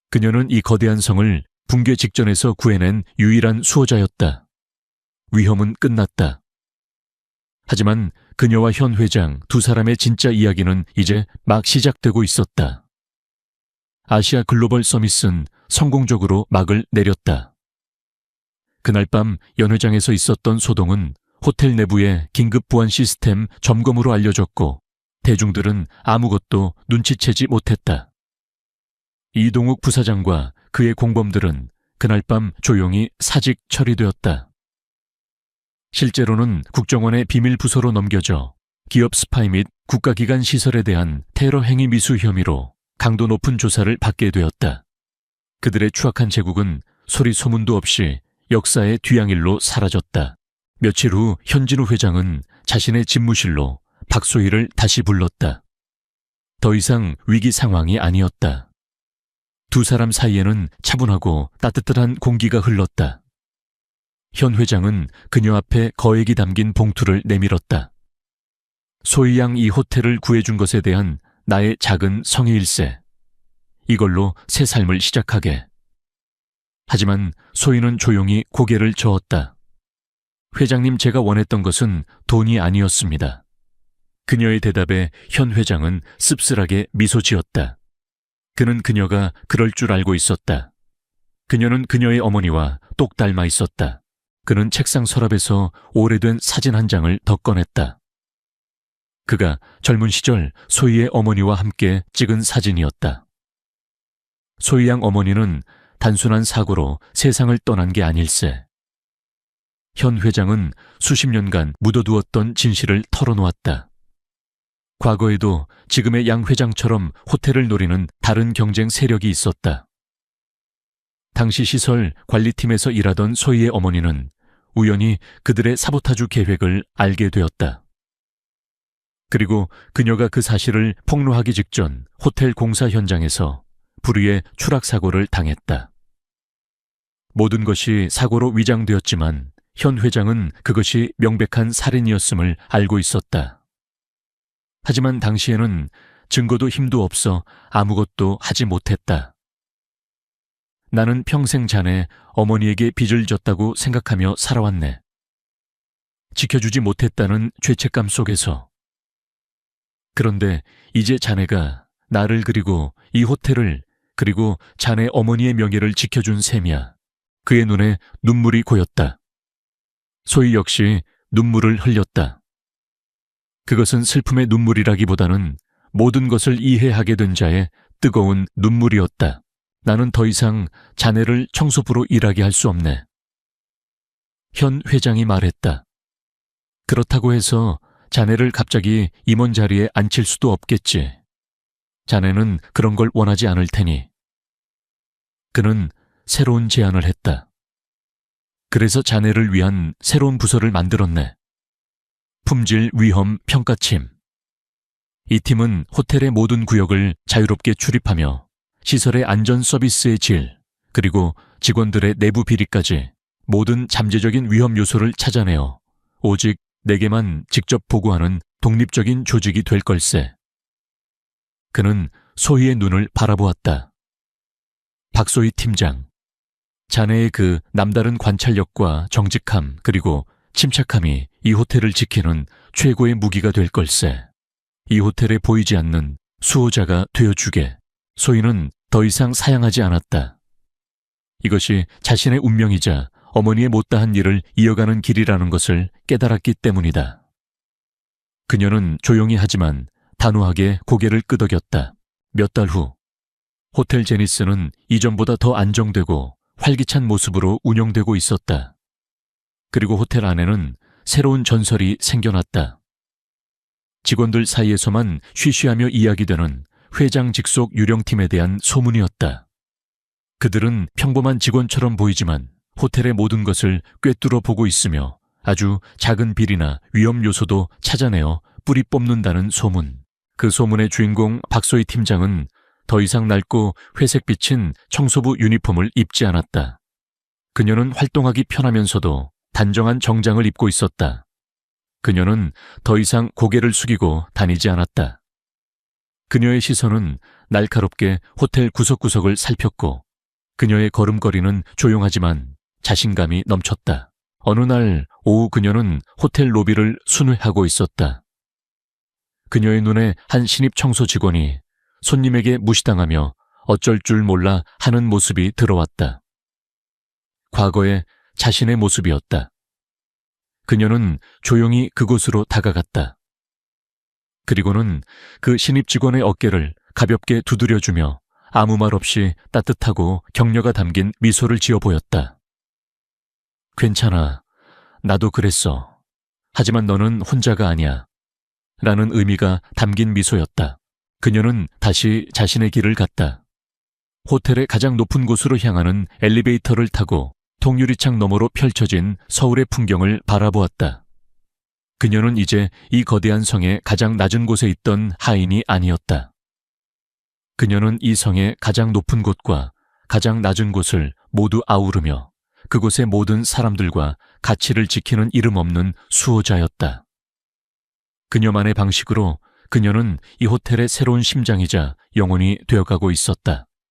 S1: 그녀는 이 거대한 성을 붕괴 직전에서 구해낸 유일한 수호자였다. 위험은 끝났다. 하지만 그녀와 현 회장 두 사람의 진짜 이야기는 이제 막 시작되고 있었다. 아시아 글로벌 서밋은 성공적으로 막을 내렸다. 그날 밤 연회장에서 있었던 소동은 호텔 내부의 긴급 보안 시스템 점검으로 알려졌고 대중들은 아무것도 눈치채지 못했다. 이동욱 부사장과 그의 공범들은 그날 밤 조용히 사직 처리되었다. 실제로는 국정원의 비밀 부서로 넘겨져 기업 스파이 및 국가기관 시설에 대한 테러 행위 미수 혐의로 강도 높은 조사를 받게 되었다. 그들의 추악한 제국은 소리 소문도 없이 역사의 뒤양일로 사라졌다. 며칠 후 현진우 회장은 자신의 집무실로 박소희를 다시 불렀다. 더 이상 위기 상황이 아니었다. 두 사람 사이에는 차분하고 따뜻한 공기가 흘렀다. 현 회장은 그녀 앞에 거액이 담긴 봉투를 내밀었다. 소희 양 이 호텔을 구해준 것에 대한 나의 작은 성의일세. 이걸로 새 삶을 시작하게. 하지만 소희는 조용히 고개를 저었다. 회장님, 제가 원했던 것은 돈이 아니었습니다. 그녀의 대답에 현 회장은 씁쓸하게 미소 지었다. 그는 그녀가 그럴 줄 알고 있었다. 그녀는 그녀의 어머니와 똑 닮아 있었다. 그는 책상 서랍에서 오래된 사진 한 장을 더 꺼냈다. 그가 젊은 시절 소희의 어머니와 함께 찍은 사진이었다. 소희 양 어머니는 단순한 사고로 세상을 떠난 게 아닐세. 현 회장은 수십 년간 묻어두었던 진실을 털어놓았다. 과거에도 지금의 양 회장처럼 호텔을 노리는 다른 경쟁 세력이 있었다. 당시 시설 관리팀에서 일하던 소희의 어머니는 우연히 그들의 사보타주 계획을 알게 되었다. 그리고 그녀가 그 사실을 폭로하기 직전 호텔 공사 현장에서 불의의 추락사고를 당했다. 모든 것이 사고로 위장되었지만 현 회장은 그것이 명백한 살인이었음을 알고 있었다. 하지만 당시에는 증거도 힘도 없어 아무것도 하지 못했다. 나는 평생 자네 어머니에게 빚을 졌다고 생각하며 살아왔네. 지켜주지 못했다는 죄책감 속에서. 그런데 이제 자네가 나를 그리고 이 호텔을 그리고 자네 어머니의 명예를 지켜준 셈이야. 그의 눈에 눈물이 고였다. 소희 역시 눈물을 흘렸다. 그것은 슬픔의 눈물이라기보다는 모든 것을 이해하게 된 자의 뜨거운 눈물이었다. 나는 더 이상 자네를 청소부로 일하게 할 수 없네. 현 회장이 말했다. 그렇다고 해서 자네를 갑자기 임원 자리에 앉힐 수도 없겠지. 자네는 그런 걸 원하지 않을 테니. 그는 새로운 제안을 했다. 그래서 자네를 위한 새로운 부서를 만들었네. 품질 위험 평가팀. 이 팀은 호텔의 모든 구역을 자유롭게 출입하며 시설의 안전 서비스의 질, 그리고 직원들의 내부 비리까지 모든 잠재적인 위험 요소를 찾아내어 오직 내게만 직접 보고하는 독립적인 조직이 될 걸세. 그는 소희의 눈을 바라보았다. 박소희 팀장, 자네의 그 남다른 관찰력과 정직함 그리고 침착함이 이 호텔을 지키는 최고의 무기가 될 걸세. 이 호텔에 보이지 않는 수호자가 되어주게. 소희는 더 이상 사양하지 않았다. 이것이 자신의 운명이자 어머니의 못다한 일을 이어가는 길이라는 것을 깨달았기 때문이다. 그녀는 조용히 하지만 단호하게 고개를 끄덕였다. 몇 달 후, 호텔 제니스는 이전보다 더 안정되고 활기찬 모습으로 운영되고 있었다. 그리고 호텔 안에는 새로운 전설이 생겨났다. 직원들 사이에서만 쉬쉬하며 이야기되는 회장 직속 유령팀에 대한 소문이었다. 그들은 평범한 직원처럼 보이지만 호텔의 모든 것을 꿰뚫어 보고 있으며 아주 작은 비리나 위험 요소도 찾아내어 뿌리 뽑는다는 소문. 그 소문의 주인공 박소희 팀장은 더 이상 낡고 회색 비친 청소부 유니폼을 입지 않았다. 그녀는 활동하기 편하면서도 단정한 정장을 입고 있었다. 그녀는 더 이상 고개를 숙이고 다니지 않았다. 그녀의 시선은 날카롭게 호텔 구석구석을 살폈고 그녀의 걸음걸이는 조용하지만 자신감이 넘쳤다. 어느 날 오후 그녀는 호텔 로비를 순회하고 있었다. 그녀의 눈에 한 신입 청소 직원이 손님에게 무시당하며 어쩔 줄 몰라 하는 모습이 들어왔다. 과거의 자신의 모습이었다. 그녀는 조용히 그곳으로 다가갔다. 그리고는 그 신입 직원의 어깨를 가볍게 두드려주며 아무 말 없이 따뜻하고 격려가 담긴 미소를 지어 보였다. 괜찮아. 나도 그랬어. 하지만 너는 혼자가 아니야. 라는 의미가 담긴 미소였다. 그녀는 다시 자신의 길을 갔다. 호텔의 가장 높은 곳으로 향하는 엘리베이터를 타고 통유리창 너머로 펼쳐진 서울의 풍경을 바라보았다. 그녀는 이제 이 거대한 성의 가장 낮은 곳에 있던 하인이 아니었다. 그녀는 이 성의 가장 높은 곳과 가장 낮은 곳을 모두 아우르며 그곳의 모든 사람들과 가치를 지키는 이름 없는 수호자였다. 그녀만의 방식으로 그녀는 이 호텔의 새로운 심장이자 영혼이 되어가고 있었다.